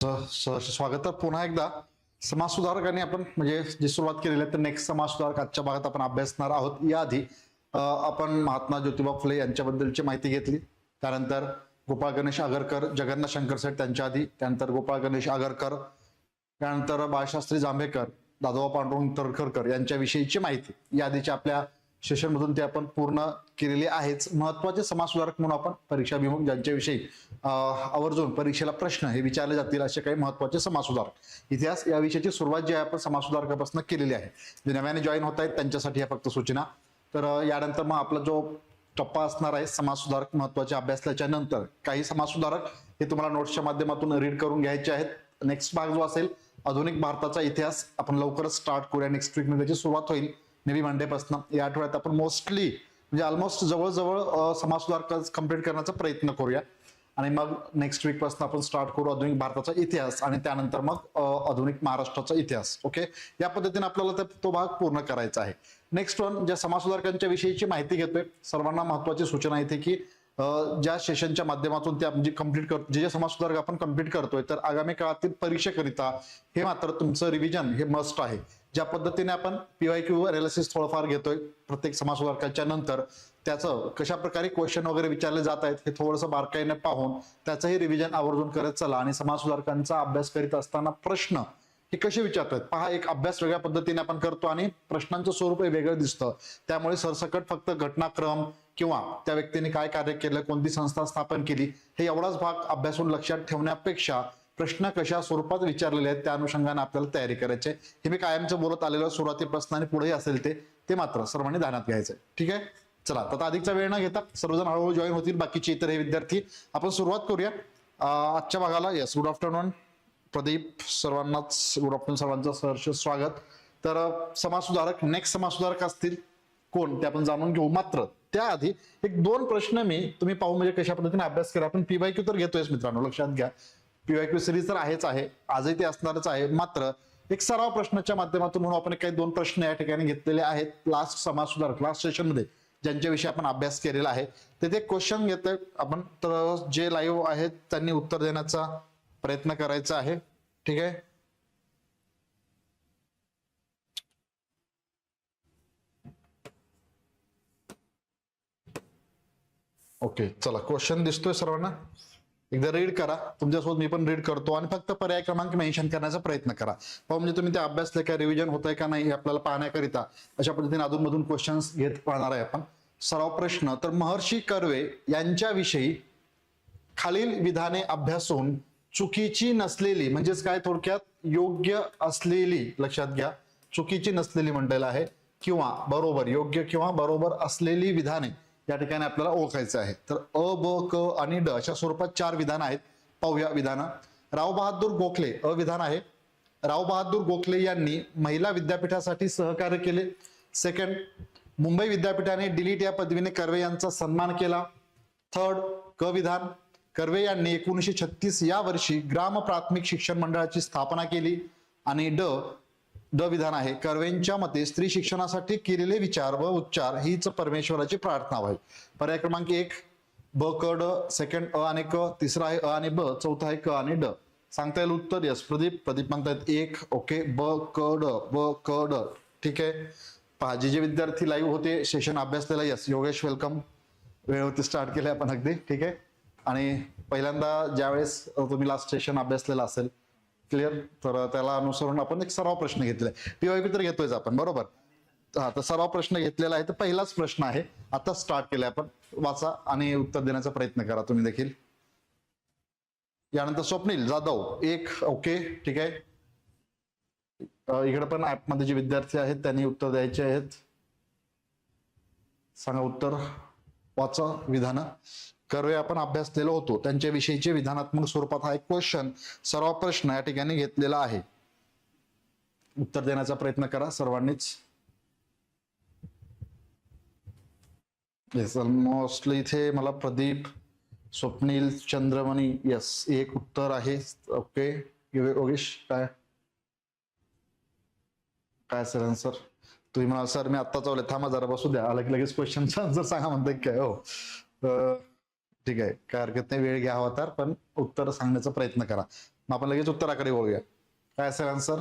स्वागत आहे पुन्हा एकदा. समाज सुधारकांनी आपण म्हणजे जी सुरुवात केलेली आहे तर नेक्स्ट समाज सुधारक आजच्या भागात आपण अभ्यासणार आहोत. याआधी आपण महात्मा ज्योतिबा फुले यांच्याबद्दलची माहिती घेतली. त्यानंतर गोपाळ गणेश आगरकर, जगन्नाथ शंकर शेठ त्यांच्या आधी, त्यानंतर गोपाळ गणेश आगरकर, त्यानंतर बाळशास्त्री जांभेकर, दादोबा पांडुरंग तर्खडकर यांच्याविषयीची माहिती या आधीच्या आपल्या सेशनमधून ते आपण पूर्ण केलेली आहेच. महत्वाचे समाज सुधारक म्हणून आपण परीक्षाभिमुख ज्यांच्याविषयी आवर्जून परीक्षेला प्रश्न हे विचारले जातील असे काही महत्वाचे समाज सुधारक. इतिहास या विषयाची सुरुवात जी आहे आपण समाज सुधारकापासून केलेली आहे. जे नव्याने जॉईन होत आहेत त्यांच्यासाठी फक्त सूचना. तर यानंतर मग आपला जो टप्पा असणार आहे समाज सुधारक महत्वाचे अभ्यासल्याच्या नंतर काही समाज सुधारक हे तुम्हाला नोट्सच्या माध्यमातून रीड करून घ्यायचे आहेत. नेक्स्ट भाग जो असेल आधुनिक भारताचा इतिहास आपण लवकरच स्टार्ट करूया. नेक्स्ट वीक मध्ये त्याची सुरुवात होईल नेहमी मंडे पासून. या आठवड्यात आपण मोस्टली म्हणजे ऑलमोस्ट जवळजवळ समाज सुधारक कम्प्लीट करण्याचा प्रयत्न करूया आणि मग नेक्स्ट वीक पासून आपण स्टार्ट करू आधुनिक भारताचा इतिहास आणि त्यानंतर मग आधुनिक महाराष्ट्राचा इतिहास. ओके, या पद्धतीने आपल्याला तो भाग पूर्ण करायचा आहे. नेक्स्ट वन, ज्या समाज सुधारकांच्या विषयीची माहिती घेतोय सर्वांना महत्वाची सूचना येते की ज्या सेशनच्या माध्यमातून ते आपण जे कम्प्लीट करतो, जे समाज सुधारक आपण कम्प्लीट करतोय तर आगामी काळातील परीक्षेकरिता हे मात्र तुमचं रिव्हिजन हे मस्ट आहे. ज्या पद्धतीने आपण PYQ अनालिसिस थोडंफार घेतोय प्रत्येक समाज सुधारकाच्या नंतर त्याचं कशा प्रकारे क्वेश्चन वगैरे विचारले जात आहेत हे थोडंसं बारकाईने पाहून त्याचंही रिव्हिजन आवर्जून करत चला. आणि समाज सुधारकांचा अभ्यास करीत असताना प्रश्न हे कसे विचारतात पहा. एक अभ्यास वेगळ्या पद्धतीने आपण करतो आणि प्रश्नांचं स्वरूप हे वेगळं दिसतं. त्यामुळे सरसकट फक्त घटनाक्रम किंवा त्या व्यक्तीने काय कार्य केलं, कोणती संस्था स्थापन केली हे एवढाच भाग अभ्यासून लक्षात ठेवण्यापेक्षा प्रश्न कशा स्वरूपात विचारलेले आहेत त्या अनुषंगाने आपल्याला तयारी करायची. हे मी कायमचं बोलत आलेलो सुरुवातीपासून आणि पुढेही असेल ते मात्र सर्वांनी ध्यानात घ्यायचंय. ठीक आहे, चला आता अधिकचा वेळ न घेता सर्वजण हळूहळू जॉईन होतील. बाकीचे इतर हे विद्यार्थी आपण सुरुवात करूया आजच्या भागाला. यस, गुड आफ्टरनून प्रदीप, सर्वांनाच गुड आफ्टरनून, सर्वांचं सहर्ष स्वागत. तर समाज सुधारक नेक्स्ट समाज सुधारक असतील कोण ते आपण जाणून घेऊ. मात्र त्याआधी एक दोन प्रश्न मी तुम्ही पाहू म्हणजे कशा पद्धतीने अभ्यास करा. आपण PYQ तर घेतोयच मित्रांनो, लक्षात घ्या. PYQ सिरीज तर आहेच आहे, आजही ते असणारच आहे. मात्र एक सराव प्रश्नाच्या माध्यमातून म्हणून आपण काही दोन प्रश्न या ठिकाणी घेतलेले आहेत. लास्ट समाज सुधारक लास्ट सेशन मध्ये ज्यांच्याविषयी आपण अभ्यास केलेला आहे ते क्वेश्चन घेतोय आपण. तर जे लाईव्ह आहेत त्यांनी उत्तर देण्याचा प्रयत्न करायचा आहे. ठीक आहे, ओके. चला, क्वेश्चन दिसतोय सर्वांना, एकदा रीड करा. तुमच्यासोबत मी पण रीड करतो आणि फक्त पर्याय क्रमांक मेन्शन करण्याचा प्रयत्न करा. म्हणजे तुम्ही ते अभ्यासले का, रिव्हिजन होत आहे का नाही हे आपल्याला पाहण्याकरिता अशा पद्धतीने अधूनमधून क्वेश्चन्स घेत पाहणार आहे आपण. सराव प्रश्न, तर महर्षी कर्वे यांच्याविषयी खालील विधाने अभ्यासून चुकीची नसलेली म्हणजेच काय, थोडक्यात योग्य असलेली, लक्षात घ्या चुकीची नसलेली म्हटलेलं आहे, किंवा बरोबर, योग्य किंवा बरोबर असलेली विधाने या ठिकाणी आपल्याला ओळखायचं आहे. तर अ, ब, क आणि ड अशा स्वरूपात 4 विधान आहेत. पाहूया विधानं. राव बहादूर गोखले अविधान आहे. राव बहादूर गोखले यांनी महिला विद्यापीठासाठी सहकार्य केले. सेकंड, मुंबई विद्यापीठाने डिलीट या पदवीने कर्वे यांचा सन्मान केला. थर्ड, क विधान, कर्वे यांनी 1936 या वर्षी ग्राम प्राथमिक शिक्षण मंडळाची स्थापना केली. आणि ड विधान आहे, कर्वेंच्या मते स्त्री शिक्षणासाठी केलेले विचार व उच्चार हीच परमेश्वराची प्रार्थना होय. पर्याय क्रमांक 1 ब, क, ड, सेकंड अ आणि क, तिसरा आहे अ आणि ब, चौथा आहे क आणि ड. सांगता येईल उत्तर? यस, प्रदीप म्हणतायत 1. ओके, ब, क, ड, ब, क, ड. ठीक आहे, पहा जे विद्यार्थी लाईव्ह होते सेशन अभ्यासलेला, यस योगेश वेलकम, वेळेवरती स्टार्ट केले आपण अगदी. ठीक आहे, आणि पहिल्यांदा ज्यावेळेस तुम्ही लास्ट सेशन अभ्यासलेला असेल क्लिअर, तर त्याला अनुसरून आपण एक सराव प्रश्न घेतलाय. PYQ तर घेतोय आपण बरोबर. हा, तर सराव प्रश्न घेतलेला आहे. तर पहिलाच प्रश्न आहे, आता स्टार्ट केलाय आपण. वाचा आणि उत्तर देण्याचा प्रयत्न करा तुम्ही देखील. यानंतर स्वप्नील जाधव 1. ओके, ठीक आहे. इकडे पण ऍपमध्ये जे विद्यार्थी आहेत त्यांनी उत्तर द्यायचे आहेत. सांगा उत्तर, वाचा विधान. कर्वे आपण अभ्यासलेलो होतो त्यांच्याविषयीचे विधानात्मक स्वरूपात हा एक क्वेश्चन सराव प्रश्न या ठिकाणी घेतलेला आहे. उत्तर देण्याचा प्रयत्न करा सर्वांनीच. येस, ऑलमोस्टली इथे मला प्रदीप, स्वप्नील, चंद्रमणी, यस 1 उत्तर आहे. ओके, योगेश काय सर आन्सर? तुम्ही म्हणाल सर मी आत्ता चालले, थांबा जरा बसू द्या, लगेच क्वेश्चनचा आन्सर सांगा म्हणताय काय. हो ठीक आहे, काय हरकत नाही, वेळ घ्यावा तर पण उत्तर सांगण्याचा प्रयत्न करा. मग आपण लगेच उत्तराकडे वळूया. काय असेल आन्सर?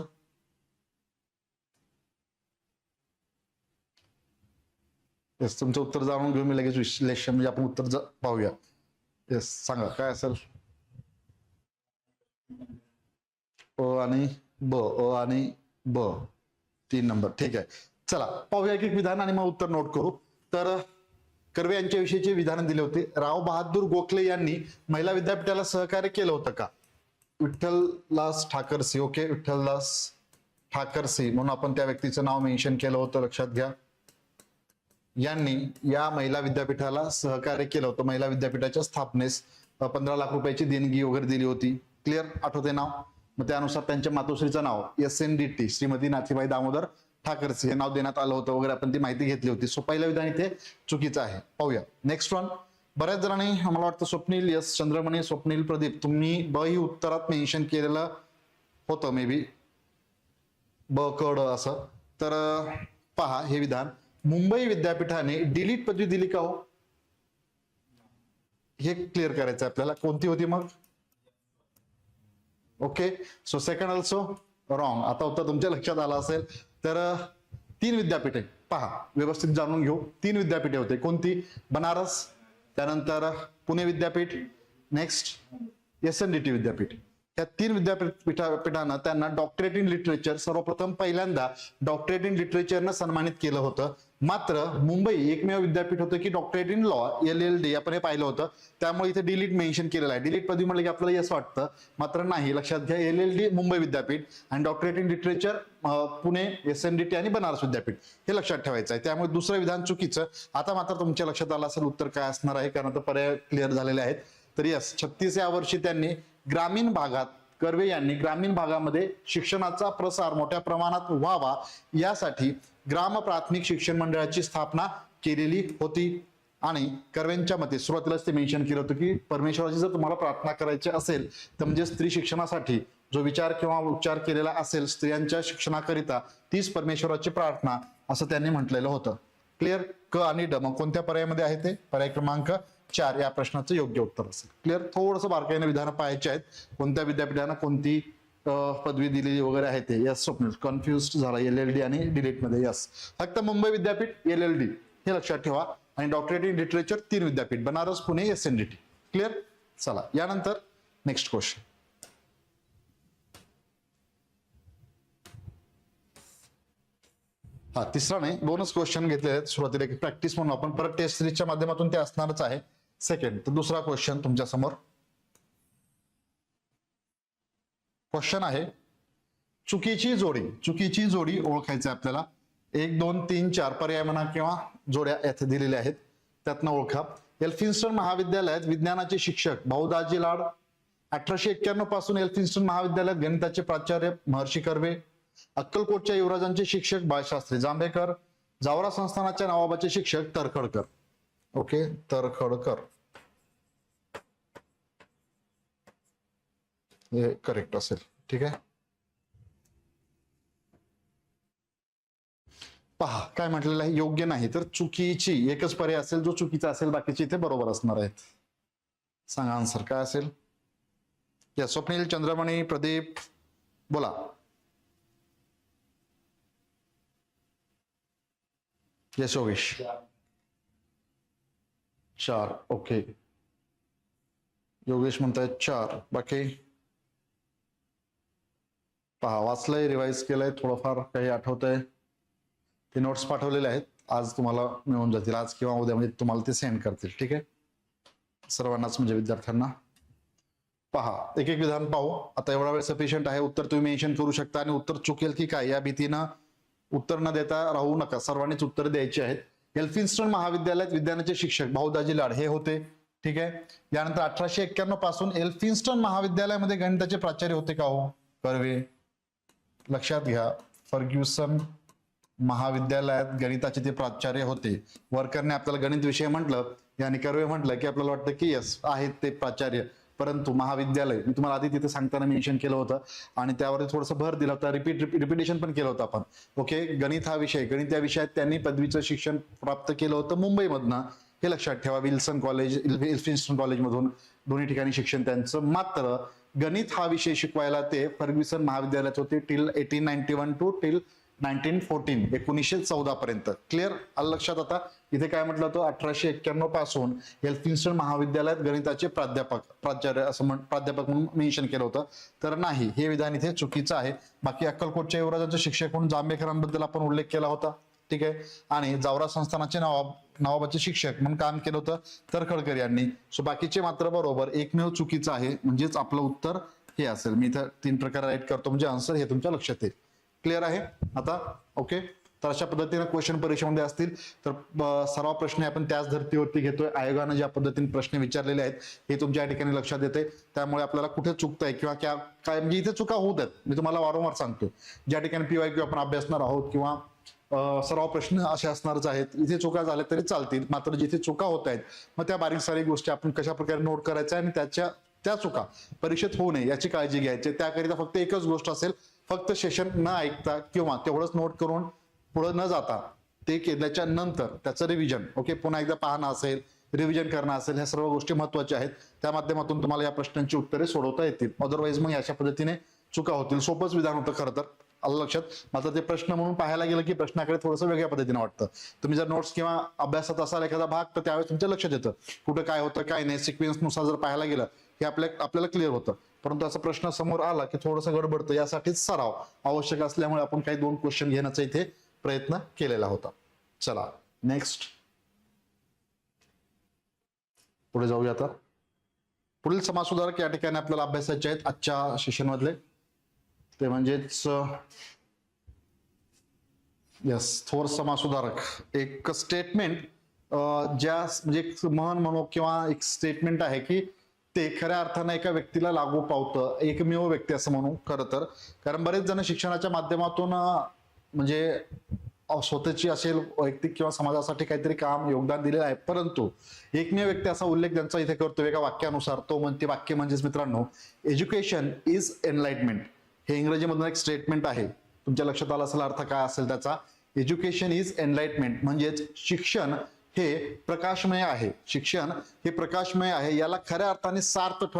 येस, तुमचं उत्तर जाणून घेऊन मी लगेच विश्लेषण म्हणजे आपण उत्तर पाहूया. येस, सांगा काय असेल? अ आणि ब, अ आणि ब, 3 नंबर. ठीक आहे, चला पाहूया एक एक विधान आणि मग उत्तर नोट करू. तर कर्वे यांच्याविषयीचे विधान दिले होते. राव बहादूर गोखले यांनी महिला विद्यापीठाला सहकार्य केलं होतं का? विठ्ठलदास ठाकरसी. ओके, विठ्ठलदास ठाकरसी म्हणून आपण त्या व्यक्तीचं नाव मेन्शन केलं होतं, लक्षात घ्या. यांनी या महिला विद्यापीठाला सहकार्य केलं होतं. महिला विद्यापीठाच्या स्थापनेस 15 लाख रुपयाची देणगी वगैरे दिली होती. क्लिअर, आठवते नाव? मग त्यानुसार त्यांच्या मातोश्रीचं नाव SNDT श्रीमती नाथीबाई दामोदर ठाकरसी हे नाव देण्यात आलं होतं वगैरे, आपण ती माहिती घेतली होती. सो पहिलं विधान इथे चुकीचं आहे. पाहूया नेक्स्ट वन. बऱ्याच जणांनी, मला वाटतं स्वप्नील, यस चंद्रमणी, स्वप्नील, प्रदीप, तुम्ही ब ही उत्तरात मेन्शन केलेलं होतं, मे बी ब कड असं. तर पहा हे विधान, मुंबई विद्यापीठाने डिलीट पदवी दिली का हो? हे क्लिअर करायचं आपल्याला. कोणती होती मग? Okay, so second also wrong. आता उत्तर तुमच्या लक्षात आलं असेल. तर 3 विद्यापीठे पहा, व्यवस्थित जाणून घेऊ. 3 विद्यापीठे होते. कोणती? बनारस, त्यानंतर पुणे विद्यापीठ, नेक्स्ट SNDT विद्यापीठ. या 3 विद्यापीठांना त्यांना डॉक्टरेट इन लिटरेचर, सर्वप्रथम पहिल्यांदा डॉक्टरेट इन लिटरेचरनं सन्मानित केलं होतं. मात्र मुंबई एकमेव विद्यापीठ होतं की डॉक्टरेट इन लॉ LLD आपण हे पाहिलं होतं. त्यामुळे इथे डिलीट मेन्शन केलेलं आहे. डिलीट पदवी म्हटलं की आपल्याला यस वाटतं, मात्र नाही. लक्षात घ्या, LLD मुंबई विद्यापीठ आणि doctorate in literature Pune SNDT आणि बनारस विद्यापीठ, हे लक्षात ठेवायचं आहे. त्यामुळे दुसरं विधान चुकीचं. आता मात्र तुमच्या लक्षात आलं असेल उत्तर काय असणार आहे, कारण आता पर्याय क्लिअर झालेले आहेत. तर यस, 36व्या वर्षी त्यांनी ग्रामीण भागात, कर्वे यांनी ग्रामीण भागामध्ये शिक्षणाचा प्रसार मोठ्या प्रमाणात व्हावा यासाठी ग्राम प्राथमिक शिक्षण मंडळाची स्थापना केलेली होती. आणि कर्वेंच्या मते सुरुवातीलाच ते मेन्शन केलं होतं की परमेश्वराची जर तुम्हाला प्रार्थना करायची असेल तर म्हणजे स्त्री शिक्षणासाठी जो विचार किंवा उच्चार केलेला असेल स्त्रियांच्या शिक्षणाकरिता, तीच परमेश्वराची प्रार्थना, असं त्यांनी म्हटलेलं होतं. क्लिअर? क आणि ड मग कोणत्या पर्यायामध्ये आहे ते? पर्याय क्रमांक 4 या प्रश्नाचं योग्य उत्तर असेल. क्लिअर? थोडंसं बारकाईने विधान पाहायचे आहेत, कोणत्या विद्यापीठानं कोणती पदवी दिलेली वगैरे आहे ते. यस स्वप्नील, कन्फ्युज झाला LLD आणि डिलीट मध्ये. यस, फक्त मुंबई विद्यापीठ LLD हे लक्षात ठेवा आणि डॉक्टरेट इन लिटरेचर 3 विद्यापीठ, बनारस, पुणे, SNDT. क्लिअर? चला यानंतर नेक्स्ट क्वेश्चन. हा तिसरा नाही, 2च क्वेश्चन घेतले आहेत सुरुवातीला, एक प्रॅक्टिस म्हणून. आपण परत टेस्ट सिरीजच्या माध्यमातून ते असणारच आहे. सेकंड, तर दुसरा क्वेश्चन तुमच्या समोर. क्वेश्चन आहे, चुकीची जोडी. चुकीची जोडी ओळखायची आपल्याला. 1, 2, 3, 4 पर्याय म्हणा किंवा जोड्या येथे दिलेल्या आहेत, त्यातनं ओळखा. एल्फिन्स्टन महाविद्यालयात विज्ञानाचे शिक्षक भाऊदाजी लाड. 1891 पासून एल्फिन्स्टन महाविद्यालयात गणिताचे प्राचार्य महर्षी कर्वे. अक्कलकोटच्या युवराजांचे शिक्षक बाळशास्त्री जांभेकर. जावरा संस्थानाच्या नवाबाचे शिक्षक तरखडकर. ओके, तरखडकर हे करेक्ट असेल. ठीक आहे, पहा काय म्हटलेलं आहे, योग्य नाही. तर चुकीची एकच पर्याय असेल जो चुकीचा असेल, बाकीचे इथे बरोबर असणार आहेत. सांगा आन्सर काय असेल? या स्वप्नील, चंद्रमणी, प्रदीप बोला. येस योगेश, 4. ओके, योगेश म्हणतायत 4. बाकी पहा, वाचलंय, रिवाइज केलंय, थोडंफार काही आठवतंय. ते नोट्स पाठवलेले आहेत, आज तुम्हाला मिळून जातील, आज किंवा उद्या म्हणजे तुम्हाला ते सेंड करतील. ठीक आहे, सर्वांनाच म्हणजे विद्यार्थ्यांना. पहा एक एक विधान पाहू. आता एवढा वेळ सफिशियंट आहे. उत्तर तुम्ही मेन्शन करू शकता आणि उत्तर चुकेल की काय या भीतीनं उत्तर न देता राहू नका. सर्वांनीच उत्तर द्यायची आहेत. एल्फिन्स्टन महाविद्यालयात विज्ञानाचे शिक्षक भाऊदाजी लाड हे होते. ठीक आहे, यानंतर 1891 पासून एल्फिन्स्टन महाविद्यालयामध्ये गणिताचे प्राचार्य होते का हो? कर्वे. लक्षात घ्या, फर्ग्युसन महाविद्यालयात गणिताचे ते प्राचार्य होते. वर्करने आपल्याला गणित विषय म्हटलं आणि कर्वे म्हटलं की आपल्याला वाटतं की यस आहेत ते प्राचार्य, परंतु महाविद्यालय मी तुम्हाला आधी तिथे सांगताना मेन्शन केलं होतं आणि त्यावर थोडंसं भर दिला होता, रिपिटेशन पण केलं होतं आपण. ओके, गणित हा विषय, गणित या विषयात त्यांनी पदवीचं शिक्षण प्राप्त केलं होतं मुंबईमधनं, हे लक्षात ठेवा. विल्सन कॉलेज, एल्फिन्स्टन कॉलेजमधून दोन्ही ठिकाणी शिक्षण त्यांचं. मात्र गणित हा विषय शिकवायला ते फर्ग्युसन महाविद्यालयात होते टिल 1891 टू टिल 1914, 1914 पर्यंत. क्लिअर आलं लक्षात? आता इथे काय म्हटलं होतं, 1891 पासून एल्फिन्स्टन महाविद्यालयात गणिताचे प्राचार्य असं प्राध्यापक म्हणून मेन्शन केलं होतं. तर नाही, हे विधान इथे चुकीचं आहे. बाकी अक्कलकोटच्या युवराजांचे शिक्षक म्हणून जांभेकरांबद्दल आपण उल्लेख केला होता, ठीक आहे. आणि जावरा संस्थानाचे नवाबाचे शिक्षक म्हणून काम केलं होतं तरखडकर यांनी. सो बाकीचे मात्र बरोबर, एकमेव चुकीचं आहे, म्हणजेच आपलं उत्तर हे असेल. मी इथं 3 प्रकारे राईट करतो म्हणजे आन्सर हे तुमच्या लक्षात येईल. क्लिअर आहे आता? ओके. तर अशा पद्धतीने क्वेश्चन परीक्षेमध्ये असतील. तर सर्व प्रश्न आपण त्याच धर्तीवरती घेतोय. आयोगानं ज्या पद्धतीने प्रश्न विचारलेले आहेत हे तुमच्या या ठिकाणी लक्षात येते. त्यामुळे आपल्याला कुठे चुकतंय किंवा काय म्हणजे इथे चुका होत आहेत, मी तुम्हाला वारंवार सांगतो. ज्या ठिकाणी PYQ आपण अभ्यासणार आहोत किंवा सर्व प्रश्न असे असणारच आहेत, इथे चुका झाल्या तरी चालतील. मात्र जिथे चुका होत आहेत मग त्या बारीक सारीक गोष्टी आपण कशा प्रकारे नोट करायच्या आणि त्या चुका परीक्षेत होऊ नये याची काळजी घ्यायची. त्याकरिता फक्त एकच गोष्ट असेल, फक्त सेशन न ऐकता किंवा तेवढंच नोट करून पुढे न जाता ते केल्याच्या नंतर त्याचं रिव्हिजन, ओके, पुन्हा एकदा पाहणं असेल, रिव्हिजन करणं असेल, ह्या सर्व गोष्टी महत्वाच्या आहेत. त्या माध्यमातून तुम्हाला या प्रश्नांची उत्तरे सोडवता येतील. अदरवाईज मग अशा पद्धतीने चुका होतील. सोपंच विधान होतं खरं तर, आलं लक्षात? मात्र ते प्रश्न म्हणून पाहायला गेलं की प्रश्नाकडे थोडंसं वेगळ्या पद्धतीने वाटतं. तुम्ही जर नोट्स किंवा अभ्यासात असाल एखादा भाग, तर त्यावेळेस तुमच्या लक्षात येतं कुठं काय होतं काय नाही. सिक्वेन्सनुसार जर पाहायला गेलं हे आपल्याला क्लिअर होतं. परंतु असा प्रश्न समोर आला की थोडंसं गडबडतं. यासाठीच सराव आवश्यक असल्यामुळे आपण काही 2 क्वेश्चन घेण्याचा इथे प्रयत्न केलेला होता. चला नेक्स्ट पुढे जाऊया. आता पुढील समाजसुधारक या ठिकाणी आपल्याला अभ्यासाचे आहेत आजच्या सेशन मधले. ते म्हणजेच थोर समाजसुधारक. एक स्टेटमेंट ज्या म्हणजे म्हण म्हणू किंवा एक स्टेटमेंट आहे की ते खऱ्या अर्थाने एका व्यक्तीला लागू पावतं, एकमेव व्यक्ती असं म्हणू खरं तर. कारण बरेच जण शिक्षणाच्या माध्यमातून म्हणजे स्वतःची असेल वैयक्तिक किंवा समाजासाठी काहीतरी काम योगदान दिलेलं आहे, परंतु एकमेव व्यक्ती असा उल्लेख त्यांचा इथे करतो एका वाक्यानुसार. तो म्हणते वाक्य म्हणजेच मित्रांनो, एज्युकेशन इज एनलाइटमेंट. हे इंग्रजीमधून एक स्टेटमेंट आहे. तुमच्या लक्षात आला असेल अर्थ काय असेल त्याचा. एज्युकेशन इज एनलाइटमेंट म्हणजेच शिक्षण हे प्रकाशमय आहे. शिक्षण हे प्रकाशमय आहे. याला खऱ्या अर्थाने सार्थक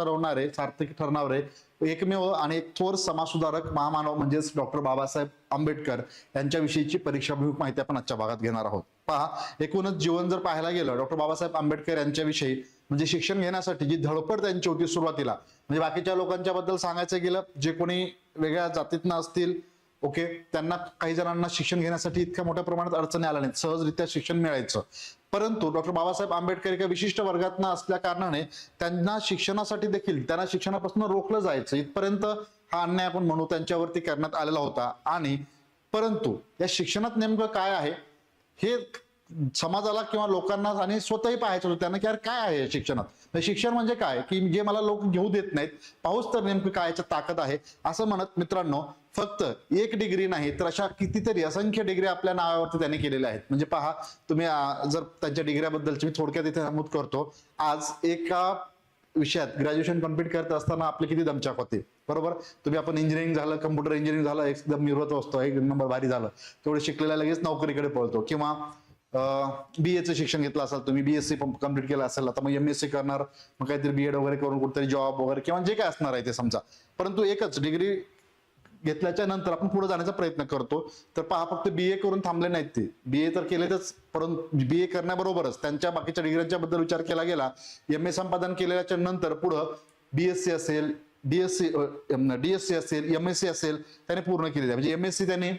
ठरणारे एकमेव आणि एक थोर समाजसुधारक महामानव म्हणजेच डॉक्टर बाबासाहेब आंबेडकर यांच्याविषयीची परीक्षाभिमुख माहिती आपण आजच्या भागात घेणार आहोत. पहा, एकूणच जीवन जर पाहायला गेलं डॉक्टर बाबासाहेब आंबेडकर यांच्याविषयी म्हणजे शिक्षण घेण्यासाठी जी धडपड त्यांची होती सुरुवातीला, म्हणजे बाकीच्या लोकांच्या बद्दल सांगायचं गेलं जे कोणी वेगळ्या जातीतनं असतील, ओके, त्यांना काही जणांना शिक्षण घेण्यासाठी इतक्या मोठ्या प्रमाणात अडचणी आल्या नाहीत, सहजरित्या शिक्षण मिळायचं. परंतु डॉक्टर बाबासाहेब आंबेडकर एका विशिष्ट वर्गातनं असल्या कारणाने त्यांना शिक्षणासाठी देखील त्यांना शिक्षणापासून रोखलं जायचं. इथपर्यंत हा अन्याय आपण म्हणू त्यांच्यावरती करण्यात आलेला होता. आणि परंतु या शिक्षणात नेमकं काय आहे हे समाजाला किंवा लोकांना आणि स्वतःही पाहायचं होतं त्यांना की यार काय आहे शिक्षणात. शिक्षण म्हणजे काय की जे मला लोक घेऊ देत नाहीत, पाहूच तर नेमकं काय याच्यात ताकद आहे असं म्हणत मित्रांनो फक्त 1 डिग्री नाही तर अशा कितीतरी असंख्य डिग्री आपल्या नावावरती त्यांनी केलेल्या आहेत. म्हणजे पहा तुम्ही जर त्यांच्या डिग्र्याबद्दलची मी थोडक्यात इथे नमूद करतो. आज एका विषयात ग्रॅज्युएशन कंप्लीट करत असताना आपले किती दमछाक होते, बरोबर. तुम्ही आपण इंजिनिअरिंग झालं, कम्प्युटर इंजिनिअरिंग झालं, एकदम निर्वत असतो, 1 नंबर भारी झालं, तेवढे शिकलेला लगेच नोकरीकडे पळतो. किंवा BA शिक्षण घेतलं असाल तुम्ही, BSc कम्प्लीट केलं असेल, आता मग MSc करणार, मग काहीतरी BEd वगैरे करून कुठेतरी जॉब वगैरे किंवा जे काय असणार आहे ते समजा. परंतु एकच डिग्री घेतल्याच्या नंतर आपण पुढे जाण्याचा प्रयत्न करतो. तर पहा फक्त BA करून थांबले नाहीत ते, BA तर केलेच, परंतु BA करण्याबरोबरच त्यांच्या बाकीच्या डिग्र्यांच्या बद्दल विचार केला गेला. MA संपादन केल्याच्या नंतर पुढं BSc असेल, DSc असेल, MSc असेल त्याने पूर्ण केलेलं आहे. म्हणजे MSc त्याने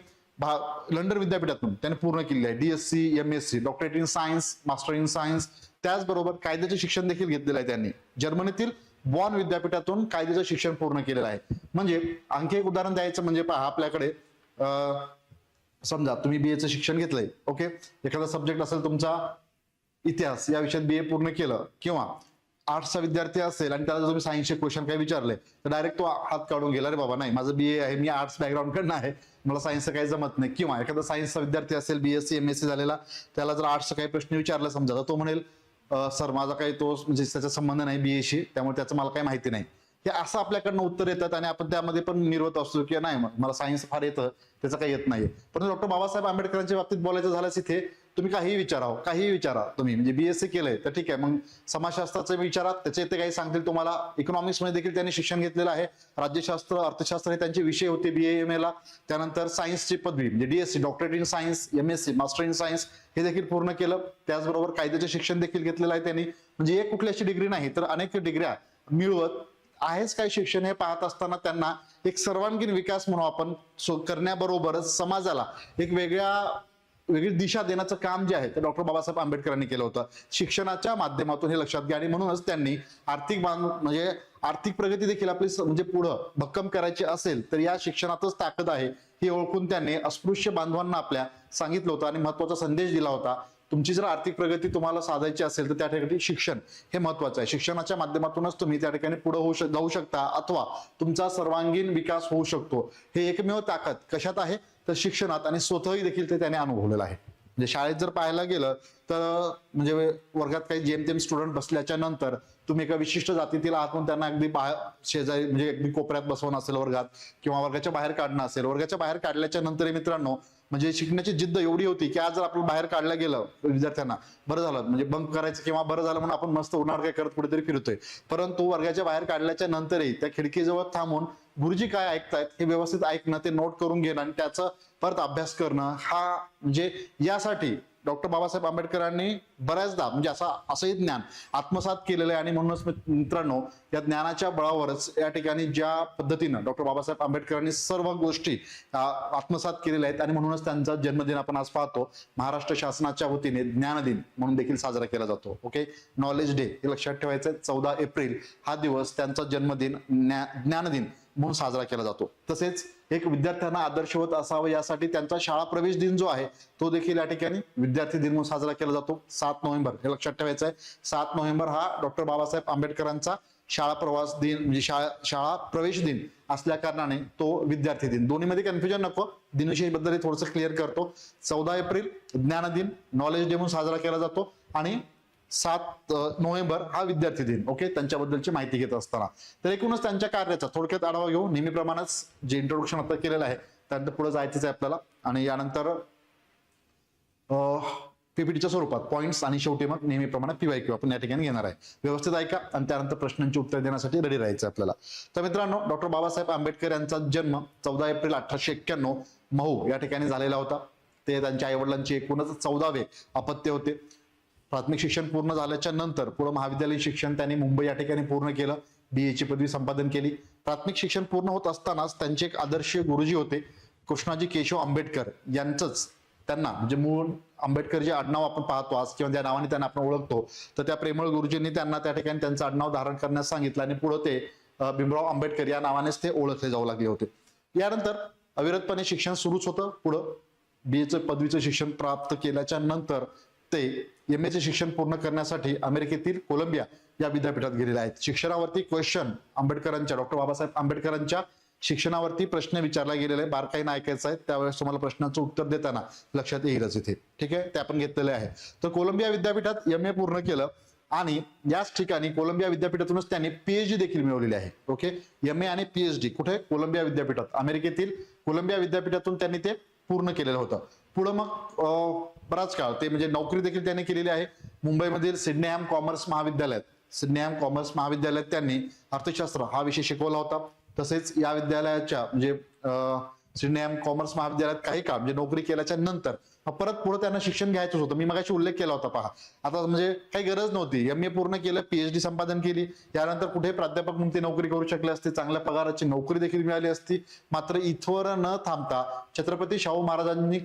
लंडन विद्यापीठातून त्याने पूर्ण केलेली आहे. DSc, MSc, doctorate in science, master in science, त्याचबरोबर कायद्याचे शिक्षण देखील घेतलेलं आहे त्यांनी. जर्मनीतील बॉन विद्यापीठातून कायद्याचं शिक्षण पूर्ण केलेलं आहे. म्हणजे आणखी एक उदाहरण द्यायचं म्हणजे पहा आपल्याकडे समजा तुम्ही BA शिक्षण घेतलंय, ओके, एखादा सब्जेक्ट असेल तुमचा इतिहास, या विषयात BA पूर्ण केलं, किंवा आर्ट्सचा विद्यार्थी असेल आणि त्याला तुम्ही सायन्सचे क्वेश्चन काही विचारले तर डायरेक्ट तो हात काढून गेला, रे बाबा नाही माझं BA आहे, मी आर्ट्स बॅकग्राऊंड कडनं आहे, मला सायन्सचं काही जमत नाही. किंवा एखादा सायन्सचा विद्यार्थी असेल BSc MSc झालेला, त्याला जर आर्ट्सचा काही प्रश्न विचारला समजा तर तो म्हणेल सर माझा काही तो म्हणजे त्याचा संबंध नाही BA त्यामुळे त्याचं मला काही माहिती नाही. हे असं आपल्याकडनं उत्तर येतात आणि आपण त्यामध्ये पण निर्वत असतो की नाही मला सायन्स फार येतं, त्याचं काही येत नाही. परंतु डॉक्टर बाबासाहेब आंबेडकरांच्या बाबतीत बोलायचं झाल्यास इथे तुम्ही काहीही विचारा तुम्ही, म्हणजे बीएससी केलंय तर ठीक आहे, मग समाजशास्त्राचं विचारा, त्याचे ते काही सांगतील तुम्हाला. इकॉनॉमिक्स मध्ये देखील त्यांनी शिक्षण घेतलेलं आहे. राज्यशास्त्र, अर्थशास्त्र हे त्यांचे विषय होते BA-MA ला. त्यानंतर सायन्सची पदवी म्हणजे DSc, doctorate in science, MSc, master in science हे देखील पूर्ण केलं. त्याचबरोबर कायद्याचे शिक्षण देखील घेतलेलं आहे त्यांनी. म्हणजे एक कुठली अशी डिग्री नाही तर अनेक डिग्र्या मिळवत आहेच काय शिक्षण हे पाहत असताना त्यांना एक सर्वांगीण विकास म्हणून आपण करण्याबरोबरच समाजाला एक वेगळी दिशा देण्याचं काम जे आहे ते डॉक्टर बाबासाहेब आंबेडकरांनी केलं होतं शिक्षणाच्या माध्यमातून, हे लक्षात घ्या. आणि म्हणूनच त्यांनी म्हणजे आर्थिक प्रगती देखील आपली म्हणजे पुढं भक्कम करायची असेल तर या शिक्षणातच ताकद आहे हे ओळखून त्यांनी अस्पृश्य बांधवांना आपल्या सांगितलं होतं आणि महत्वाचा संदेश दिला होता. तुमची जर आर्थिक प्रगती तुम्हाला साधायची असेल तर त्या ठिकाणी शिक्षण हे महत्वाचं आहे. शिक्षणाच्या माध्यमातूनच तुम्ही त्या ठिकाणी पुढे जाऊ शकता अथवा तुमचा सर्वांगीण विकास होऊ शकतो. हे एकमेव ताकद कशात आहे तर शिक्षणात, आणि स्वतःही देखील ते त्याने अनुभवलेलं आहे. म्हणजे शाळेत जर पाहायला गेलं तर म्हणजे वर्गात काही जेमतेम स्टुडंट बसल्याच्या नंतर तुम्ही एका विशिष्ट जातीतील आहात म्हणून त्यांना अगदी शेजारी म्हणजे अगदी कोपऱ्यात बसवणं असेल वर्गात, किंवा वर्गाच्या बाहेर काढणं असेल. वर्गाच्या बाहेर काढल्याच्या नंतर मित्रांनो म्हणजे शिकण्याची जिद्द एवढी होती की आज जर आपलं बाहेर काढलं गेलं विद्यार्थ्यांना, बरं झालं म्हणजे बंक करायचं किंवा बरं झालं म्हणून आपण मस्त उन्हाळ काय करत कुठेतरी फिरतोय, परंतु वर्गाच्या बाहेर काढल्याच्या नंतरही त्या खिडकीजवळ थांबून गुरुजी काय ऐकतायत हे व्यवस्थित ऐकणं, ते नोट करून घेणं आणि त्याचा परत अभ्यास करणं, हा म्हणजे यासाठी डॉक्टर बाबासाहेब आंबेडकरांनी बऱ्याचदा म्हणजे असंही ज्ञान आत्मसात केलेलं आहे. आणि म्हणूनच मित्रांनो या ज्ञानाच्या बळावरच या ठिकाणी ज्या पद्धतीनं डॉक्टर बाबासाहेब आंबेडकरांनी सर्व गोष्टी आत्मसात केलेल्या आहेत आणि म्हणूनच त्यांचा जन्मदिन आपण आज पाहतो महाराष्ट्र शासनाच्या वतीने ज्ञानदिन म्हणून देखील साजरा केला जातो. ओके, नॉलेज डे हे लक्षात ठेवायचं. 14 एप्रिल हा दिवस त्यांचा जन्मदिन ज्ञानदिन म्हणून साजरा केला जातो. तसेच एक विद्यार्थ्यांना आदर्शवत असावं यासाठी त्यांचा शाळा प्रवेश दिन जो आहे तो देखील या ठिकाणी विद्यार्थी दिन म्हणून साजरा केला जातो. 7 नोव्हेंबर हे लक्षात ठेवायचं आहे. 7 नोव्हेंबर हा डॉक्टर बाबासाहेब आंबेडकरांचा शाळा प्रवास दिन म्हणजे शाळा प्रवेश दिन असल्या कारणाने तो विद्यार्थी दिन. दोन्हीमध्ये कन्फ्युजन नको, दिनविषयी बद्दल थोडंसं क्लिअर करतो. 14 एप्रिल ज्ञानदिन नॉलेज डे म्हणून साजरा केला जातो आणि 7 नोव्हेंबर हा विद्यार्थी दिन. ओके, त्यांच्याबद्दलची माहिती घेत असताना तर एकूणच त्यांच्या कार्याचा थोडक्यात आढावा घेऊ. नेहमीप्रमाणेच जे इंट्रोडक्शन आता केलेलं आहे त्यानंतर पुढे जायचंच आहे आपल्याला आणि यानंतर पीपीटीच्या स्वरूपात पॉइंट्स आणि शेवटी मग नेहमीप्रमाणे PYQ आपण या ठिकाणी घेणार आहे. व्यवस्थित ऐका आणि त्यानंतर प्रश्नांची उत्तर देण्यासाठी रेडी राहायचं आपल्याला. तर मित्रांनो डॉक्टर बाबासाहेब आंबेडकर यांचा जन्म 14 एप्रिल 1891 महू या ठिकाणी झालेला होता. ते त्यांच्या आईवडिलांचे एकूणच 14वे अपत्य होते. प्राथमिक शिक्षण पूर्ण झाल्याच्या नंतर पुढे महाविद्यालयीन शिक्षण त्यांनी मुंबई या ठिकाणी पूर्ण केलं. BA ची पदवी संपादन केली. प्राथमिक शिक्षण पूर्ण होत असतानाच त्यांचे एक आदर्श गुरुजी होते कृष्णाजी केशव आंबेडकर यांचंच त्यांना म्हणजे मूळ आंबेडकर जे आडनाव आपण पाहतो आज किंवा ज्या नावाने त्यांना आपण ओळखतो तर त्या प्रेमळ गुरुजींनी त्यांना त्या ठिकाणी त्यांचं आडनाव धारण करण्यास सांगितलं आणि पुढे ते भीमराव आंबेडकर या नावानेच ते ओळखले जाऊ लागले होते. यानंतर अविरतपणे शिक्षण सुरूच होतं. पुढं BA पदवीचं शिक्षण प्राप्त केल्याच्या नंतर ते MA चे शिक्षण पूर्ण करण्यासाठी अमेरिकेतील कोलंबिया या विद्यापीठात गेलेले आहेत. शिक्षणावरती क्वेश्चन आंबेडकरांच्या डॉक्टर बाबासाहेब आंबेडकरांच्या शिक्षणावरती प्रश्न विचारला गेलेला आहे. बारकाईनं ऐकायचं आहे, त्यावेळेस तुम्हाला प्रश्नाचं उत्तर देताना लक्षात येईलच इथे. ठीक आहे, ते आपण घेतलेले आहे. तर कोलंबिया विद्यापीठात MA पूर्ण केलं आणि याच ठिकाणी कोलंबिया विद्यापीठातूनच त्यांनी PhD देखील मिळवलेली आहे. ओके, MA आणि PhD कुठे? कोलंबिया विद्यापीठात, अमेरिकेतील कोलंबिया विद्यापीठातून त्यांनी ते पूर्ण केलेलं होतं. पुढं मग बराच काळ ते म्हणजे नोकरी देखील त्यांनी केलेली आहे. मुंबईमधील सिडनेहॅम कॉमर्स महाविद्यालयात त्यांनी अर्थशास्त्र हा विषय शिकवला होता. तसेच या विद्यालयाच्या म्हणजे सिडनेहॅम कॉमर्स महाविद्यालयात काही काळ म्हणजे नोकरी केल्याच्या नंतर परत पुढे त्यांना शिक्षण घ्यायचं होतं. मी मगाशी उल्लेख केला होता पहा, आता म्हणजे काही गरज नव्हती. MA पूर्ण केलं, PhD संपादन केली, त्यानंतर कुठे प्राध्यापक म्हणून ते नोकरी करू शकले असते, चांगल्या पगाराची नोकरी देखील मिळाली असती. मात्र इथवर न थांबता छत्रपती शाहू महाराजांनी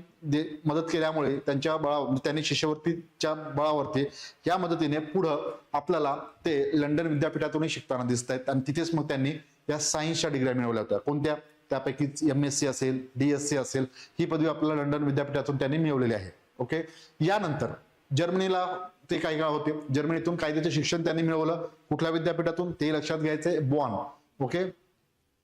मदत केल्यामुळे त्यांच्या बळावर त्यांनी शिष्यवृत्तीच्या बळावरती या मदतीने पुढं आपल्याला ते लंडन विद्यापीठातूनही शिकताना दिसत आहेत आणि तिथेच मग त्यांनी या सायन्सच्या डिग्र्या मिळवल्या होत्या. कोणत्या? त्यापैकी MSc असेल, DSc असेल, ही पदवी आपल्याला लंडन विद्यापीठातून त्यांनी मिळवलेली आहे. ओके, यानंतर जर्मनीला ते काही काळ होते. जर्मनीतून कायद्याचे शिक्षण त्यांनी मिळवलं. कुठल्या विद्यापीठातून ते लक्षात घ्यायचंय? बॉन. ओके,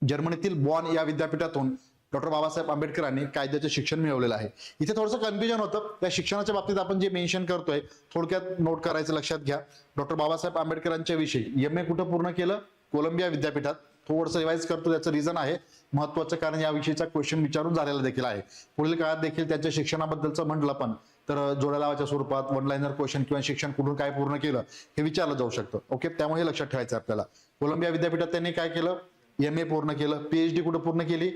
जर्मनीतील बॉन या विद्यापीठातून डॉक्टर बाबासाहेब आंबेडकरांनी कायद्याचे शिक्षण मिळवलेलं आहे. इथे थोडंसं कन्फ्युजन होतं. त्या शिक्षणाच्या बाबतीत आपण जे मेन्शन करतोय थोडक्यात नोट करायचं, लक्षात घ्या. डॉक्टर बाबासाहेब आंबेडकरांच्या विषयी MA कुठं पूर्ण केलं? कोलंबिया विद्यापीठात. थोडंसं रिवाइज करतो, त्याचं रिझन आहे महत्वाचं, कारण या विषयीचा क्वेश्चन विचारून झालेला देखील आहे. पुढील काळात देखील त्यांच्या शिक्षणाबद्दलचं म्हटलं पण तर जोड्या लावाच्या स्वरूपात, वन लाईनर क्वेश्चन किंवा शिक्षण कुठून काय पूर्ण केलं हे विचारलं जाऊ शकतं. ओके, त्यामुळे हे लक्षात ठेवायचं आपल्याला. कोलंबिया विद्यापीठात त्यांनी काय केलं, MA पूर्ण केलं. PhD कुठं पूर्ण केली,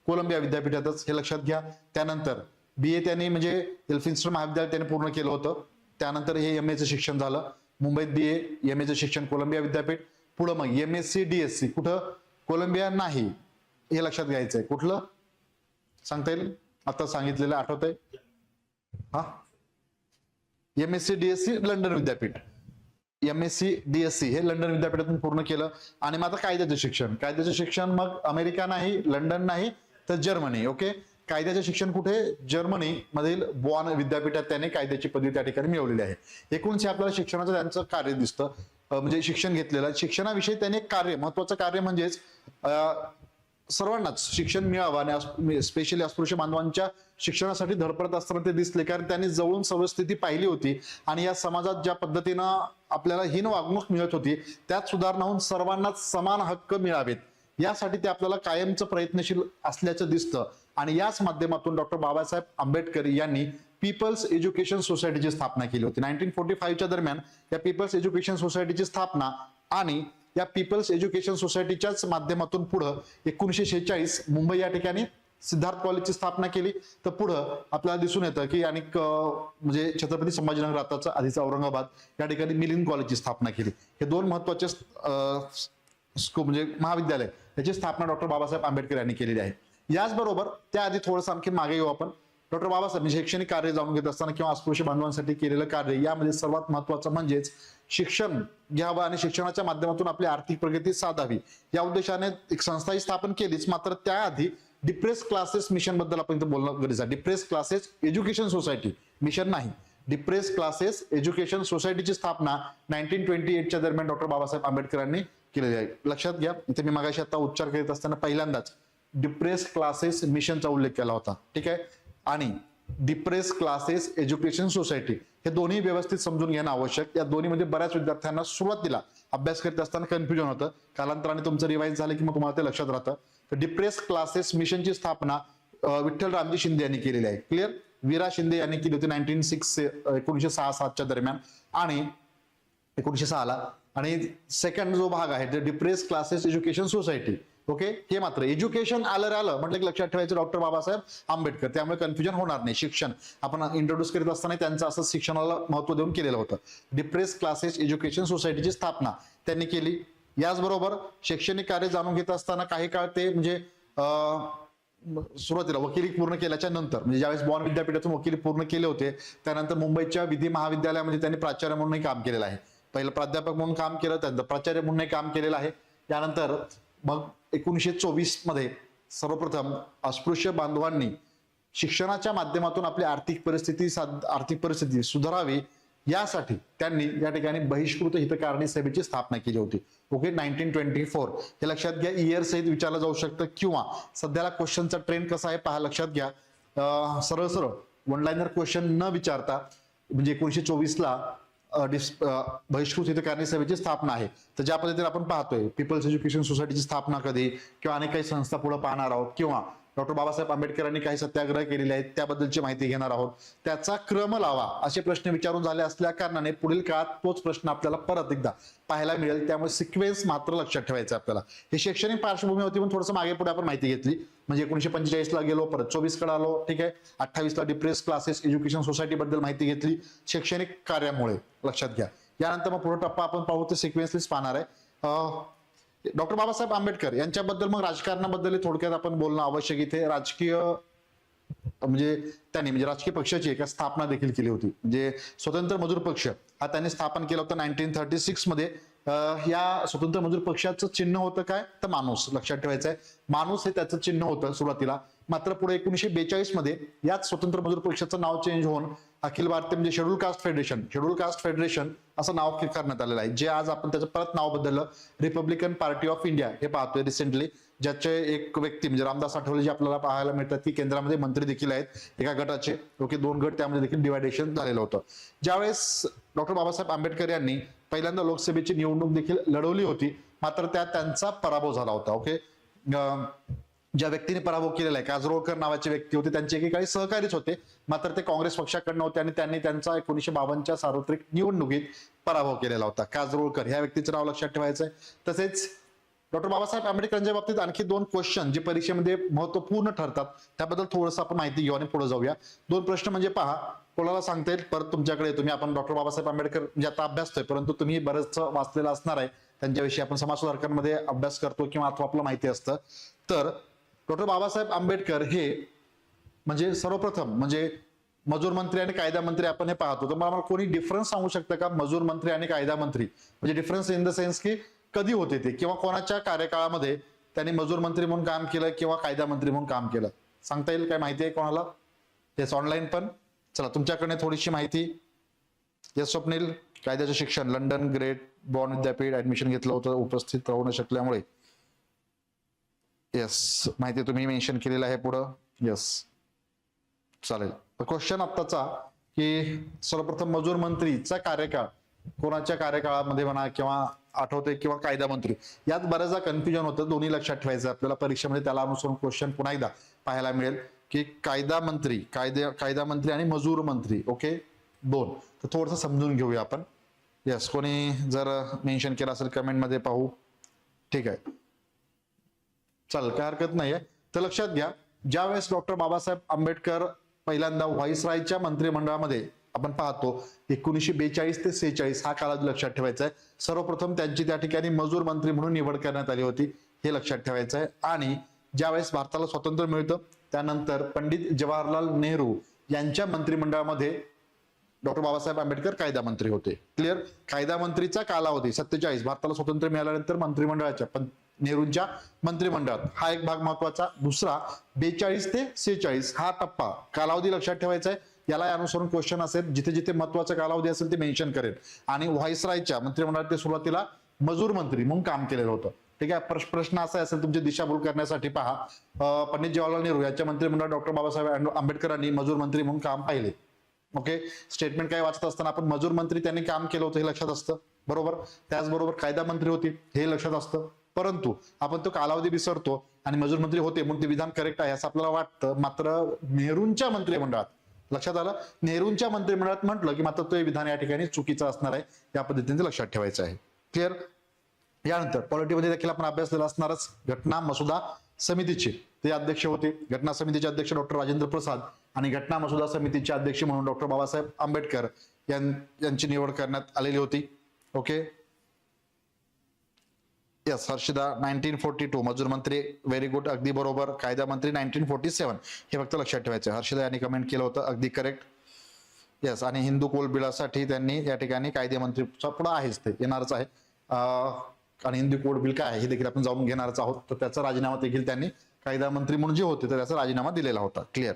कोलंबिया विद्यापीठातच, हे लक्षात घ्या. त्यानंतर BA त्यांनी म्हणजे एल्फिन्स्टन महाविद्यालय त्यांनी पूर्ण केलं होतं. त्यानंतर हे MA चं शिक्षण झालं. मुंबईत BA MA चं शिक्षण कोलंबिया विद्यापीठ. पुढं मग MSc DSc कुठं, कोलंबिया नाही, हे लक्षात घ्यायचंय. कुठलं सांगता येईल, आता सांगितलेलं आठवतंय हा, MSc DSc लंडन विद्यापीठ. MSc DSc हे लंडन विद्यापीठातून पूर्ण केलं. आणि मग आता कायद्याचं शिक्षण मग अमेरिका नाही, लंडन नाही, तर जर्मनी. ओके, कायद्याचे शिक्षण कुठे, जर्मनी मधील बॉन विद्यापीठात त्याने कायद्याची पदवी त्या ठिकाणी मिळवलेली आहे. एकूणच आपल्याला शिक्षणाचं त्यांचं कार्य दिसतं, म्हणजे शिक्षण घेतलेलं. शिक्षणाविषयी त्याने कार्य, महत्वाचं कार्य म्हणजेच सर्वांनाच शिक्षण मिळावं आणि स्पेशली अस्पृश्य बांधवांच्या शिक्षणासाठी धडपडत असताना ते दिसले, कारण त्यांनी जवळून सवयस्थिती पाहिली होती आणि या समाजात ज्या पद्धतीनं आपल्याला हीन वागणूक मिळत होती त्यात सुधारणा होऊन सर्वांनाच समान हक्क मिळावेत यासाठी ते आपल्याला कायमचं प्रयत्नशील असल्याचं दिसतं. आणि याच माध्यमातून डॉक्टर बाबासाहेब आंबेडकर यांनी पीपल्स एज्युकेशन सोसायटीची स्थापना केली होती. 1945च्या दरम्यान या पीपल्स एज्युकेशन सोसायटीची स्थापना आणि या पीपल्स एज्युकेशन सोसायटीच्याच माध्यमातून पुढं 1946 मुंबई या ठिकाणी सिद्धार्थ कॉलेजची स्थापना केली. तर पुढं आपल्याला दिसून येतं की अनेक म्हणजे छत्रपती संभाजीनगर आताचं आधीचं औरंगाबाद या ठिकाणी मिलिंद कॉलेजची स्थापना केली. हे दोन महत्वाचे म्हणजे महाविद्यालय याची स्थापना डॉक्टर बाबासाहेब आंबेडकर यांनी केलेली आहे. याचबरोबर त्याआधी थोडंसं आणखी मागे येऊ आपण. डॉक्टर बाबासाहेब म्हणजे शैक्षणिक कार्य जाणून घेत असताना किंवा अस्पृश्य बांधवांसाठी केलेलं कार्य, यामध्ये सर्वात महत्वाचं म्हणजेच शिक्षण घ्यावं आणि शिक्षणाच्या माध्यमातून आपली आर्थिक प्रगती साधावी या उद्देशाने एक संस्थाही स्थापन केलीच. मात्र त्याआधी डिप्रेस क्लासेस मिशन बद्दल आपण इथं बोलणं गरजेचं आहे. Depress classes education society, mission नाही, डिप्रेस क्लासेस एज्युकेशन सोसायटीची स्थापना 1928च्या दरम्यान डॉक्टर बाबासाहेब आंबेडकरांनी केलेली आहे. लक्षात घ्या, इथे मी मगाशी आता उच्चार करीत असताना पहिल्यांदाच डिप्रेस क्लासेस मिशनचा उल्लेख केला होता. ठीक आहे, आणि डिप्रेस क्लासेस एज्युकेशन सोसायटी हे दोन्ही व्यवस्थित समजून घेणं आवश्यक. या दोन्हीमध्ये बऱ्याच विद्यार्थ्यांना सुरुवातीला अभ्यास करीत असताना कन्फ्युजन होतं, कालांतराने तुमचं रिवाइज झालं की मग तुम्हाला ते लक्षात राहतं. तर डिप्रेस क्लासेस मिशनची स्थापना विठ्ठल रामजी शिंदे यांनी केलेली आहे. क्लिअर, वीरा शिंदे यांनी केली होती 1906-7च्या दरम्यान आणि 1906ला. आणि सेकंड जो भाग आहे depress classes education society. Okay, हे मात्र एज्युकेशन आलं म्हटलं की लक्षात ठेवायचं डॉक्टर बाबासाहेब आंबेडकर, त्यामुळे कन्फ्युजन होणार नाही. शिक्षण आपण इंट्रोड्यूस करीत असताना त्यांचं असं शिक्षणाला महत्व देऊन केलेलं होतं. डिप्रेस क्लासेस एज्युकेशन सोसायटीची स्थापना त्यांनी केली. याचबरोबर शैक्षणिक कार्य जाणून घेत असताना काही काळ ते म्हणजे सुरुवातीला वकिली पूर्ण केल्याच्या नंतर म्हणजे ज्यावेळेस बॉन विद्यापीठातून वकिली पूर्ण केले होते त्यानंतर मुंबईच्या विधी महाविद्यालयामध्ये त्यांनी प्राचार्य म्हणूनही काम केलेलं आहे. पहिलं प्राध्यापक म्हणून काम केलं, त्यानंतर प्राचार्य म्हणूनही काम केलेलं आहे. त्यानंतर मग 1924 मध्ये सर्वप्रथम अस्पृश्य बांधवांनी शिक्षणाच्या माध्यमातून आपली आर्थिक परिस्थिती सुधारावी यासाठी त्यांनी या ठिकाणी बहिष्कृत हितकारणी सभेची स्थापना केली होती. ओके, 1924 हे लक्षात घ्या. इयर सहित विचारलं जाऊ शकतं किंवा सध्याला क्वेश्चनचा ट्रेंड कसा आहे पहा, लक्षात घ्या. सरळ वन लाईनर क्वेश्चन न विचारता म्हणजे 1924ला बहिष्कृत हितकारणी सभेची स्थापना आहे. तर ज्या पद्धतीने आपण पाहतोय पीपल्स एज्युकेशन सोसायटीची स्थापना कधी किंवा अनेक काही संस्था पुढे पाहणार आहोत किंवा डॉक्टर बाबासाहेब आंबेडकरांनी काही सत्याग्रह केलेले आहेत त्याबद्दलची माहिती घेणार आहोत. त्याचा क्रम लावा असे प्रश्न विचारून झाले असल्या कारणाने पुढील काळात तोच प्रश्न आपल्याला परत एकदा पाहायला मिळेल. त्यामुळे सिक्वेन्स मात्र लक्षात ठेवायचं आपल्याला. हे शैक्षणिक पार्श्वभूमी होती पण थोडंसं मागे पुढे आपण माहिती घेतली. म्हणजे 1945ला गेलो, परत 24 कडे आलो. ठीक आहे, 28ला डिप्रेस क्लासेस एज्युकेशन सोसायटी बद्दल माहिती घेतली शैक्षणिक कार्यामुळे, लक्षात घ्या. यानंतर मग पुढे टप्पा आपण पाहू ते सिक्वेन्सलीच पाहणार आहे. डॉक्टर बाबासाहेब आंबेडकर यांच्याबद्दल मग राजकारणाबद्दल थोडक्यात आपण बोलणं आवश्यक. इथे राजकीय म्हणजे त्यांनी म्हणजे राजकीय पक्षाची एक स्थापना देखील केली होती. म्हणजे स्वतंत्र मजूर पक्ष हा त्यांनी स्थापन केला होता 1936 मध्ये. या स्वतंत्र मजूर पक्षाचं चिन्ह होतं काय, तर माणूस. लक्षात ठेवायचं आहे, माणूस हे त्याचं चिन्ह होतं सुरुवातीला. मात्र पुढे 1942 मध्ये याच स्वतंत्र मजूर पक्षाचं नाव चेंज होऊन अखिल भारतीय म्हणजे शेड्यूल कास्ट फेडरेशन असं नाव करण्यात आलेलं आहे. जे आज आपण त्याचं परत नाव बदललं रिपब्लिकन पार्टी ऑफ इंडिया हे पाहतोय रिसेंटली. ज्याचे एक व्यक्ती म्हणजे रामदास आठवले जे आपल्याला पाहायला मिळतात की केंद्रामध्ये मंत्री देखील आहेत एका गटाचे. ओके, 2 गट त्यामध्ये देखील डिवायडेशन झालेलं होतं. ज्यावेळेस डॉक्टर बाबासाहेब आंबेडकर यांनी पहिल्यांदा लोकसभेची निवडणूक देखील लढवली होती मात्र त्यात त्यांचा पराभव झाला होता. ओके, ज्या व्यक्तीने पराभव केलेला आहे, काजरोळकर नावाचे व्यक्ती होते, त्यांचे एकेकाळी सहकारीच होते, मात्र ते काँग्रेस पक्षाकडनं होते आणि त्यांनी त्यांचा 1952च्या सार्वत्रिक निवडणुकीत पराभव केलेला होता. काजरोळकर ह्या व्यक्तीचं नाव लक्षात ठेवायचं आहे. तसेच डॉक्टर बाबासाहेब आंबेडकरांच्या बाबतीत आणखी 2 क्वेश्चन जे परीक्षेमध्ये महत्वपूर्ण ठरतात, त्याबद्दल थोडंसं आपण माहिती घेऊ आणि पुढे जाऊया. 2 प्रश्न म्हणजे पहा, कोणाला सांगता येईल, परत तुमच्याकडे तुम्ही आपण डॉक्टर बाबासाहेब आंबेडकर म्हणजे आता अभ्यासतोय, परंतु तुम्ही बरंच वाचलेलं असणार आहे त्यांच्याविषयी, आपण समाज सुधारकांमध्ये अभ्यास करतो किंवा अथवा आपलं माहिती असतं. तर डॉक्टर बाबासाहेब आंबेडकर हे म्हणजे सर्वप्रथम म्हणजे मजूर मंत्री आणि कायदा मंत्री आपण हे पाहतो. तर मला कोणी डिफरन्स सांगू शकतं का मजूर मंत्री आणि कायदा मंत्री, म्हणजे डिफरन्स इन द सेन्स की कधी होते ते किंवा कोणाच्या कार्यकाळामध्ये त्यांनी मजूर मंत्री म्हणून काम केलं किंवा कायदा मंत्री म्हणून काम केलं, सांगता येईल? काय माहिती आहे कोणाला? तेच ऑनलाईन पण. चला तुमच्याकडे थोडीशी माहिती. यस स्वप्नील, कायद्याचे शिक्षण लंडन ग्रेट बॉर्न विद्यापीठ ऍडमिशन घेतलं होतं, उपस्थित राहू न शकल्यामुळे. येस, माहिती तुम्ही मेन्शन केलेलं आहे पुढं. येस, चालेल. क्वेश्चन आत्ताचा की सर्वप्रथम मजूर मंत्रीचा कार्यकाळ कोणाच्या कार्यकाळामध्ये म्हणा किंवा आठवते किंवा कायदा मंत्री, यात बऱ्याचदा कन्फ्युजन होतं. दोन्ही लक्षात ठेवायचं आपल्याला परीक्षेमध्ये, त्याला अनुसरून क्वेश्चन पुन्हा एकदा पाहायला मिळेल की कायदा मंत्री आणि मजूर मंत्री, ओके 2. तर थोडंसं समजून घेऊया आपण. यस, कोणी जर मेन्शन केलं असेल कमेंटमध्ये पाहू. ठीक आहे, चल काय हरकत नाहीये. तर लक्षात घ्या, ज्यावेळेस डॉक्टर बाबासाहेब आंबेडकर पहिल्यांदा व्हाईसरायच्या मंत्रिमंडळामध्ये आपण पाहतो 1942 ते 46 हा कालावधी लक्षात ठेवायचा आहे. सर्वप्रथम त्यांची त्या ठिकाणी मजूर मंत्री म्हणून निवड करण्यात आली होती, हे लक्षात ठेवायचं आहे. आणि ज्यावेळेस भारताला स्वातंत्र्य मिळतं त्यानंतर पंडित जवाहरलाल नेहरू यांच्या मंत्रिमंडळामध्ये डॉक्टर बाबासाहेब आंबेडकर कायदा मंत्री होते. क्लिअर? कायदा मंत्रीचा कालावधी 47 भारताला स्वातंत्र्य मिळाल्यानंतर मंत्रिमंडळाच्या नेहरूंच्या मंत्रिमंडळात, हा एक भाग महत्वाचा. दुसरा 42 ते 46 हा टप्पा कालावधी लक्षात ठेवायचा आहे. याला अनुसरून क्वेश्चन असेल, जिथे जिथे महत्वाचा कालावधी असेल ते मेन्शन करेल. आणि व्हाईसरायच्या मंत्रिमंडळात ते सुरुवातीला मजूर मंत्री म्हणून काम केलेलं होतं. ठीक आहे, प्रश्न असा असेल तुमची दिशाभूल करण्यासाठी पहा, पंडित जवाहरलाल नेहरू यांच्या मंत्रिमंडळात डॉक्टर बाबासाहेब आंबेडकरांनी मजूर मंत्री म्हणून काम पाहिले. ओके, स्टेटमेंट काय वाचत असताना आपण मजूर मंत्री त्यांनी काम केलं होतं हे लक्षात असतं, बरोबर. त्याचबरोबर कायदा मंत्री होते हे लक्षात असतं, परंतु आपण तो कालावधी विसरतो आणि मजूर मंत्री होते म्हणून ते विधान करेक्ट आहे असं आपल्याला वाटतं. मात्र नेहरूंच्या मंत्रिमंडळात, लक्षात आलं, नेहरूंच्या मंत्रिमंडळात म्हटलं की मात्र तो विधान या ठिकाणी चुकीचं असणार आहे. या पद्धतीने लक्षात ठेवायचं आहे. क्लिअर? यानंतर पॉलिटीमध्ये देखील आपण अभ्यासलेला असणारच. घटना मसुदा समितीचे ते अध्यक्ष होते. घटना समितीचे अध्यक्ष डॉक्टर राजेंद्र प्रसाद आणि घटना मसुदा समितीचे अध्यक्ष म्हणून डॉक्टर बाबासाहेब आंबेडकर यांची निवड करण्यात आलेली होती. Okay, yes. हर्षदा 1942 मजूर मंत्री, व्हेरी गुड, अगदी बरोबर. कायदा मंत्री 1947 हे फक्त लक्षात ठेवायचं. हर्षदा यांनी कमेंट केलं होतं, अगदी करेक्ट. यस, आणि हिंदू कोल बिलासाठी त्यांनी या ठिकाणी कायदे मंत्रीचा पुढे आहेच, ते येणारच आहे. आणि हिंदू कोड बिल काय आहे हे देखील आपण जाऊन घेणारच आहोत. तर त्याचा राजीनामा देखील त्यांनी कायदा मंत्री म्हणून जे होते तर त्याचा राजीनामा दिलेला होता. क्लिअर?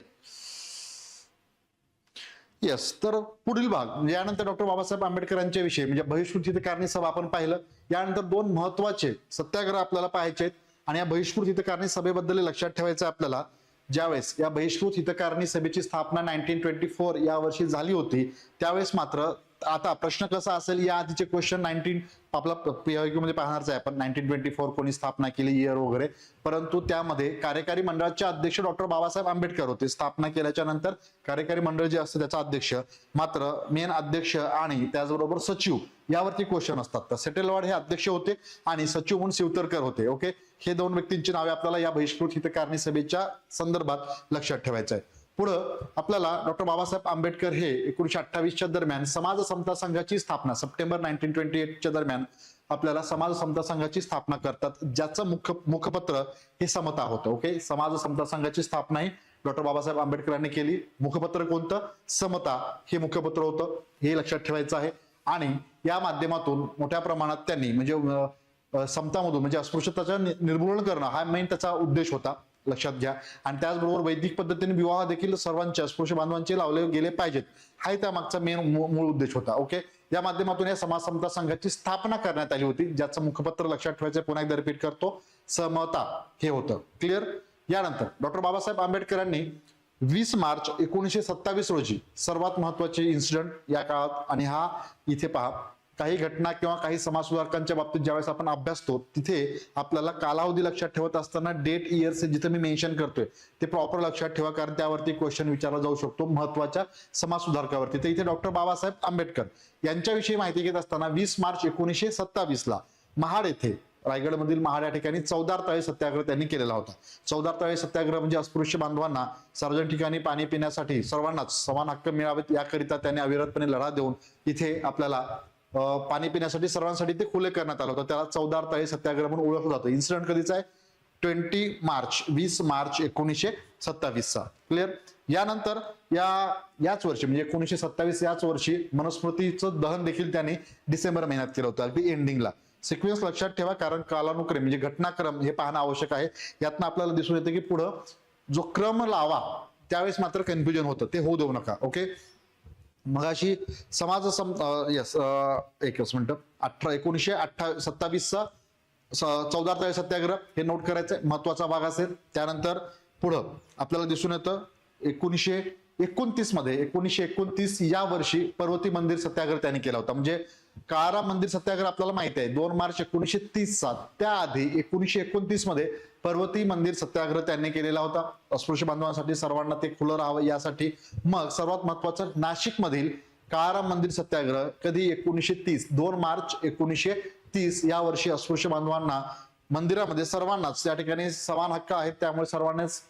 येस. तर पुढील भाग म्हणजे यानंतर डॉक्टर बाबासाहेब आंबेडकरांच्या विषयी म्हणजे बहिष्कृत हितकारणी सभा आपण पाहिलं. यानंतर 2 महत्वाचे सत्याग्रह आपल्याला पाहायचे आहेत आणि या बहिष्कृत हितकारणी सभेबद्दल लक्षात ठेवायचं आपल्याला. ज्यावेळेस या बहिष्कृत हितकारणी सभेची स्थापना 1924 या वर्षी झाली होती, त्यावेळेस मात्र आता प्रश्न कसा असेल, या आधीचे क्वेश्चन 19 आपला PIQ मध्ये पाहणारच आहे आपण, 1924 कोणी स्थापना केली, इयर वगैरे, परंतु त्यामध्ये कार्यकारी मंडळाचे अध्यक्ष डॉक्टर बाबासाहेब आंबेडकर होते. स्थापना केल्याच्या नंतर कार्यकारी मंडळ जे असते त्याचा अध्यक्ष, मात्र मेन अध्यक्ष आणि त्याचबरोबर सचिव यावरती क्वेश्चन असतात. तर सेटेलवाड हे अध्यक्ष होते आणि सचिव म्हणून शिवतरकर होते. ओके, हे 2 व्यक्तींची नावे आपल्याला या बहिष्कृत हितकारणी सभेच्या संदर्भात लक्षात ठेवायचं आहे. पुढं आपल्याला डॉक्टर बाबासाहेब आंबेडकर हे 1928च्या दरम्यान समाज समता संघाची स्थापना, सप्टेंबर 1928च्या दरम्यान आपल्याला समाज समता संघाची स्थापना करतात, ज्याचं मुखपत्र हे समता होतं. ओके, समाज समता संघाची स्थापना ही डॉक्टर बाबासाहेब आंबेडकरांनी केली. मुखपत्र कोणतं? समता हे मुखपत्र होतं, हे लक्षात ठेवायचं आहे. आणि या माध्यमातून मोठ्या प्रमाणात त्यांनी म्हणजे समतामधून म्हणजे अस्पृश्यताचं निर्मूलन करणं हा मेन त्याचा उद्देश होता, लक्षात घ्या. आणि त्याचबरोबर वैदिक पद्धतीने विवाह देखील सर्वांचे अस्पृश्य बांधवांचे लावले गेले पाहिजेत, हा त्या मागचा मेन मूळ उद्देश होता. ओके, या माध्यमातून या समाज समता संघाची स्थापना करण्यात आली होती, ज्याचं मुखपत्र लक्षात ठेवायचं, पुन्हा एकदा रिपीट करतो, समता हे होतं. क्लिअर? यानंतर डॉक्टर बाबासाहेब आंबेडकरांनी 20 मार्च 1927 रोजी सर्वात महत्वाचे इन्सिडेंट या काळात, आणि हा इथे पहा, काही घटना किंवा काही समाज सुधारकांच्या बाबतीत ज्यावेळेस आपण अभ्यासतो तिथे आपल्याला कालावधी लक्षात ठेवत असताना डेट इयर्स जिथे मी मेन्शन करतोय ते प्रॉपर लक्षात ठेवा, कारण त्यावरती क्वेश्चन विचारला जाऊ शकतो महत्वाच्या समाज सुधारकावरती. तर इथे डॉक्टर बाबासाहेब आंबेडकर यांच्याविषयी माहिती घेत असताना 20 मार्च 1927 ला महाड येथे, रायगडमधील महाड या ठिकाणी चवदार तळे सत्याग्रह त्यांनी केलेला होता. चवदार तळे सत्याग्रह म्हणजे अस्पृश्य बांधवांना सार्वजनिक ठिकाणी पाणी पिण्यासाठी सर्वांनाच समान हक्क मिळावेत याकरिता त्यांनी अविरतपणे लढा देऊन इथे आपल्याला पाणी पिण्यासाठी सर्वांसाठी ते खुले करण्यात आलं होतं. त्याला चवदार तळे सत्याग्रह म्हणून ओळखलं जातं. इन्सिडेंट कधीचा आहे? 20 मार्च 1927 चा. क्लिअर. यानंतर याच वर्षी म्हणजे 1927 याच वर्षी मनुस्मृतीचं दहन देखील त्यांनी डिसेंबर महिन्यात केलं होतं, अगदी एंडिंगला. सिक्वेन्स लक्षात ठेवा, कारण कालानुक्रम म्हणजे घटनाक्रम हे पाहणं आवश्यक आहे. यातनं आपल्याला दिसून येतं की पुढं जो क्रम लावा त्यावेळेस मात्र कन्फ्युजन होतं, ते होऊ देऊ नका. ओके. मगाशी समाज एकच मिनिट 1927 चा चवदार तळे सत्याग्रह हे नोट करायचंय, महत्वाचा भाग असेल. त्यानंतर पुढं आपल्याला दिसून येतं 1929 या वर्षी पर्वती मंदिर सत्याग्रह त्यांनी केला होता. म्हणजे काळाराम मंदिर सत्याग्रह आपल्याला माहिती आहे 2 मार्च 1930 चा. त्याआधी 1929 मध्ये पर्वती मंदिर सत्याग्रह त्यांनी केलेला होता, अस्पृश्य बांधवांसाठी सर्वांना ते खुलं राहावं यासाठी. मग सर्वात महत्वाचं नाशिक मधील काळाराम मंदिर सत्याग्रह कधी? 1930, 2 मार्च 1930 या वर्षी अस्पृश्य बांधवांना मंदिरामध्ये सर्वांनाच त्या ठिकाणी समान हक्क आहेत, त्यामुळे सर्वांनाच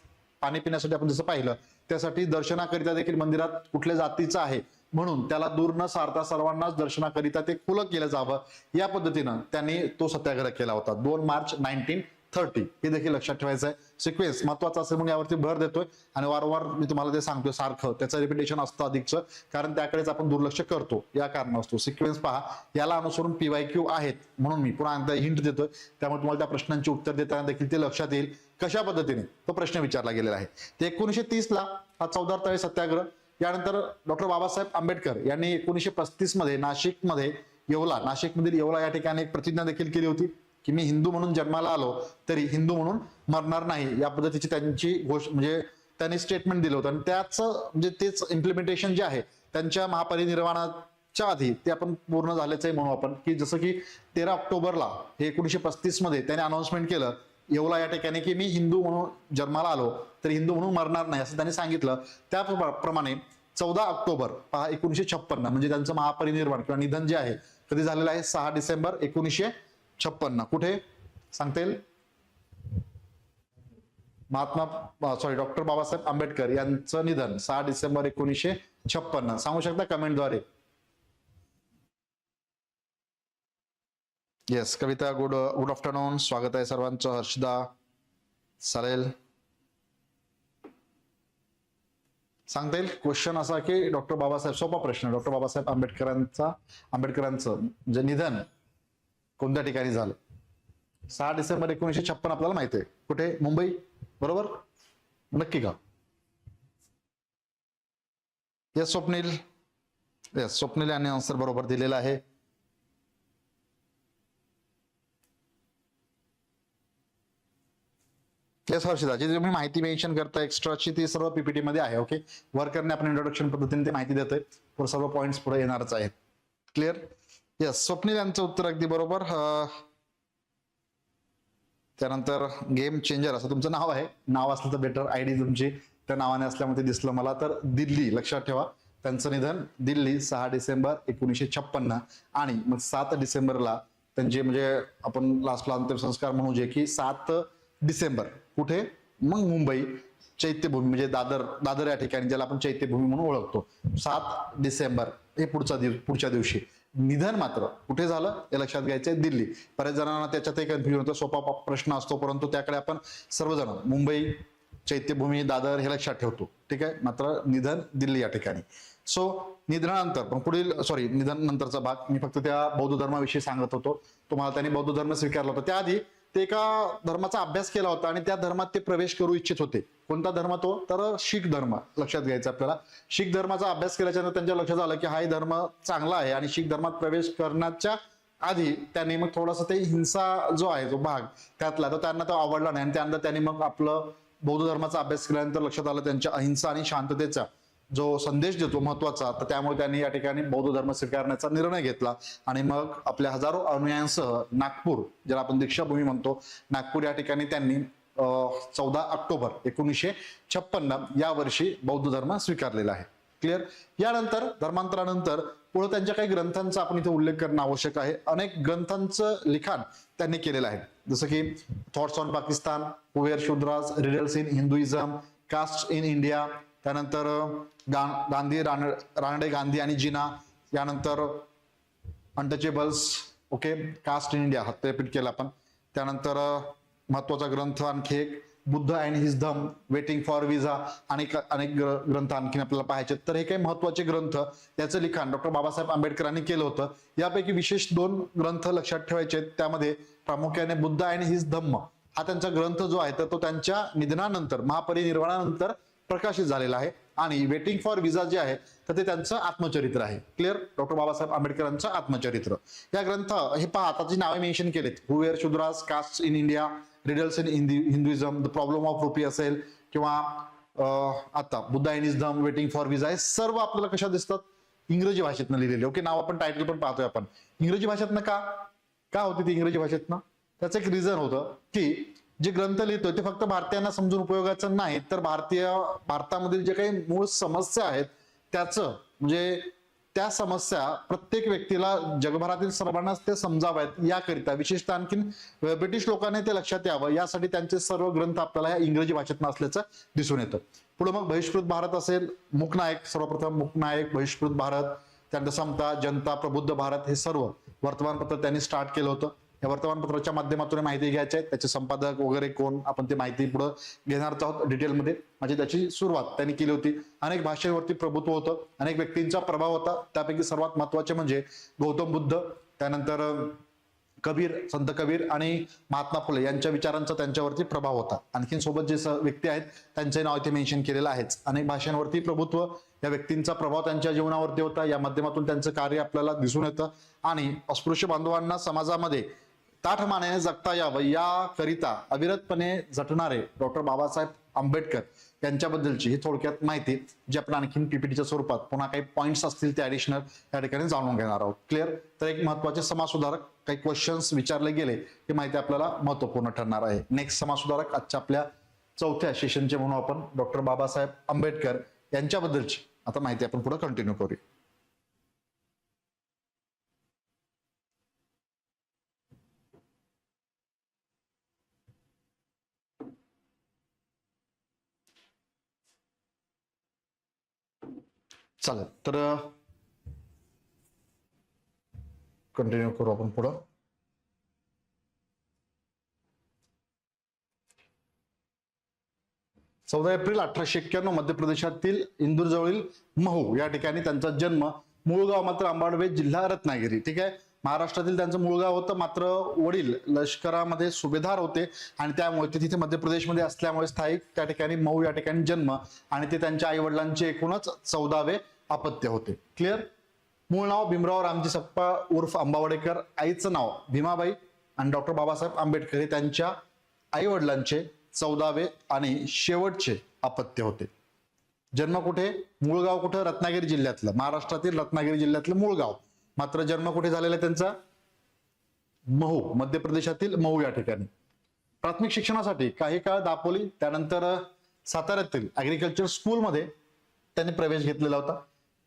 पाणी पिण्यासाठी आपण जसं पाहिलं त्यासाठी दर्शनाकरिता देखील मंदिरात कुठल्या जातीचं आहे म्हणून त्याला दूर न सारता सर्वांनाच दर्शनाकरिता ते खुलं केलं जावं या पद्धतीनं त्यांनी तो सत्याग्रह केला होता 2 मार्च 1930. हे देखील लक्षात ठेवायचं आहे. सिक्वेन्स महत्वाचा असेल म्हणून यावरती भर देतोय आणि वारंवार मी तुम्हाला ते सांगतोय सारखं, त्याचं रिपिटेशन असतं अधिकचं, कारण त्याकडेच आपण दुर्लक्ष करतो या कारणास्तव. सिक्वेन्स पहा, याला अनुसरून PYQ आहेत म्हणून मी पुन्हा एकदा हिंट देतोय, त्यामुळे तुम्हाला त्या प्रश्नांची उत्तर देताना देखील ते लक्षात येईल कशा पद्धतीने तो प्रश्न विचारला गेलेला आहे. ते 1930 ला हा चवदार तळे सत्याग्रह. यानंतर डॉक्टर बाबासाहेब आंबेडकर यांनी 1935 मध्ये नाशिकमधील येवला या ठिकाणी एक प्रतिज्ञा देखील केली होती की मी हिंदू म्हणून जन्माला आलो तरी हिंदू म्हणून मरणार नाही, या पद्धतीची त्यांची म्हणजे त्यांनी स्टेटमेंट दिलं होतं. आणि त्याच म्हणजे तेच इम्प्लिमेंटेशन जे आहे त्यांच्या महापरिनिर्वाणाच्या आधी ते आपण पूर्ण झाल्याचंही म्हणू आपण, की जसं की 13 ऑक्टोबरला हे 1935 मध्ये त्यांनी अनाउन्समेंट केलं येवला या ठिकाणी की मी हिंदू म्हणून जन्माला आलो तरी हिंदू म्हणून मरणार नाही असं त्यांनी सांगितलं. त्याप्रमाणे 14 ऑक्टोबर 1956 म्हणजे त्यांचं महापरिनिर्वाण किंवा निधन जे आहे कधी झालेलं आहे? 6 डिसेंबर 1956. कुठे सांगता येईल? डॉक्टर बाबासाहेब आंबेडकर यांचं निधन 6 डिसेंबर 1956. सांगू शकता कमेंटद्वारे? येस. कविता, गुड आफ्टरनून, स्वागत आहे सर्वांचं. हर्षदा, चालेल. सांगता येईल? क्वेश्चन असा की डॉक्टर बाबासाहेब, सोपा प्रश्न, डॉक्टर बाबासाहेब आंबेडकरांचं जे निधन कोणत्या ठिकाणी झालं? 6 डिसेंबर 1956 आपल्याला माहिती आहे. कुठे? मुंबई. बरोबर? नक्की का? येस स्वप्नील. येस स्वप्नील यांनी आन्सर बरोबर दिलेला आहे. येस हर्षदा, जी तुम्ही माहिती मेन्शन करता एक्स्ट्राची ती सर्व PPT मध्ये आहे. ओके. वर्करने आपण इंट्रोडक्शन पद्धतीने ते माहिती देतोय, तर सर्व पॉइंट्स पुढे येणारच आहेत. क्लिअर? येस स्वप्नील यांचं उत्तर अगदी बरोबर. त्यानंतर गेम चेंजर असं तुमचं नाव आहे, नाव असलं तर बेटर, ID तुमची त्या नावाने असल्यामुळे दिसलं मला. तर दिल्ली लक्षात ठेवा, त्यांचं निधन दिल्ली 6 डिसेंबर 1956 आणि मग 7 डिसेंबरला त्यांचे म्हणजे आपण लास्टला अंत्यसंस्कार म्हणू जे की 7 डिसेंबर कुठे? मग मुंबई चैत्यभूमी म्हणजे दादर या ठिकाणी ज्याला आपण चैत्यभूमी म्हणून ओळखतो. 7 डिसेंबर हे पुढच्या दिवशी. निधन मात्र कुठे झालं हे लक्षात घ्यायचंय? दिल्ली. बऱ्याच जणांना त्याच्यातही कन्फ्युजन होतं, सोपा प्रश्न असतो परंतु त्याकडे आपण सर्वजण मुंबई, चैत्यभूमी, दादर हे लक्षात ठेवतो. ठीक आहे. मात्र निधन दिल्ली या ठिकाणी. सो निधनानंतर पण पुढील निधन नंतरचा भाग मी फक्त त्या बौद्ध धर्माविषयी सांगत होतो. तुम्हाला त्यांनी बौद्ध धर्म स्वीकारला होता, त्याआधी ते एका धर्माचा अभ्यास केला होता आणि त्या धर्मात ते प्रवेश करू इच्छित होते. कोणता धर्म तो? तर शीख धर्म. लक्षात घ्यायचं आपल्याला. शीख धर्माचा अभ्यास केल्याच्या नंतर त्यांच्या लक्षात आलं की हा धर्म चांगला आहे आणि शीख धर्मात प्रवेश करण्याच्या आधी त्यांनी मग थोडासा ते हिंसा जो आहे जो भाग त्यातला तर त्यांना तो आवडला नाही आणि त्यानंतर त्यांनी मग आपलं बौद्ध धर्माचा अभ्यास केल्यानंतर लक्षात आलं त्यांच्या अहिंसा आणि शांततेचा जो संदेश देतो महत्वाचा, तर त्यामुळे त्यांनी या ठिकाणी बौद्ध धर्म स्वीकारण्याचा निर्णय घेतला आणि मग आपल्या हजारो अनुयायांसह नागपूर, ज्याला आपण दीक्षाभूमी म्हणतो, नागपूर या ठिकाणी त्यांनी 14 ऑक्टोबर 1956 या वर्षी बौद्ध धर्म स्वीकारलेला आहे. क्लिअर. यानंतर धर्मांतरानंतर पुढे त्यांच्या काही ग्रंथांचा आपण इथे उल्लेख करणं आवश्यक आहे. अनेक ग्रंथांचं लिखाण त्यांनी केलेलं आहे, जसं की thoughts on Pakistan, who were Shudras, riddles in Hinduism, caste in India, त्यानंतर गांधी रानडे गांधी आणि जिना, यानंतर untouchables, okay, caste in India हा रिपीट केला आपण. त्यानंतर महत्वाचा ग्रंथ आणखी एक Buddha and his Dhamma, waiting for visa, अनेक ग्रंथ आणखीन आपल्याला पाहायचे. तर हे काही महत्वाचे ग्रंथ, याचं लिखाण डॉक्टर बाबासाहेब आंबेडकरांनी केलं होतं. यापैकी विशेष 2 ग्रंथ लक्षात ठेवायचे. त्यामध्ये प्रामुख्याने बुद्ध अँड हिज धम्म हा त्यांचा ग्रंथ जो आहे तर तो त्यांच्या निधनानंतर, महापरिनिर्वाणानंतर प्रकाशित झालेला आहे. आणि वेटिंग फॉर विजा जे आहे तर ते त्यांचं आत्मचरित्र आहे. क्लिअर. डॉक्टर बाबासाहेब आंबेडकरांचं आत्मचरित्र. या ग्रंथ हे पहा, आताची नावे मेन्शन केलेत, who were Shudras, caste in India, riddles in Hinduism, the problem of rupee असेल, किंवा आता Buddha and his Dhamma, waiting for visa, हे सर्व आपल्याला कशा दिसतात, इंग्रजी भाषेतनं लिहिलेले. ओके, नाव आपण टायटल पण पाहतोय आपण इंग्रजी भाषेतनं. का होती ती इंग्रजी भाषेतनं? त्याचं एक रिझन होतं की जे ग्रंथ लिहितोय ते फक्त भारतीयांना समजून उपयोगाचं नाही, तर भारतामधील जे काही मूळ समस्या आहेत त्याचं, म्हणजे त्या समस्या प्रत्येक व्यक्तीला, जगभरातील सर्वांनाच ते समजाव्यात याकरिता, विशेषतः आणखीन ब्रिटिश लोकांनी ते लक्षात यावं यासाठी त्यांचे सर्व ग्रंथ आपल्याला या इंग्रजी भाषेतनं असल्याचं दिसून येतं. पुढे मग बहिष्कृत भारत असेल, मूकनायक, सर्वप्रथम मूकनायक, बहिष्कृत भारत, त्यानंतर समता, जनता, प्रबुद्ध भारत, हे सर्व वर्तमानपत्र त्यांनी स्टार्ट केलं होतं. या वर्तमानपत्राच्या माध्यमातून माहिती घ्यायची आहे, त्याचे संपादक वगैरे कोण, आपण ती माहिती पुढे घेणार आहोत डिटेलमध्ये. म्हणजे त्याची सुरुवात त्यांनी केली होती. अनेक भाषेवरती प्रभुत्व होतं, अनेक व्यक्तींचा प्रभाव होता. त्यापैकी सर्वात महत्वाचे म्हणजे गौतम बुद्ध, त्यानंतर कबीर, संत कबीर आणि महात्मा फुले यांच्या विचारांचा त्यांच्यावरती प्रभाव होता. आणखीन सोबत जे व्यक्ती आहेत त्यांचे नाव इथे मेन्शन केलेलं आहेच. अनेक भाषांवरती प्रभुत्व, या व्यक्तींचा प्रभाव त्यांच्या जीवनावरती होता. या माध्यमातून त्यांचं कार्य आपल्याला दिसून येतं. आणि अस्पृश्य बांधवांना समाजामध्ये ताठमानेने जगता यावं याकरिता अविरतपणे झटणारे डॉक्टर बाबासाहेब आंबेडकर यांच्याबद्दलची ही थोडक्यात माहिती, जी आपण आणखीन पीपीटीच्या स्वरूपात पुन्हा काही पॉईंट्स असतील ते ऍडिशनल या ठिकाणी जाणून घेणार आहोत. क्लिअर. तर एक महत्वाचे समाजसुधारक, काही क्वेश्चन्स विचारले गेले, ही माहिती आपल्याला महत्वपूर्ण ठरणार आहे. नेक्स्ट समाजसुधारक आजच्या आपल्या 4थ्या सेशनचे म्हणून आपण डॉक्टर बाबासाहेब आंबेडकर यांच्याबद्दलची आता माहिती आपण पुढे कंटिन्यू करूया. चालेल, तर कंटिन्यू करू आपण पुढं. चौदा एप्रिल 1891 मध्य प्रदेशातील इंदूर जवळील महू या ठिकाणी त्यांचा जन्म. मूळ गाव मात्र आंबाडवे, जिल्हा रत्नागिरी. ठीक आहे. महाराष्ट्रातील त्यांचं मूळ गाव होतं, मात्र वडील लष्करामध्ये सुभेदार होते आणि त्यामुळे ते तिथे मध्य प्रदेशमध्ये असल्यामुळे स्थायिक त्या ठिकाणी महू या ठिकाणी जन्म, आणि ते त्यांच्या आई वडिलांचे एकूणच 14वे अपत्य होते. क्लिअर. मूळ नाव भीमराव रामजी सप्पा उर्फ अंबावडेकर, आईचं नाव भीमाबाई, आणि डॉक्टर बाबासाहेब आंबेडकर हे त्यांच्या आई वडिलांचे 14वे आणि शेवटचे अपत्य होते. जन्म कुठे? मूळ गाव कुठं? रत्नागिरी जिल्ह्यातलं, महाराष्ट्रातील रत्नागिरी जिल्ह्यातलं मूळ गाव. मात्र जन्म कुठे झालेला त्यांचा? महू, मध्य प्रदेशातील महू या ठिकाणी. प्राथमिक शिक्षणासाठी काही काळ दापोली, त्यानंतर साताऱ्यातील ऍग्रिकल्चर स्कूलमध्ये त्यांनी प्रवेश घेतलेला होता.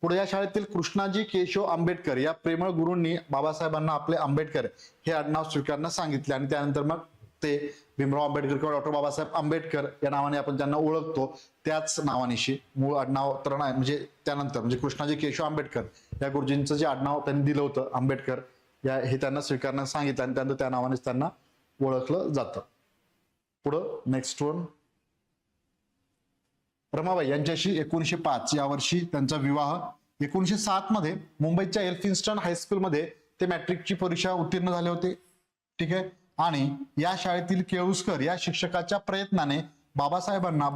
पुढे या शाळेतील कृष्णाजी केशव आंबेडकर या प्रेमळ गुरूंनी बाबासाहेबांना आपले आंबेडकर हे आडनाव स्वीकारण्यास सांगितले, आणि त्यानंतर मग ते भीमराव आंबेडकर किंवा डॉक्टर बाबासाहेब आंबेडकर या नावाने आपण ज्यांना ओळखतो त्याच नावानिशी, मूळ आडनाव तर नाही, म्हणजे त्यानंतर म्हणजे कृष्णाजी केशव आंबेडकर या गुरुजींचं जे आडनाव त्यांनी दिलं होतं आंबेडकर या, हे त्यांना स्वीकारण्यास सांगितलं, आणि त्यानंतर त्या नावानेच त्यांना ओळखलं जातं. पुढं नेक्स्ट वन, रमाबाई यांच्याशी 1905 या वर्षी त्यांचा विवाह. 1907 मध्ये मुंबईच्या एल्फिन्स्टन हायस्कूलमध्ये ते मॅट्रिकची परीक्षा उत्तीर्ण झाले होते. ठीक आहे. आणि या शाळेतील केळुसकर या शिक्षकाच्या प्रयत्नाने बाबासाहेबांना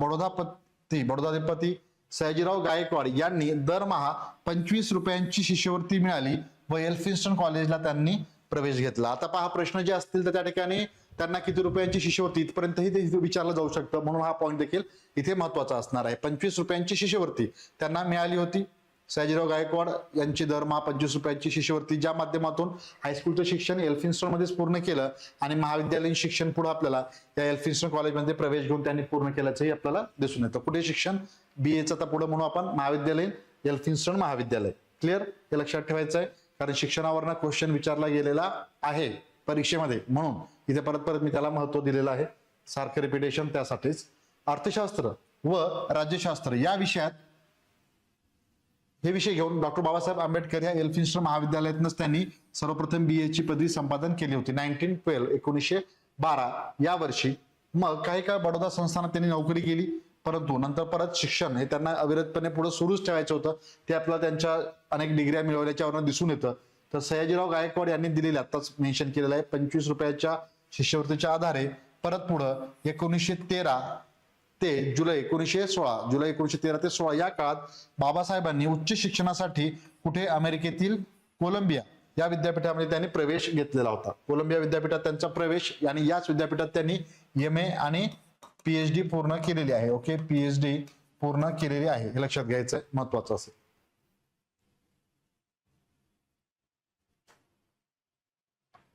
बडोदाधिपती सयाजीराव गायकवाड यांनी दरमहा 25 रुपयांची शिष्यवृत्ती मिळाली व एल्फिन्स्टन कॉलेजला त्यांनी प्रवेश घेतला. आता पहा, प्रश्न जे असतील तर त्या ठिकाणी त्यांना किती रुपयांची शिष्यवृत्ती, इथपर्यंतही ते विचारलं जाऊ शकतं, म्हणून हा पॉईंट देखील इथे महत्वाचा असणार आहे. 25 रुपयांची शिष्यवृत्ती त्यांना मिळाली होती. सयाजीराव गायकवाड यांची दरमहा 25 रुपयांची शिष्यवृत्ती, ज्या माध्यमातून हायस्कूलचं शिक्षण एल्फिन्स्टन मध्येच पूर्ण केलं आणि महाविद्यालयीन शिक्षण पुढे आपल्याला या एल्फिन्स्टन कॉलेजमध्ये प्रवेश घेऊन त्यांनी पूर्ण केल्याचंही आपल्याला दिसून येतं. कुठे शिक्षण, BAचं आता पुढे म्हणू आपण महाविद्यालयीन एल्फिन्स्टन महाविद्यालय. क्लिअर, हे लक्षात ठेवायचं आहे, कारण शिक्षणावरनं क्वेश्चन विचारला गेलेला आहे परीक्षेमध्ये, म्हणून इथे परत परत मी त्याला महत्व दिलेलं आहे, सारखं रिपिटेशन त्यासाठीच. अर्थशास्त्र व राज्यशास्त्र या विषयात हे विषय घेऊन डॉक्टर बाबासाहेब आंबेडकर या एल्फिन्स्टन महाविद्यालयातूनच त्यांनी सर्वप्रथम BAची पदवी संपादन केली होती 1912 या वर्षी. मग काही काळ बडोदा संस्थानात त्यांनी नोकरी केली, परंतु नंतर परत शिक्षण हे त्यांना अविरतपणे पुढे सुरूच ठेवायचं होतं. ते आपल्याला त्यांच्या अनेक डिग्र्या मिळवल्याच्यावरून दिसून येतं. तर सयाजीराव गायकवाड यांनी दिलेले आताच मेन्शन केलेलं आहे 25 रुपयाच्या शिष्यवृत्तीच्या आधारे परत पुढं 1913 ते जुलै 1913 ते 16 या काळात बाबासाहेबांनी उच्च शिक्षणासाठी कुठे अमेरिकेतील कोलंबिया या विद्यापीठामध्ये त्यांनी प्रवेश घेतलेला होता. कोलंबिया विद्यापीठात त्यांचा प्रवेश आणि याच विद्यापीठात त्यांनी MA आणि PhD पूर्ण केलेली आहे. ओके, PhD पूर्ण केलेली आहे, हे लक्षात घ्यायचं महत्वाचं असेल.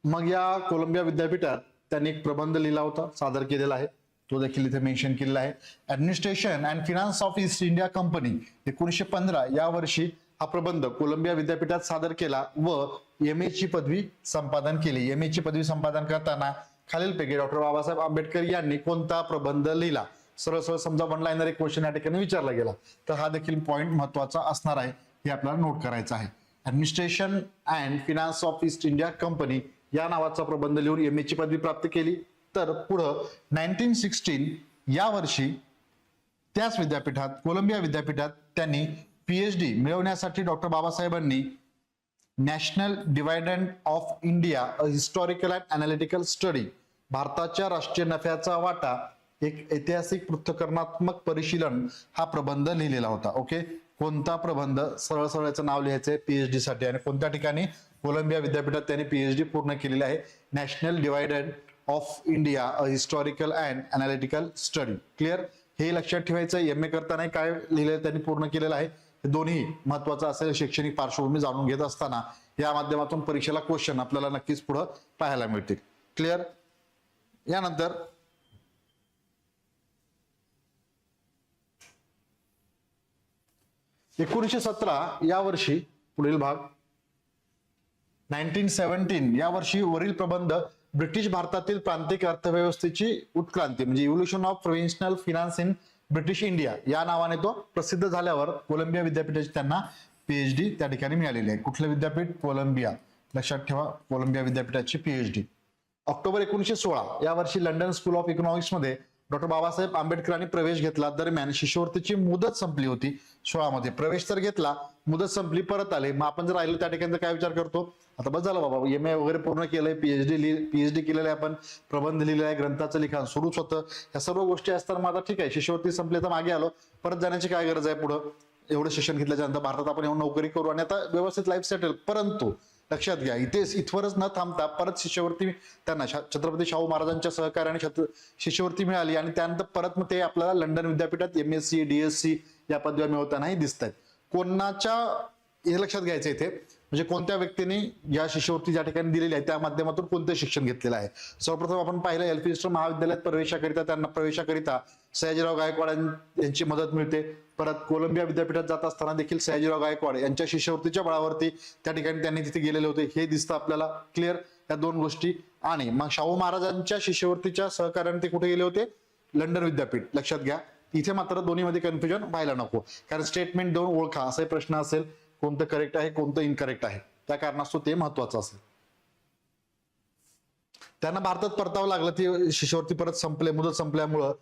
मग या कोलंबिया विद्यापीठात त्यांनी एक प्रबंध लिहिला होता, सादर केलेला आहे, तो देखील इथे मेन्शन केलेला आहे. Administration and finance of east India company 1915 या वर्षी हा प्रबंध कोलंबिया विद्यापीठात सादर केला व MA ची पदवी संपादन केली. MA ची पदवी संपादन करताना खालीलपैकी डॉक्टर बाबासाहेब आंबेडकर यांनी कोणता प्रबंध लिहिला? सरळ सरळ समजा वन लाईनर एक क्वेश्चन या ठिकाणी विचारला गेला तर हा देखील पॉईंट महत्वाचा असणार आहे, हे आपल्याला नोट करायचं आहे. Administration and finance of east India company या नावाचा प्रबंध लिहून MA ची पदवी प्राप्त केली. तर पुढं 1916 या वर्षी त्याच विद्यापीठात कोलंबिया विद्यापीठात त्यांनी PhD मिळवण्यासाठी डॉक्टर बाबासाहेबांनी national dividend of India a historical and analytical study, भारताच्या राष्ट्रीय नफ्याचा वाटा एक ऐतिहासिक पृथक्करणात्मक परिशीलन हा प्रबंध लिहिलेला होता. ओके, कोणता प्रबंध? सरळ सरळचं नाव लिहायचंय PhD साठी, आणि कोणत्या ठिकाणी? कोलंबिया विद्यापीठात त्यांनी PhD पूर्ण केलेली आहे. National dividend of India a historical and analytical study. Clear, हे लक्षात ठेवायचं. MA करताना काय लिहिलेलं त्यांनी पूर्ण केलेलं आहे, हे दोन्ही महत्वाचं असेल. शैक्षणिक पार्श्वभूमी जाणून घेत असताना या माध्यमातून परीक्षेला क्वेश्चन आपल्याला नक्कीच पुढे पाहायला मिळतील. क्लिअर. यानंतर या वर्षी पुढील भाग 1917 या वर्षी वरील प्रबंध ब्रिटिश भारतातील प्रांतिक अर्थव्यवस्थेची उत्क्रांती म्हणजे evolution of provincial finance in British India या नावाने तो प्रसिद्ध झाल्यावर कोलंबिया विद्यापीठाची त्यांना PhD त्या ठिकाणी मिळालेली आहे. कुठलं विद्यापीठ? कोलंबिया. लक्षात ठेवा, कोलंबिया विद्यापीठाची PhD. ऑक्टोबर 1916 या वर्षी लंडन स्कूल ऑफ इकॉनॉमिक्स मध्ये डॉक्टर बाबासाहेब आंबेडकरांनी प्रवेश घेतला. दरम्यान शिष्यवृत्तीची मुदत संपली होती. 16 मध्ये प्रवेश तर घेतला, मुदत संपली, परत आले. मग आपण जर राहिलो त्या ठिकाणी काय विचार करतो, आता बस झालं बाबा, MA वगैरे पूर्ण केलंय, PhD केलेलं आहे, आपण प्रबंध लिहिलेला आहे, ग्रंथाचं लिखाण सुरूच होतं, या सर्व गोष्टी असताना माझा ठीक आहे, शिष्यवृत्ती संपली तर मागे आलो, परत जाण्याची काय गरज आहे पुढं? एवढं शिक्षण घेतल्याच्या नंतर भारतात आपण येऊन नोकरी करू आणि आता व्यवस्थित लाईफ सेटल. परंतु लक्षात घ्या, इथवरच न थांबता परत शिष्यवृत्ती त्यांना छत्रपती शाहू महाराजांच्या सहकार्याने शिष्यवृत्ती मिळाली आणि त्यानंतर परत मग ते आपल्याला लंडन विद्यापीठात MSc DSc या पदव्या मिळवतानाही दिसत आहेत. कोणाच्या, हे लक्षात घ्यायचं इथे, म्हणजे कोणत्या व्यक्तीने या शिष्यवृत्ती ज्या ठिकाणी दिलेली आहे त्या माध्यमातून कोणतं शिक्षण घेतलेलं आहे. सर्वप्रथम आपण पाहिलं एल्फिन्स्टन महाविद्यालयात प्रवेशाकरिता सयाजीराव गायकवाड यांची मदत मिळते. परत कोलंबिया विद्यापीठात जात असताना देखील सयाजीराव गायकवाड यांच्या शिष्यवृत्तीच्या बळावरती त्या ठिकाणी त्यांनी तिथे गेलेले होते, हे दिसतं आपल्याला. क्लिअर, या दोन गोष्टी. आणि मग शाहू महाराजांच्या शिष्यवृत्तीच्या सहकार्याने ते कुठे गेले होते? लंडन विद्यापीठ. लक्षात घ्या, इथे मात्र दोन्हीमध्ये कन्फ्युजन व्हायला नको, कारण स्टेटमेंट देऊन ओळखा असाही प्रश्न असेल, कोणतं करेक्ट आहे कोणतं इनकरेक्ट आहे, त्या कारणास्तव ते महत्वाचं असेल. त्यांना भारतात परतावं लागलं, ती शिष्यवृत्ती परत संपले, मुदत संपल्यामुळं.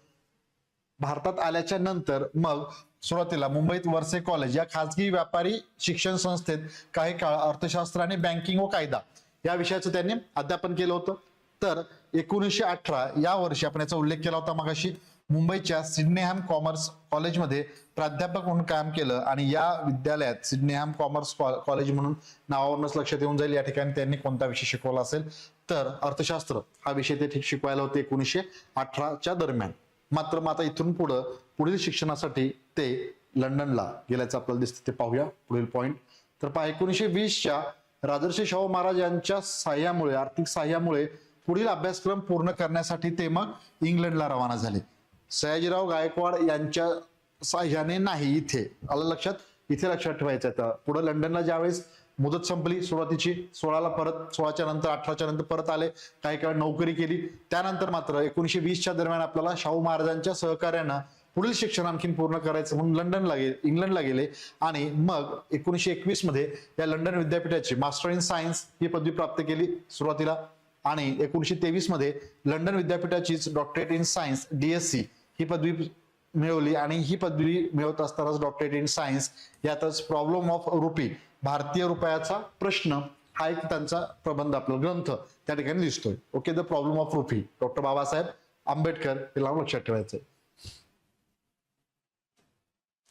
भारतात आल्याच्या नंतर मग सुरुवातीला मुंबईत वर्से कॉलेज या खाजगी व्यापारी शिक्षण संस्थेत काही काळ अर्थशास्त्र आणि बँकिंग व कायदा या विषयाचं त्यांनी अध्यापन केलं होतं. तर 1918 या वर्षी आपण याचा उल्लेख केला होता मगाशी, मुंबईच्या सिडनेहॅम कॉमर्स कॉलेजमध्ये प्राध्यापक म्हणून काम केलं आणि या विद्यालयात सिडनेहॅम कॉमर्स कॉलेज म्हणून नावावरूनच लक्षात येऊन जाईल या ठिकाणी त्यांनी कोणता विषय शिकवला असेल तर अर्थशास्त्र हा विषय ते शिकवायला होते 1918च्या दरम्यान. मात्र आता इथून पुढील शिक्षणासाठी ते लंडनला गेल्याचं आपल्याला दिसतं. ते पाहूया पुढील पॉइंट. तर 1920च्या राजर्षी शाहू महाराज यांच्या सहाय्यामुळे आर्थिक सहाय्यामुळे पुढील अभ्यासक्रम पूर्ण करण्यासाठी ते मग इंग्लंडला रवाना झाले. सयाजीराव गायकवाड यांच्या सहाय्याने नाही. इथे आलं लक्षात, इथे लक्षात ठेवायचं आहे. पुढे लंडनला ज्यावेळेस मुदत संपली सुरुवातीची 16ला परत 16च्या नंतर 18च्या नंतर परत आले, काही काळ नोकरी केली. त्यानंतर मात्र 1920च्या दरम्यान आपल्याला शाहू महाराजांच्या सहकार्यानं पुढील शिक्षण आणखीन पूर्ण करायचं म्हणून इंग्लंडला गेले आणि मग 1921 मध्ये या लंडन विद्यापीठाची मास्टर इन सायन्स ही पदवी प्राप्त केली सुरुवातीला आणि 1923 मध्ये लंडन विद्यापीठाचीच डॉक्टरेट इन सायन्स DSc ही पदवी मिळवली आणि ही पदवी मिळवत असतानाच डॉक्टरेट इन सायन्स यातच प्रॉब्लेम ऑफ रुपी भारतीय रुपयाचा प्रश्न हा एक त्यांचा प्रबंध आपला ग्रंथ त्या ठिकाणी दिसतोय. Okay, the problem of RuPay, doctor Babasaheb Ambedkar हे नाव लक्षात ठेवायचंय.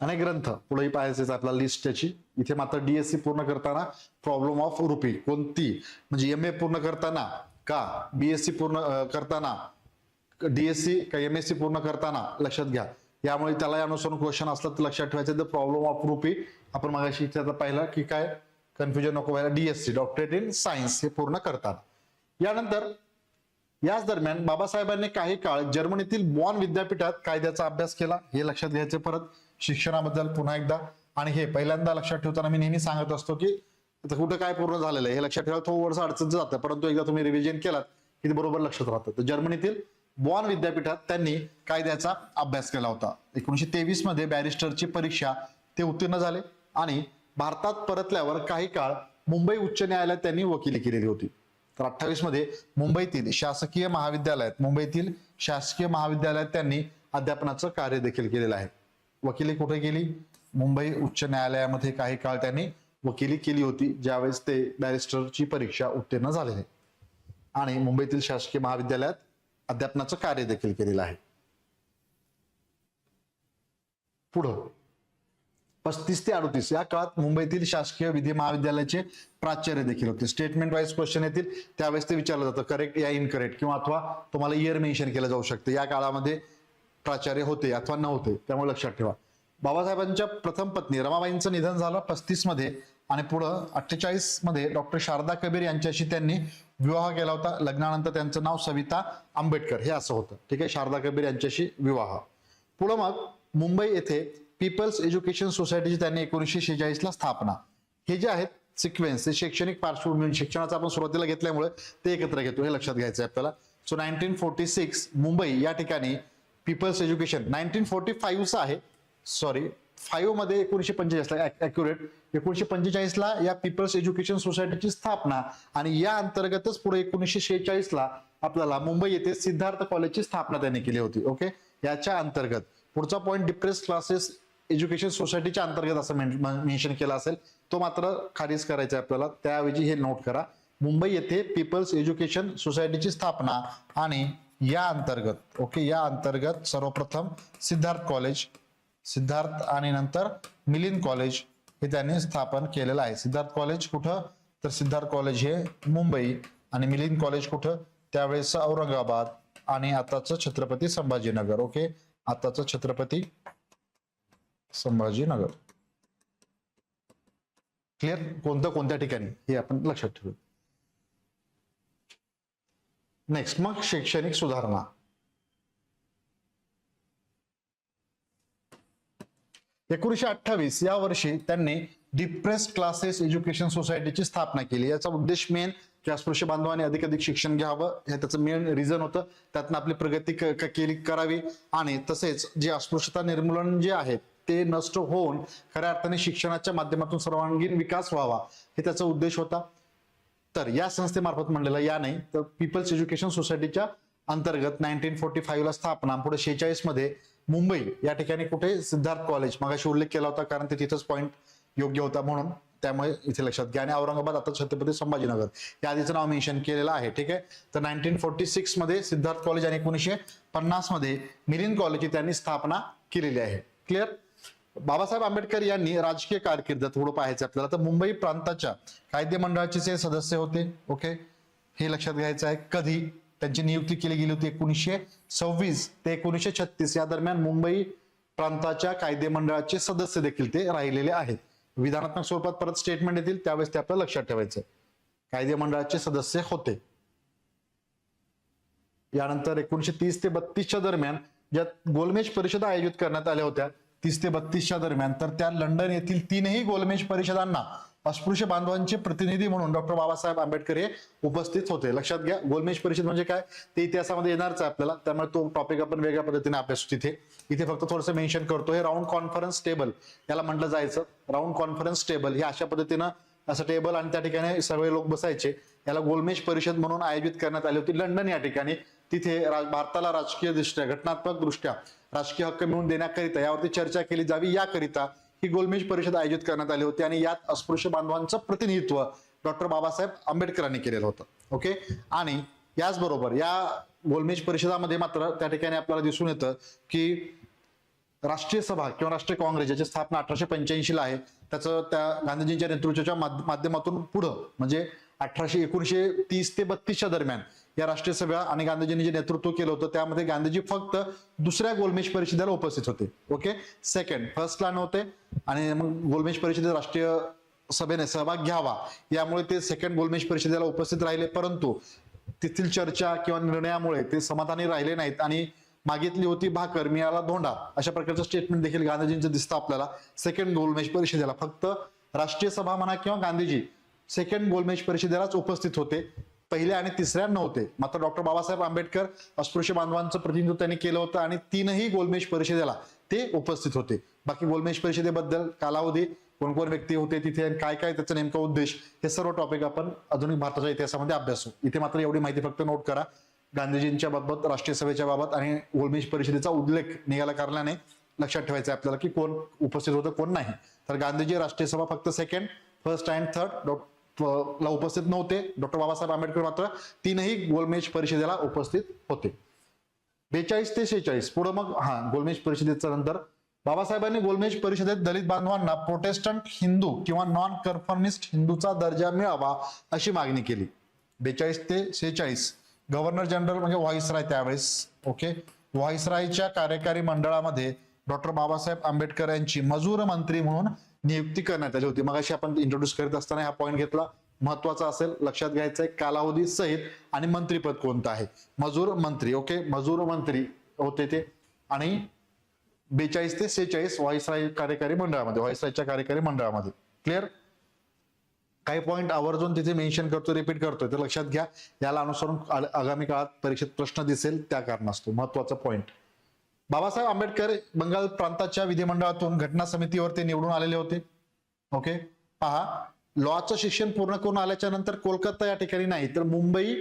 अनेक ग्रंथ पुढेही पाहायचे आपल्याला लिस्ट त्याची. इथे मात्र DSc पूर्ण करताना प्रॉब्लेम ऑफ रुपी कोणती म्हणजे MA पूर्ण करताना का BSc पूर्ण करताना DSc का MSc पूर्ण करताना लक्षात घ्या. यामुळे त्याला यानुसार क्वेश्चन असला तर लक्षात ठेवायचं. द प्रॉब्लेम ऑफ रुपी आपण मगाशी इथे पाहिलं की काय कन्फ्युजन नको व्हायला. DSc डॉक्टरेट इन सायन्स हे पूर्ण करताना. यानंतर याच दरम्यान बाबासाहेबांनी काही काळ जर्मनीतील बॉन विद्यापीठात कायद्याचा अभ्यास केला. हे लक्षात घ्यायचे परत शिक्षणाबद्दल पुन्हा एकदा. आणि हे पहिल्यांदा लक्षात ठेवताना मी नेहमी सांगत असतो की कुठं काय पूर्ण झालेलं आहे हे लक्षात ठेवायला थोडंसं अडचण जातं, परंतु एकदा तुम्ही रिव्हिजन केलात की ते बरोबर लक्षात राहतं. तर जर्मनीतील बॉन विद्यापीठात त्यांनी कायद्याचा अभ्यास केला होता. 1923 मध्ये बॅरिस्टरची परीक्षा ते उत्तीर्ण झाले आणि भारतात परतल्यावर काही काळ मुंबई उच्च न्यायालयात त्यांनी वकिली केलेली होती. तर 28 मध्ये मुंबईतील शासकीय महाविद्यालयात त्यांनी अध्यापनाचं कार्य देखील केलेलं आहे. वकिली कुठे केली? मुंबई उच्च न्यायालयामध्ये काही काळ त्यांनी वकिली केली होती ज्यावेळेस ते बॅरिस्टरची परीक्षा उत्तीर्ण झालेले आणि मुंबईतील शासकीय महाविद्यालयात अध्यापनाचं कार्य देखील केलेलं आहे. पुढं 35 ते 38 या काळात मुंबईतील शासकीय विधी महाविद्यालयाचे प्राचार्य देखील होते. स्टेटमेंट वाईज क्वेश्चन येतील त्यावेळेस ते विचारलं जातं करेक्ट या इनकरेक्ट किंवा अथवा तुम्हाला इयर मेन्शन केलं जाऊ शकते. या काळामध्ये प्राचार्य होते अथवा नव्हते त्यामुळे लक्षात ठेवा. बाबासाहेबांच्या प्रथम पत्नी रमाबाईंचं निधन झालं 35 मध्ये आणि पुढं 48 मध्ये डॉक्टर शारदा कबीर यांच्याशी त्यांनी विवाह केला होता. लग्नानंतर त्यांचं नाव सविता आंबेडकर हे असं होतं. ठीक आहे, शारदा कबीर यांच्याशी विवाह. पुढं मग मुंबई येथे पीपल्स एज्युकेशन सोसायटीची त्यांनी 1946 ला स्थापना. हे जे आहेत सिक्वेन्स हे शैक्षणिक पार्श्वभूमी शिक्षणाचा आपण सुरुवातीला घेतल्यामुळे ते एकत्र घेतो हे लक्षात घ्यायचं आहे आपल्याला. सो 1946 मुंबई या ठिकाणी पीपल्स एज्युकेशन 1945 आहे सॉरी 5 मध्ये 1945 ला ऍक्युरेट 1945 ला या पीपल्स एज्युकेशन सोसायटीची स्थापना आणि या अंतर्गतच पुढे 1946 ला आपल्याला मुंबई येथे सिद्धार्थ कॉलेजची स्थापना त्यांनी केली होती. ओके, याच्या अंतर्गत पुढचा पॉईंट डिप्रेस क्लासेस एज्युकेशन सोसायटीच्या अंतर्गत असं मेन्शन केला असेल तो मात्र खारिज करायचा आहे आपल्याला. त्याऐवजी हे नोट करा मुंबई येथे पीपल्स एज्युकेशन सोसायटीची स्थापना आणि या अंतर्गत ओके या अंतर्गत सर्वप्रथम सिद्धार्थ आणि नंतर मिलिंद कॉलेज हे त्यांनी स्थापन केलेलं आहे. सिद्धार्थ कॉलेज कुठं तर सिद्धार्थ कॉलेज हे मुंबई आणि मिलिंद कॉलेज कुठं त्यावेळेस औरंगाबाद आणि आताचं छत्रपती संभाजीनगर. ओके, आताचं छत्रपती संभाजीनगर. क्लिअर? कोणत्या ठिकाणी हे आपण लक्षात ठेवू. नेक्स्ट मग शैक्षणिक सुधारणा. एकोणीसशे 28 या वर्षी त्यांनी डिप्रेस्ड क्लासेस एज्युकेशन सोसायटीची स्थापना केली. याचा उद्देश मेन की अस्पृश्य बांधवांनी अधिकाधिक शिक्षण घ्यावं हे त्याचं मेन रिझन होतं. त्यातनं आपली प्रगती करावी आणि तसेच जे अस्पृश्यता निर्मूलन जे आहे ते नष्ट होऊन खऱ्या अर्थाने शिक्षणाच्या माध्यमातून सर्वांगीण विकास व्हावा हे त्याचा उद्देश होता. तर या संस्थेमार्फत म्हणलेलं या नाही तर पीपल्स एज्युकेशन सोसायटीच्या अंतर्गत 1945 ला स्थापना. पुढे 46 मध्ये मुंबई या ठिकाणी कुठे सिद्धार्थ कॉलेज मगाशी उल्लेख केला होता कारण ते तिथंच पॉईंट योग्य होता म्हणून त्यामुळे इथे लक्षात घ्या. आणि औरंगाबाद आता छत्रपती संभाजीनगर या आधीचं नाव मेन्शन केलेलं आहे. ठीक आहे. तर 1946 मध्ये सिद्धार्थ कॉलेज आणि 1950 मध्ये मिलिंद कॉलेजची त्यांनी स्थापना केलेली आहे. क्लिअर. बाबासाहेब आंबेडकर यांनी राजकीय कारकीर्द थोडं पाहायचं आपल्याला तर मुंबई प्रांताच्या कायदे मंडळाचे ते सदस्य होते. ओके, हे लक्षात घ्यायचं आहे. कधी त्यांची नियुक्ती केली गेली होती 1926 ते 1936 या दरम्यान मुंबई प्रांताच्या कायदे मंडळाचे सदस्य देखील ते राहिलेले आहेत. विधानात्मक स्वरूपात परत स्टेटमेंट येतील त्यावेळेस ते आपल्याला लक्षात ठेवायचं. कायदे मंडळाचे सदस्य होते. यानंतर 1930 ते 32च्या दरम्यान ज्या गोलमेज परिषदा आयोजित करण्यात आल्या होत्या 30 ते 32च्या दरम्यान, तर त्या लंडन येथील 3ही गोलमेज परिषदांना अस्पृश्य बांधवांचे प्रतिनिधी म्हणून डॉक्टर बाबासाहेब आंबेडकर हे उपस्थित होते. लक्षात घ्या. गोलमेज परिषद म्हणजे काय ते इतिहासामध्ये येणारच आहे आपल्याला, त्यामुळे तो टॉपिक आपण वेगळ्या पद्धतीने अभ्यासू. इथे फक्त थोडंसं मेन्शन करतो. हे राऊंड कॉन्फरन्स टेबल याला म्हटलं जायचं. राऊंड कॉन्फरन्स टेबल हे अशा पद्धतीनं असं टेबल आणि त्या ठिकाणी सगळे लोक बसायचे. याला गोलमेज परिषद म्हणून आयोजित करण्यात आली होती लंडन या ठिकाणी. तिथे भारताला राजकीय दृष्ट्या घटनात्मक दृष्ट्या राजकीय हक्क मिळवून देण्याकरिता यावरती चर्चा केली जावी याकरिता ही गोलमेज परिषद आयोजित करण्यात आली होती. आणि यात अस्पृश्य बांधवांचं प्रतिनिधित्व डॉक्टर बाबासाहेब आंबेडकरांनी केलेलं होतं. ओके. आणि याचबरोबर या गोलमेज परिषदामध्ये मात्र त्या ठिकाणी आपल्याला दिसून येतं की राष्ट्रीय सभा किंवा राष्ट्रीय काँग्रेस ज्याची स्थापना 1885 ला आहे त्याचं त्या गांधीजींच्या नेतृत्वाच्या माध्यमातून पुढं म्हणजे 1930 ते 32च्या दरम्यान या राष्ट्रीय सभा आणि गांधीजींनी जे नेतृत्व केलं होतं त्यामध्ये गांधीजी फक्त दुसऱ्या गोलमेज परिषदेला उपस्थित होते. ओके. सेकंड फर्स्टला नव्हते. आणि मग गोलमेज परिषदेत राष्ट्रीय सभेने सहभाग घ्यावा यामुळे ते सेकंड गोलमेज परिषदेला उपस्थित राहिले. परंतु तेथील चर्चा किंवा निर्णयामुळे ते समाधानी राहिले नाहीत आणि मागितली होती भाकर मिळाला धोंडा अशा प्रकारचं स्टेटमेंट देखील गांधीजींचं दिसतं आपल्याला. सेकंड गोलमेज परिषदेला फक्त राष्ट्रीय सभा म्हणा किंवा गांधीजी सेकंड गोलमेज परिषदेलाच उपस्थित होते. पहिल्या आणि तिसऱ्या नव्हते. मात्र डॉक्टर बाबासाहेब आंबेडकर अस्पृश्य बांधवांचं प्रतिनिधित्व त्यांनी केलं होतं आणि 3ही गोलमेज परिषदेला ते उपस्थित होते. बाकी गोलमेज परिषदेबद्दल कालावधी कोण व्यक्ती होते तिथे काय काय त्याचा नेमका उद्देश हे सर्व टॉपिक आपण आधुनिक भारताच्या इतिहासामध्ये अभ्यासू. इथे मात्र एवढी माहिती फक्त नोट करा. गांधीजींच्या बाबत राष्ट्रीय सभेच्या बाबत आणि गोलमेज परिषदेचा उल्लेख निघाला कारणाने लक्षात ठेवायचं आहे आपल्याला की कोण उपस्थित होतं कोण नाही. तर गांधीजी राष्ट्रीय सभा फक्त सेकंड फर्स्ट अँड थर्ड ला उपस्थित नव्हते. डॉक्टर बाबासाहेब आंबेडकर मात्र 3ही गोलमेज परिषदेला उपस्थित होते. 42 ते 46 पुढे मग गोलमेज परिषदेच्या नंतर बाबासाहेबांनी गोलमेज परिषदेत दलित बांधवांना प्रोटेस्टंट हिंदू किंवा नॉन कन्फर्मिस्ट हिंदूचा दर्जा मिळावा अशी मागणी केली. 42 ते 46 गव्हर्नर जनरल म्हणजे व्हाईसराय त्यावेळेस. ओके. व्हाईसरायच्या कार्यकारी मंडळामध्ये डॉक्टर बाबासाहेब आंबेडकर यांची मजूर मंत्री म्हणून नियुक्ती करण्यात आली होती. मग अशी आपण इंट्रोड्यूस करीत असताना हा पॉईंट घेतला, महत्वाचा असेल लक्षात घ्यायचा आहे. कालावधी सहित आणि मंत्रीपद कोणतं आहे. मजूर मंत्री. ओके. मजूर मंत्री होते ते. आणि 42 ते 46 व्हाईसराय कार्यकारी मंडळामध्ये व्हाईसरायच्या कार्यकारी मंडळामध्ये. क्लिअर. काही पॉईंट आवर्जून तिथे मेन्शन करतो रिपीट करतोय तर लक्षात घ्या. याला अनुसरून आगामी काळात परीक्षेत प्रश्न दिसेल त्या कारणास्तव महत्वाचा पॉईंट. बाबासाहेब आंबेडकर बंगाल प्रांताच्या विधिमंडळातून घटना समितीवर ते निवडून आलेले होते. ओके. पहा, लॉचं शिक्षण पूर्ण करून आल्याच्या नंतर कोलकाता या ठिकाणी नाही तर मुंबई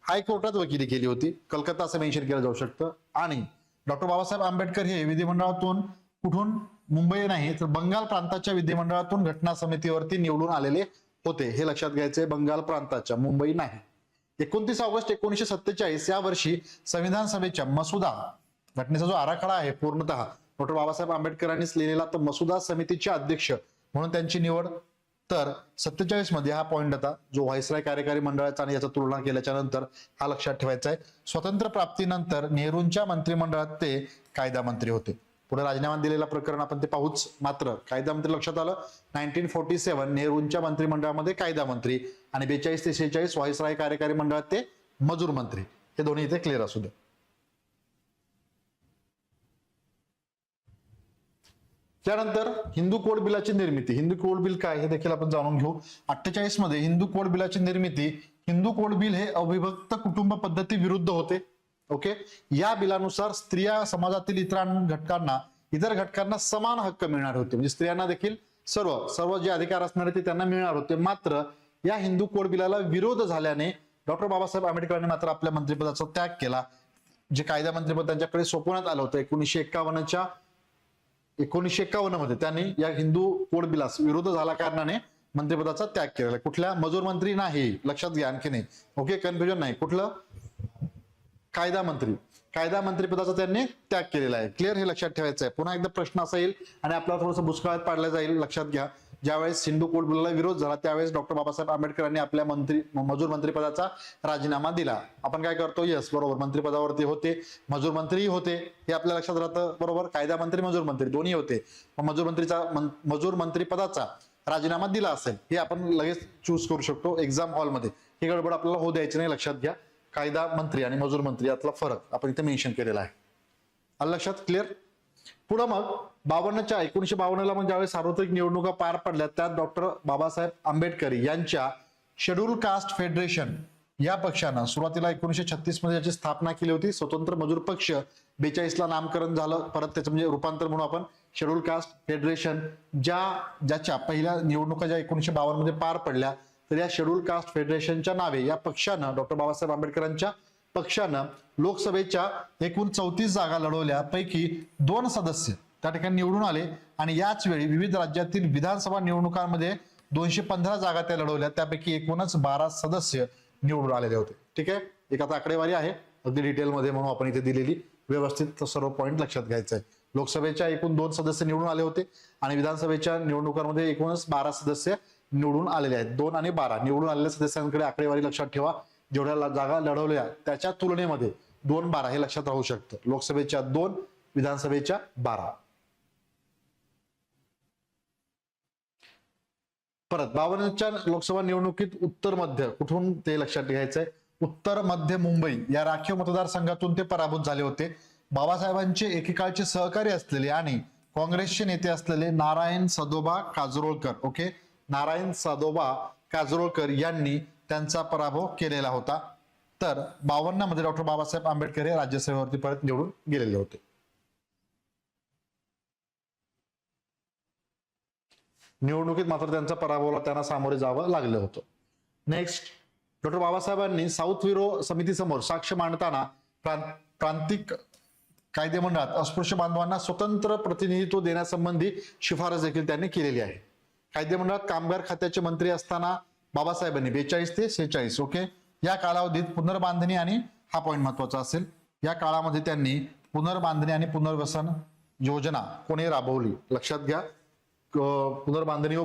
हायकोर्टात वकिली केली होती. कलकत्ता असं मेन्शन केलं जाऊ शकतं. आणि डॉक्टर बाबासाहेब आंबेडकर हे विधिमंडळातून कुठून मुंबई नाही तर बंगाल प्रांताच्या विधिमंडळातून घटना समितीवरती निवडून आलेले होते. हे लक्षात घ्यायचंय. बंगाल प्रांताच्या, मुंबई नाही. 29 ऑगस्ट 1947 या वर्षी संविधान सभेच्या मसुदा घटनेचा जो आराखडा आहे पूर्णतः डॉक्टर बाबासाहेब आंबेडकरांनीच लिहिलेला तर मसुदा समितीचे अध्यक्ष म्हणून त्यांची निवड. तर 47 मध्ये हा पॉईंट आता जो व्हाईसराय कार्यकारी मंडळाचा आणि याचा तुलना केल्याच्या नंतर हा लक्षात ठेवायचा आहे. स्वातंत्र्य प्राप्तीनंतर नेहरूंच्या मंत्रिमंडळात ते कायदा मंत्री होते. पुढे राजीनामा दिलेला प्रकरण आपण ते पाहूच. मात्र कायदा मंत्री लक्षात आलं. 1947 नेहरूंच्या मंत्रिमंडळामध्ये कायदा मंत्री आणि 42 ते 46 व्हाईसराय कार्यकारी मंडळात ते मजूर मंत्री. हे दोन्ही इथे क्लिअर असू दे. त्यानंतर हिंदू कोड बिलाची निर्मिती. हिंदू कोड बिल काय हे देखील आपण जाणून घेऊ. 48 मध्ये हिंदू कोड बिलाची निर्मिती. हिंदू कोड बिल हे अविभक्त कुटुंब पद्धती विरुद्ध होते. ओके. या बिलानुसार स्त्रिया समाजातील इतर घटकांना समान हक्क मिळणार होते. म्हणजे स्त्रियांना देखील सर्व जे अधिकार असणार ते त्यांना मिळणार होते. मात्र या हिंदू कोड बिलाला विरोध झाल्याने डॉक्टर बाबासाहेब आंबेडकरांनी मात्र आपल्या मंत्रिपदाचा त्याग केला. जे कायदा मंत्रिपद त्यांच्याकडे सोपवण्यात आलं होतं 1951 मध्ये त्यांनी या हिंदू कोड बिलास विरोध झाला कारणाने मंत्रिपदाचा त्याग केलेला आहे. कुठल्या? मजूर मंत्री नाही, लक्षात घ्या आणखीन. ओके, कन्फ्युजन नाही. कुठलं? कायदा मंत्री. कायदा मंत्रिपदाचा त्यांनी त्याग केलेला आहे. क्लिअर? हे लक्षात ठेवायचं आहे. पुन्हा एकदा प्रश्न असा येईल आणि आपल्याला थोडंसं भूस्काळात पाडलं जाईल. लक्षात घ्या, ज्यावेळेस सिंधू कोड बिलला विरोध झाला त्यावेळेस डॉक्टर बाबासाहेब आंबेडकरांनी आपल्या मजूर मंत्रिपदाचा राजीनामा दिला. आपण काय करतो? यस, बरोबर, मंत्रिपदावरती होते, मजूर मंत्री होते, हे आपल्या लक्षात राहतं. बरोबर, कायदा मंत्री मजूर मंत्री दोन्ही होते. मजूर मंत्रिपदाचा राजीनामा दिला असेल हे आपण लगेच चूज करू शकतो एक्झाम हॉलमध्ये. ही गडबड आपल्याला होऊ द्यायची नाही. लक्षात घ्या, कायदा मंत्री आणि मजूर मंत्री यातला फरक आपण इथे मेन्शन केलेला आहे. आलं लक्षात? क्लिअर? पुढे मग 1952ला मग ज्यावेळेस सार्वत्रिक निवडणुका पार पडल्या त्यात डॉक्टर बाबासाहेब आंबेडकर यांच्या शेड्यूल कास्ट फेडरेशन या पक्षानं सुरुवातीला 1936 मध्ये याची स्थापना केली होती. स्वतंत्र मजूर पक्ष 42ला नामकरण झालं, परत त्याचं म्हणजे रूपांतर म्हणून आपण शेड्यूल कास्ट फेडरेशन. ज्याच्या पहिल्या निवडणुका ज्या 1952 मध्ये पार पडल्या तर या शेड्यूल कास्ट फेडरेशनच्या नावे या पक्षानं, डॉक्टर बाबासाहेब आंबेडकरांच्या पक्षानं लोकसभेच्या एकूण 34 जागा लढवल्या पैकी 2 सदस्य त्या ठिकाणी निवडून आले आणि याच वेळी विविध राज्यातील विधानसभा निवडणुकांमध्ये 215 जागा त्या लढवल्या, त्यापैकी एकूणच 12 सदस्य निवडून आलेले होते. ठीक आहे, एक आता आकडेवारी आहे अगदी डिटेलमध्ये म्हणून आपण इथे दिलेली, व्यवस्थित सर्व पॉईंट लक्षात घ्यायचं आहे. लोकसभेच्या एकूण 2 सदस्य निवडून आले होते आणि विधानसभेच्या निवडणुकांमध्ये एकूणच 12 सदस्य निवडून आलेले आहेत. 2 आणि 12 निवडून आलेल्या सदस्यांकडे आकडेवारी लक्षात ठेवा. जेवढ्या जागा लढवल्या त्याच्या तुलनेमध्ये 2-12 हे लक्षात राहू शकतं. लोकसभेच्या 2, विधानसभेच्या 12. परत 52च्या लोकसभा निवडणुकीत उत्तर मध्य, कुठून ते लक्षात घ्यायचंय, उत्तर मध्य मुंबई या राखीव मतदारसंघातून ते पराभूत झाले होते. बाबासाहेबांचे एकेकाळचे सहकारी असलेले आणि काँग्रेसचे नेते असलेले नारायण सदोबा काजरोळकर, ओके, नारायण सदोबा काजरोळकर यांनी त्यांचा पराभव केलेला होता. तर 52 मध्ये डॉक्टर बाबासाहेब आंबेडकर हे राज्यसभेवरती परत निवडून गेलेले होते. निवडणुकीत मात्र त्यांचा पराभवाला त्यांना सामोरे जावं लागलं होतं. नेक्स्ट, डॉक्टर बाबासाहेबांनी साऊथ विरो समितीसमोर साक्ष मांडताना प्रांतिक कायदेमंडळात अस्पृश्य बांधवांना स्वतंत्र प्रतिनिधित्व देण्यासंबंधी शिफारस देखील त्यांनी केलेली आहे. कायदेमंडळात कामगार खात्याचे मंत्री असताना बाबासाहेबांनी 42 ते 46, ओके, या कालावधीत पुनर्बांधणी आणि हा पॉईंट महत्वाचा असेल, या काळामध्ये त्यांनी पुनर्बांधणी आणि पुनर्वसन योजना कोणी राबवली? लक्षात घ्या, पुनर्बांधणी व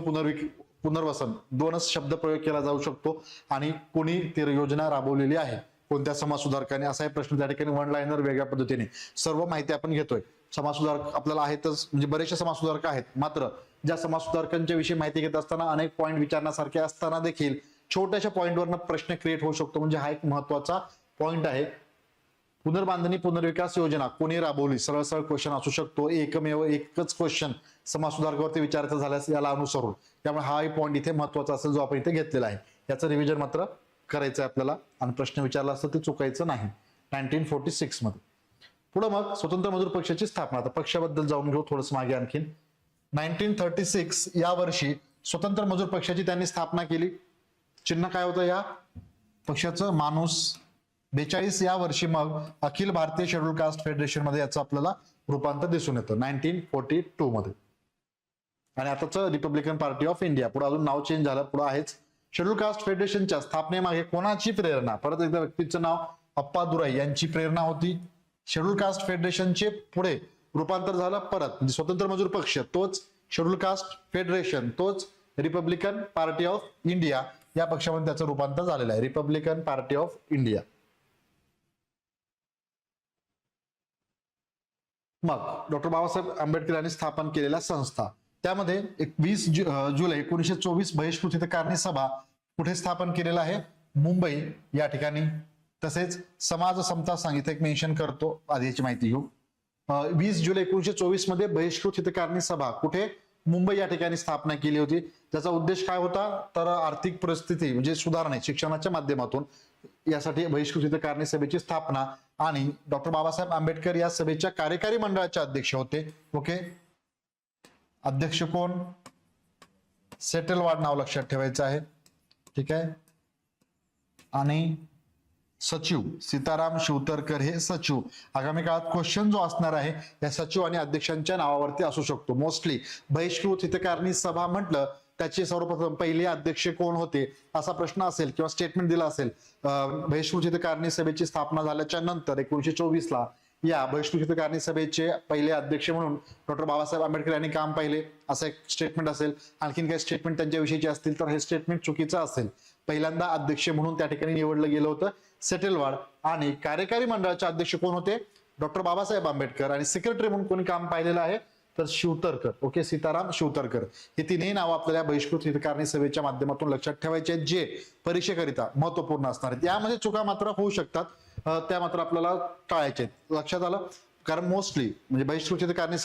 पुनर्वसन 2च शब्द प्रयोग केला जाऊ शकतो आणि कोणी ती योजना राबवलेली आहे, कोणत्या समाजसुधारकाने, असा एक प्रश्न त्या ठिकाणी वन लाईनर वेगळ्या पद्धतीने. सर्व माहिती आपण घेतोय. समाजसुधारक आपल्याला आहेतच, म्हणजे बरेचसे समाजसुधारक आहेत, मात्र ज्या समाजसुधारकांच्या विषयी माहिती घेत असताना अनेक पॉईंट विचारण्यासारखे असताना देखील छोट्याशा पॉईंटवरनं प्रश्न क्रिएट होऊ शकतो. म्हणजे हा एक महत्वाचा पॉईंट आहे. पुनर्बांधणी पुनर्विकास योजना कोणी राबवली? सरळ सरळ क्वेश्चन असू शकतो. एकच क्वेश्चन समाजसुधारकावरती विचारायचं झाल्यास याला अनुसरून, त्यामुळे हा पॉईंट इथे महत्वाचा असेल जो आपण इथे घेतलेला आहे. याचं रिव्हिजन मात्र करायचं आहे आपल्याला आणि प्रश्न विचारला असतं ते चुकायचं नाही. 1946 मध्ये. पुढे मग स्वतंत्र मजूर पक्षाची स्थापना. आता पक्षाबद्दल जाऊन घेऊ थोडंसं मागे आणखीन. 1936 या वर्षी स्वतंत्र मजूर पक्षाची त्यांनी स्थापना केली. चिन्ह काय होतं या पक्षाचं? माणूस. 42 या वर्षी मग Akhil Bharatiya schedule caste federation मध्ये याचं आपल्याला रूपांतर दिसून येतं 1942 मध्ये. आणि आताच रिपब्लिकन पार्टी ऑफ इंडिया. पुढे अजून नाव चेंज झालं, पुढे आहेच. शेड्यूल कास्ट फेडरेशनच्या स्थापनेमागे कोणाची प्रेरणा? परत एकदा व्यक्तीचं नाव अप्पादुराई यांची प्रेरणा होती. शेड्यूल कास्ट फेडरेशनचे पुढे रूपांतर झालं परत, म्हणजे स्वतंत्र मजूर पक्ष तोच, शेड्यूल कास्ट फेडरेशन तोच, रिपब्लिकन पार्टी ऑफ इंडिया या पक्षामध्ये त्याचं रूपांतर झालेलं आहे. Republican party of India. मग डॉक्टर बाबासाहेब आंबेडकर यांनी स्थापन केलेल्या संस्था, त्यामध्ये 20 जुलै 1924 बहिष्कृत हितकारणी सभा कुठे स्थापन केलेला आहे? मुंबई या ठिकाणी. तसेच समाज समता संघ इथे एक मेन्शन करतो, आधीची माहिती घेऊ. 20 जुलै 1924 मध्ये बहिष्कृत हितकारणी सभा कुठे? मुंबई या ठिकाणी स्थापना केली होती. त्याचा उद्देश काय होता? तर आर्थिक परिस्थिती म्हणजे सुधारणे शिक्षणाच्या माध्यमातून, यासाठी बहिष्कृत हितकारणी सभेची स्थापना. आणि डॉक्टर बाबासाहेब आंबेडकर या सभेच्या कार्यकारी मंडळाचे अध्यक्ष होते. ओके, अध्यक्ष कोण? सेटलवाड नाव लक्षात ठेवायचं आहे. ठीक आहे. आणि सचिव सीताराम शिवतरकर हे सचिव. आगामी काळात क्वेश्चन जो असणार आहे या सचिव आणि अध्यक्षांच्या नावावरती असू शकतो. मोस्टली बहिष्कृत हितकारणी सभा म्हटलं त्याचे सर्वप्रथम पहिले अध्यक्ष कोण होते असा प्रश्न असेल किंवा स्टेटमेंट दिला असेल. बहिष्कृत हितकारणी सभेची स्थापना झाल्याच्या नंतर 1924 ला या बहिष्कृत हितकारणी सभेचे पहिले अध्यक्ष म्हणून डॉक्टर बाबासाहेब आंबेडकर यांनी काम पाहिले असं एक स्टेटमेंट असेल. आणखीन काही स्टेटमेंट त्यांच्याविषयीचे असतील तर हे स्टेटमेंट चुकीचं असेल. पहिल्यांदा अध्यक्ष म्हणून त्या ठिकाणी निवडलं गेलं होतं सेटलवाड. आणि कार्यकारी मंडळाचे अध्यक्ष कोण होते? डॉक्टर बाबासाहेब आंबेडकर. आणि सेक्रेटरी म्हणून कोणी काम पाहिलेलं आहे तर शिवतरकर. ओके, सीताराम शिवतरकर. हे तिन्ही नाव आपल्याला बहिष्कृत हितकारणी सभेच्या माध्यमातून लक्षात ठेवायचे आहेत, जे परीक्षेकरिता महत्वपूर्ण असणार आहेत. यामध्ये चुका मात्र होऊ शकतात, त्या मात्र आपल्याला टाळायच्या आहेत. लक्षात आलं? कारण मोस्टली म्हणजे बहिष्कृत हितकारणी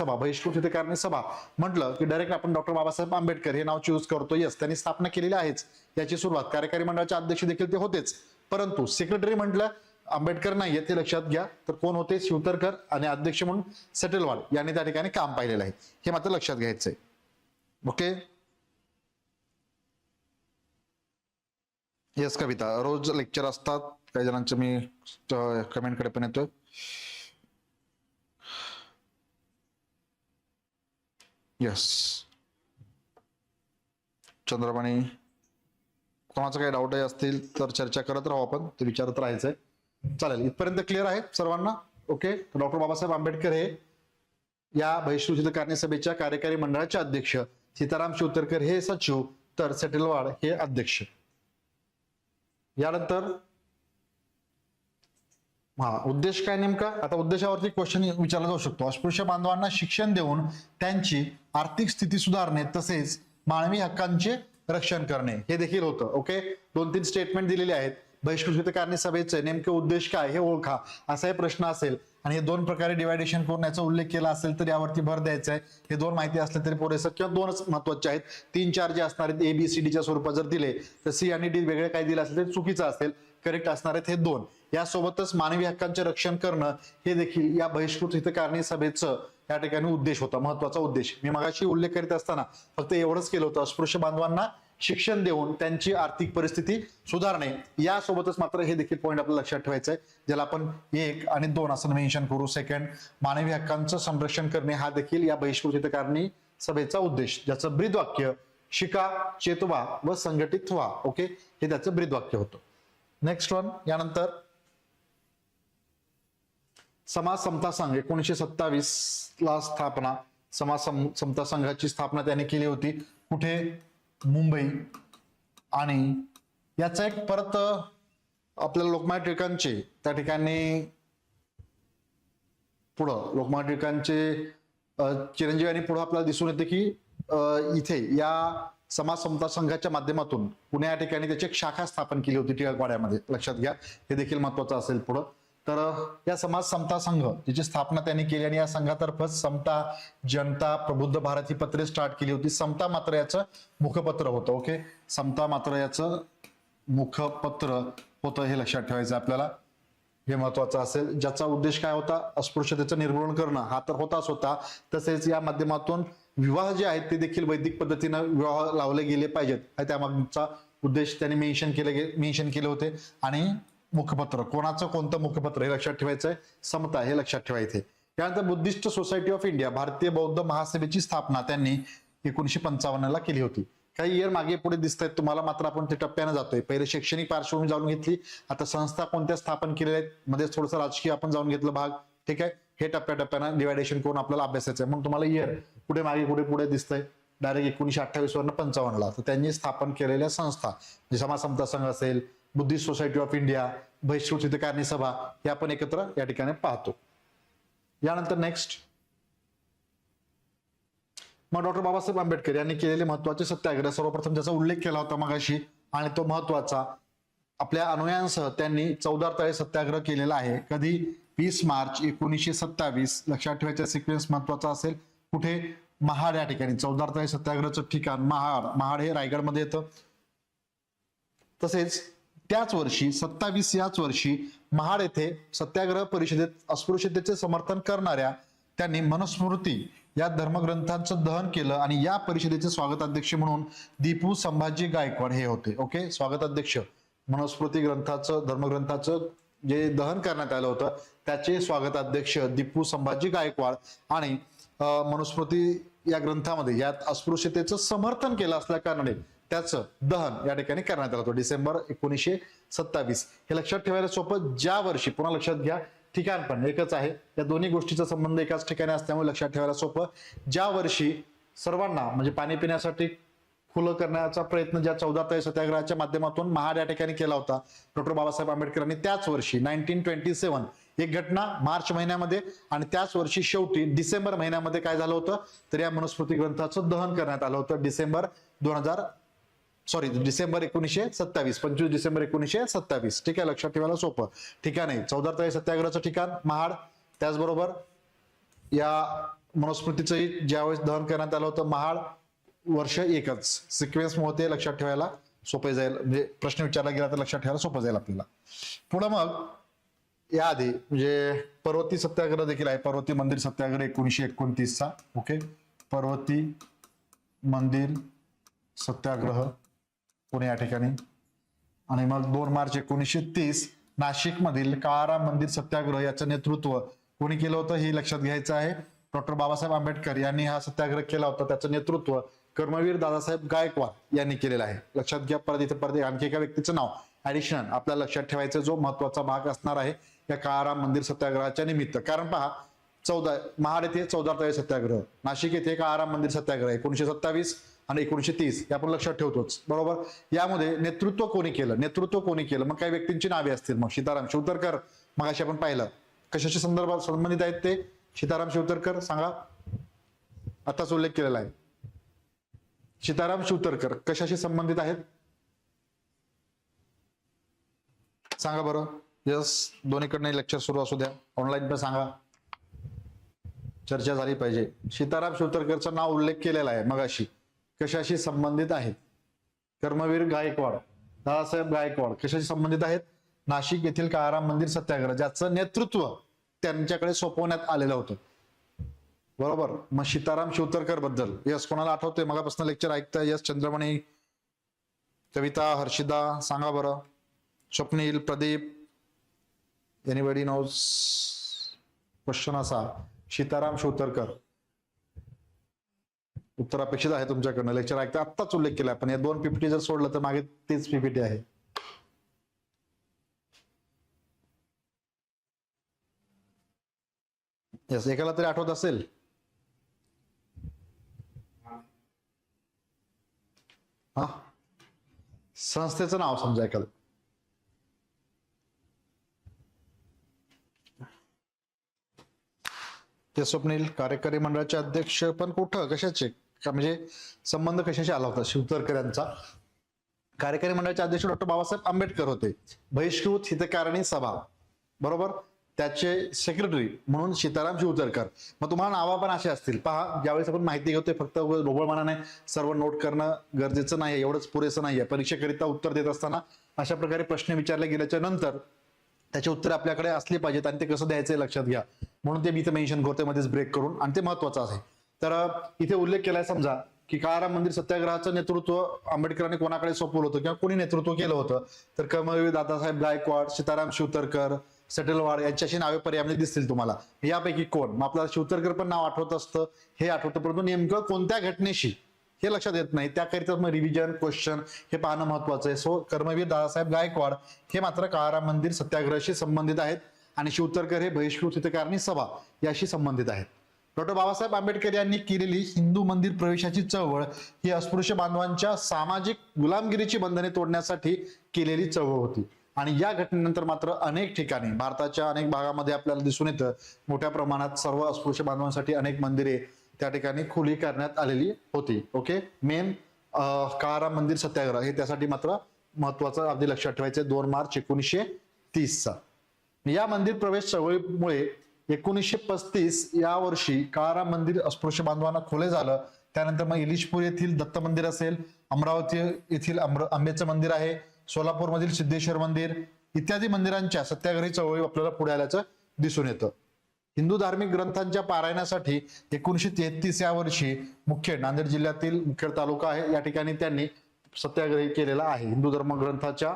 सभा म्हटलं की डायरेक्ट आपण डॉक्टर बाबासाहेब आंबेडकर हे नाव चूज करतो. यस, त्यांनी स्थापना केलेली आहेच. याची सुरुवात कार्यकारी मंडळाचे अध्यक्ष देखील ते होतेच, परंतु सेक्रेटरी म्हटलं आंबेडकर नाहीये ते लक्षात घ्या. तर कोण होते? शिवतरकर. आणि अध्यक्ष म्हणून सेटलवाड यांनी त्या ठिकाणी काम पाहिलेलं आहे, हे मात्र लक्षात घ्यायचंय. ओके, येस कविता, रोज लेक्चर असतात. काही जणांचं मी कमेंट कडे पण येतोय. येस, चंद्रमणी, कोणाचं काही डाऊट असतील तर चर्चा करत राहू, आपण ते विचारत राहायचंय. चालेल, इथपर्यंत क्लिअर आहे सर्वांना? ओके, डॉक्टर बाबासाहेब आंबेडकर हे या बहिष्कृत हितकारणी सभेच्या कार्यकारी मंडळाचे अध्यक्ष, सीताराम शिवतरकर हे सचिव, तर सेटलवाड हे अध्यक्ष. यानंतर उद्देश काय नेमका? आता उद्देशावरती क्वेश्चन विचारला जाऊ शकतो. अस्पृश्य बांधवांना शिक्षण देऊन त्यांची आर्थिक स्थिती सुधारणे तसेच मानवी हक्कांचे रक्षण करणे हे देखील होतं. ओके, 2-3 स्टेटमेंट दिलेले आहेत. बहिष्कृत हितकारणी सभेचे नेमके उद्देश काय हे ओळखा असा प्रश्न असेल आणि हे 2 प्रकारे डिवायडेशन करून याचा उल्लेख केला असेल तर यावरती भर द्यायचा आहे. हे 2 माहिती असले तरी पुरेसं, किंवा 2च महत्वाचे आहेत. 3-4 जे असणार आहेत ABCDच्या स्वरूपात जर दिले तर C आणि D वेगळे काही दिले असेल तर चुकीचं असेल. करेक्ट असणार आहेत हे 2. यासोबतच मानवी हक्कांचे रक्षण करणं हे देखील या बहिष्कृत हितकारणी सभेचं या ठिकाणी उद्देश होता, महत्वाचा उद्देश. मी मगाशी उल्लेख करीत असताना फक्त एवढंच केलं होतं, अस्पृश्य बांधवांना शिक्षण देऊन त्यांची आर्थिक परिस्थिती सुधारणे. यासोबतच मात्र हे देखील पॉईंट आपल्याला लक्षात ठेवायचं आहे, ज्याला आपण 1 आणि 2 असं मेन्शन करू. सेकंड, मानवी हक्कांचं संरक्षण करणे हा देखील या बहिष्कृत हितकारणी सभेचा उद्देश, ज्याचं ब्रीदवाक्य शिका, चेतवा व संघटित व्हा. ओके, हे त्याचं ब्रीदवाक्य होतं. नेक्स्ट वन, यानंतर समाज समता संघ 1927 ला स्थापना. समाज समता संघाची स्थापना त्याने केली होती. कुठे? मुंबई. आणि याचा एक परत आपल्याला लोकमान्य टिळकांचे त्या ठिकाणी पुढं लोकमान्य टिळकांचे चिरंजीव आणि पुढं आपल्याला दिसून येते की इथे या समाज समता संघाच्या माध्यमातून पुणे या ठिकाणी त्याची एक शाखा स्थापन केली होती टिळकवाड्यामध्ये. लक्षात घ्या, हे देखील महत्वाचं असेल पुढं. तर या समाज समता संघ जिची स्थापना त्यांनी केली आणि या संघातर्फे समता, जनता, प्रबुद्ध भारत ही पत्रे स्टार्ट केली होती. समता मात्र याचं मुखपत्र होतं. ओके, समता मात्र याचं मुखपत्र होतं, हे लक्षात ठेवायचं आपल्याला, हे महत्वाचं असेल. ज्याचा उद्देश काय होता? अस्पृश्यतेचं निर्मूलन करणं हा तर होताच होता. तसेच या माध्यमातून विवाह जे आहेत ते देखील वैदिक पद्धतीनं विवाह लावले गेले पाहिजेत, हा त्यामागचा उद्देश त्यांनी मेन्शन केले होते. आणि मुखपत्र, कोणाचं कोणतं मुखपत्र हे लक्षात ठेवायचंय, समता हे लक्षात ठेवायचे. त्यानंतर बुद्धिस्ट सोसायटी ऑफ इंडिया, भारतीय बौद्ध महासभेची स्थापना त्यांनी 1955 ला केली होती. काही इयर मागे पुढे दिसत आहेत तुम्हाला, मात्र आपण ते टप्प्यानं जातोय. पहिले शैक्षणिक पार्श्वभूमी जाणून घेतली, आता संस्था कोणत्या स्थापन केलेल्या आहेत, मध्ये थोडंसं राजकीय आपण जाऊन घेतलं भाग. ठीक आहे, हे टप्प्याटप्प्यानं डिवायडेशन करून आपल्याला अभ्यासायचं आहे. म्हणून तुम्हाला इयर पुढे मागे पुढे दिसतंय. डायरेक्ट 1928 वरनं 55 ला तर त्यांनी स्थापन केलेल्या संस्था, समाज समता संघ असेल, बुद्धिस्ट सोसायटी ऑफ इंडिया, बहिष्कृत हितकारणी सभा, हे आपण एकत्र या ठिकाणी पाहतो. यानंतर नेक्स्ट, मग डॉक्टर बाबासाहेब आंबेडकर यांनी केलेले महत्वाचे सत्याग्रह. सर्वप्रथम ज्याचा उल्लेख केला होता मगाशी आणि तो महत्वाचा, आपल्या अनुयायांसह त्यांनी 14 तळे सत्याग्रह केलेला आहे. कधी? 20 मार्च 1927. लक्षात ठेवायचा सिक्वेन्स महत्वाचा असेल. कुठे? महाड या ठिकाणी. 14 तळे सत्याग्रहाचं ठिकाण महाड हे रायगडमध्ये येतं. तसेच त्याच वर्षी 27 याच वर्षी महाड येथे सत्याग्रह परिषदेत अस्पृश्यतेचे समर्थन करणाऱ्या त्यांनी मनुस्मृती या धर्मग्रंथांचं दहन केलं आणि या परिषदेचे स्वागताध्यक्ष म्हणून दीपू संभाजी गायकवाड हे होते. ओके, स्वागताध्यक्ष मनुस्मृती ग्रंथाचं, धर्मग्रंथाचं जे दहन करण्यात आलं होतं त्याचे स्वागताध्यक्ष दीपू संभाजी गायकवाड. आणि मनुस्मृती या ग्रंथामध्ये यात अस्पृश्यतेचं समर्थन केलं असल्या कारणाने त्याचं दहन या ठिकाणी करण्यात आलं होतं डिसेंबर 1927. हे लक्षात ठेवायला सोपं. ज्या वर्षी, पुन्हा लक्षात घ्या, ठिकाण पण एकच आहे, या दोन्ही गोष्टीचा संबंध एकाच ठिकाणी असल्यामुळे लक्षात ठेवायला सोपं. ज्या वर्षी सर्वांना म्हणजे पाणी पिण्यासाठी खुलं करण्याचा प्रयत्न ज्या 14 सत्याग्रहाच्या माध्यमातून महाड या ठिकाणी केला होता डॉक्टर बाबासाहेब आंबेडकरांनी, त्याच वर्षी 1927 एक घटना मार्च महिन्यामध्ये आणि त्याच वर्षी शेवटी डिसेंबर महिन्यामध्ये काय झालं होतं, तर या मनुस्मृती ग्रंथाचं दहन करण्यात आलं होतं डिसेंबर 1927, 25 डिसेंबर 1927. ठीक आहे, लक्षात ठेवायला सोपं. ठिकाण आहे 14 सत्याग्रहाचं ठिकाण महाड, त्याचबरोबर या मनुस्मृतीचंही ज्यावेळेस दहन करण्यात आलं होतं महाड, वर्ष एकच. सिक्वेन्स मुळे लक्षात ठेवायला सोपे जाईल, म्हणजे प्रश्न विचारला गेला तर लक्षात ठेवायला सोपं जाईल आपल्याला. पुढे मग याआधी म्हणजे पर्वती सत्याग्रह देखील आहे. पर्वती मंदिर सत्याग्रह 1929चा. ओके, पर्वती मंदिर सत्याग्रह पुणे या ठिकाणी. आणि मग 2 मार्च 1930 नाशिक मधील काळाराम मंदिर सत्याग्रह याचं नेतृत्व कोणी केलं होतं हे लक्षात घ्यायचं आहे. डॉक्टर बाबासाहेब आंबेडकर यांनी हा सत्याग्रह केला होता. त्याचं नेतृत्व कर्मवीर दादासाहेब गायकवाड यांनी केलेलं आहे. लक्षात घ्या. परत आणखी एका व्यक्तीचं नाव ऍडिशनल आपल्याला लक्षात ठेवायचं, जो महत्वाचा भाग असणार आहे या काळाराम मंदिर सत्याग्रहाच्या निमित्त. कारण पहा, महाड येथे 14 सत्याग्रह, नाशिक येथे काळाराम मंदिर सत्याग्रह 1927 आणि 1930 हे आपण लक्षात ठेवतोच, बरोबर. यामध्ये नेतृत्व कोणी केलं, मग काही व्यक्तींची नावे असतील. मग सीताराम शिवतरकर, मग अशी आपण पाहिलं कशाशी संदर्भात संबंधित आहेत ते. सीताराम शिवतरकर सांगा, आताच उल्लेख केलेला आहे. सीताराम शिवतरकर कशाशी संबंधित आहेत सांगा बरं. यस, दोन्हीकडनं लेक्चर सुरू असू द्या, ऑनलाईन पण सांगा, चर्चा झाली पाहिजे. सीताराम शिवतरकरचं नाव उल्लेख केलेला आहे मगाशी, कशाशी संबंधित आहेत. कर्मवीर गायकवाड, दादासाहेब गायकवाड कशाशी संबंधित आहेत, नाशिक येथील काळाराम मंदिर सत्याग्रह ज्याचं नेतृत्व त्यांच्याकडे सोपवण्यात आलेलं होतं, बरोबर. मग सीताराम शिवतरकर बद्दल यस कोणाला आठवतंय, मगापासून लेक्चर ऐकताय. यस, चंद्रमणी, कविता, हर्षिदा सांगा बरं. Swapnil, Pradeep, anybody knows. Question असा, सीताराम शिवतरकर उत्तर अपेक्षित आहे तुमच्याकडनं. लेक्चर ऐकता आत्ताच उल्लेख केला पण या 2 PPT जर सोडलं तर मागे तेच PPT आहे. यस, एकाला तरी आठवत असेल. हा, संस्थेचं नाव समजा एखादं. ते स्वप्नील कार्यकारी मंडळाचे अध्यक्ष, पण कुठं कशाचे का म्हणजे संबंध कशाशी आला होता शिवतरकर यांचा. कार्यकारी मंडळाचे अध्यक्ष डॉक्टर बाबासाहेब आंबेडकर होते. बहिष्कृत हितकारिणी सभा, बरोबर, त्याचे सेक्रेटरी म्हणून सीताराम शिवतरकर. मग तुम्हाला नावा पण असे असतील. पहा, ज्यावेळेस आपण माहिती घेतोय फक्त ढोबळमानाने सर्व नोट करणं गरजेचं नाही, एवढंच पुरेसं नाहीये. परीक्षेकरिता उत्तर देत असताना अशा प्रकारे प्रश्न विचारले गेल्याच्या नंतर त्याचे उत्तर आपल्याकडे असले पाहिजेत आणि ते कसं द्यायचं लक्षात घ्या. म्हणून ते मी इथे मेन्शन करतोय मध्येच ब्रेक करून, आणि ते महत्वाचं आहे. तर इथे उल्लेख केलाय समजा की काळाराम मंदिर सत्याग्रहाचं नेतृत्व आंबेडकरांनी कोणाकडे सोपवलं होतं किंवा कोणी नेतृत्व केलं होतं, तर कर्मवीर दादासाहेब गायकवाड, सीताराम शिवतरकर, सेटलवाड यांच्याशी नावे पर्यायामध्ये दिसतील तुम्हाला. यापैकी कोण, मग आपल्याला शिवतरकर पण नाव आठवत असतं, हे आठवतं, परंतु नेमकं कोणत्या घटनेशी हे लक्षात येत नाही. त्याकरिता मग रिव्हिजन क्वेश्चन हे पाहणं महत्वाचं आहे. सो कर्मवीर दादासाहेब गायकवाड हे मात्र काळाराम मंदिर सत्याग्रहाशी संबंधित आहेत आणि शिवतरकर हे बहिष्कृत हितकारिणी सभा याशी संबंधित आहेत. डॉक्टर बाबासाहेब आंबेडकर यांनी केलेली हिंदू मंदिर प्रवेशाची चळवळ ही अस्पृश्य बांधवांच्या सामाजिक गुलामगिरीची बंधने तोडण्यासाठी केलेली चळवळ होती. आणि या घटनेनंतर मात्र अनेक ठिकाणी भारताच्या अनेक भागामध्ये आपल्याला दिसून येतं मोठ्या प्रमाणात सर्व अस्पृश्य बांधवांसाठी अनेक मंदिरे त्या ठिकाणी खुली करण्यात आलेली होती. ओके, मेन काळाराम मंदिर सत्याग्रह हे त्यासाठी मात्र महत्वाचं अगदी लक्षात ठेवायचं. 2 मार्च 1930 या मंदिर प्रवेश चळवळीमुळे 1935 या वर्षी काळाराम मंदिर अस्पृश्य बांधवांना खुले झालं. त्यानंतर मग इलिशपूर येथील दत्त मंदिर असेल, अमरावती येथील आंबेचं मंदिर आहे, सोलापूर मधील सिद्धेश्वर मंदिर इत्यादी मंदिरांच्या सत्याग्रही चळवळी आपल्याला पुढे आल्याचं दिसून येतं. हिंदू धार्मिक ग्रंथांच्या पारायणासाठी 1933 या वर्षी मुखेड, नांदेड जिल्ह्यातील मुखेड तालुका आहे, या ठिकाणी त्यांनी सत्याग्रही केलेला आहे हिंदू धर्म ग्रंथाच्या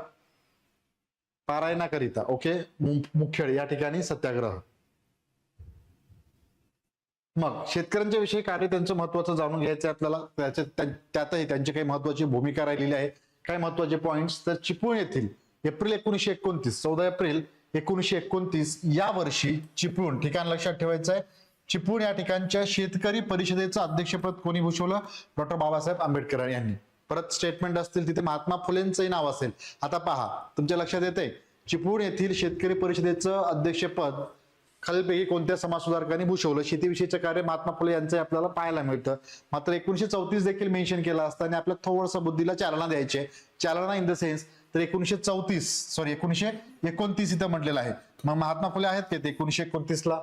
पारायणाकरिता. ओके, मुखेड या ठिकाणी सत्याग्रह. मग शेतकऱ्यांच्या विषयी कार्य त्यांचं महत्वाचं जाणून घ्यायचं आहे आपल्याला. त्यातही त्यांची काही महत्वाची भूमिका राहिलेली आहे. काय महत्वाचे पॉइंट्स, तर चिपळूण येथील एप्रिल 1929, 14 एप्रिल 1929 या वर्षी चिपळूण ठिकाण लक्षात ठेवायचं आहे. चिपळूण या ठिकाणच्या शेतकरी परिषदेचं अध्यक्षपद कोणी भूषवलं? डॉक्टर बाबासाहेब आंबेडकर यांनी. परत स्टेटमेंट असतील तिथे महात्मा फुलेंचंही नाव असेल. आता पहा, तुमच्या लक्षात येते चिपळूण येथील शेतकरी परिषदेचं अध्यक्षपद खालीलपैकी कोणत्या समाजसुधारकांनी भूषवलं? शेतीविषयीचं कार्य महात्मा फुले यांचं आपल्याला पाहायला मिळतं. मात्र 1934 देखील मेन्शन केलं असतं आणि आपल्या थोडंसं बुद्धीला चालना द्यायचे. चालना इन द सेन्स तर 1929 इथं म्हटलेलं आहे. मग महात्मा फुले आहेत ते 1929 ला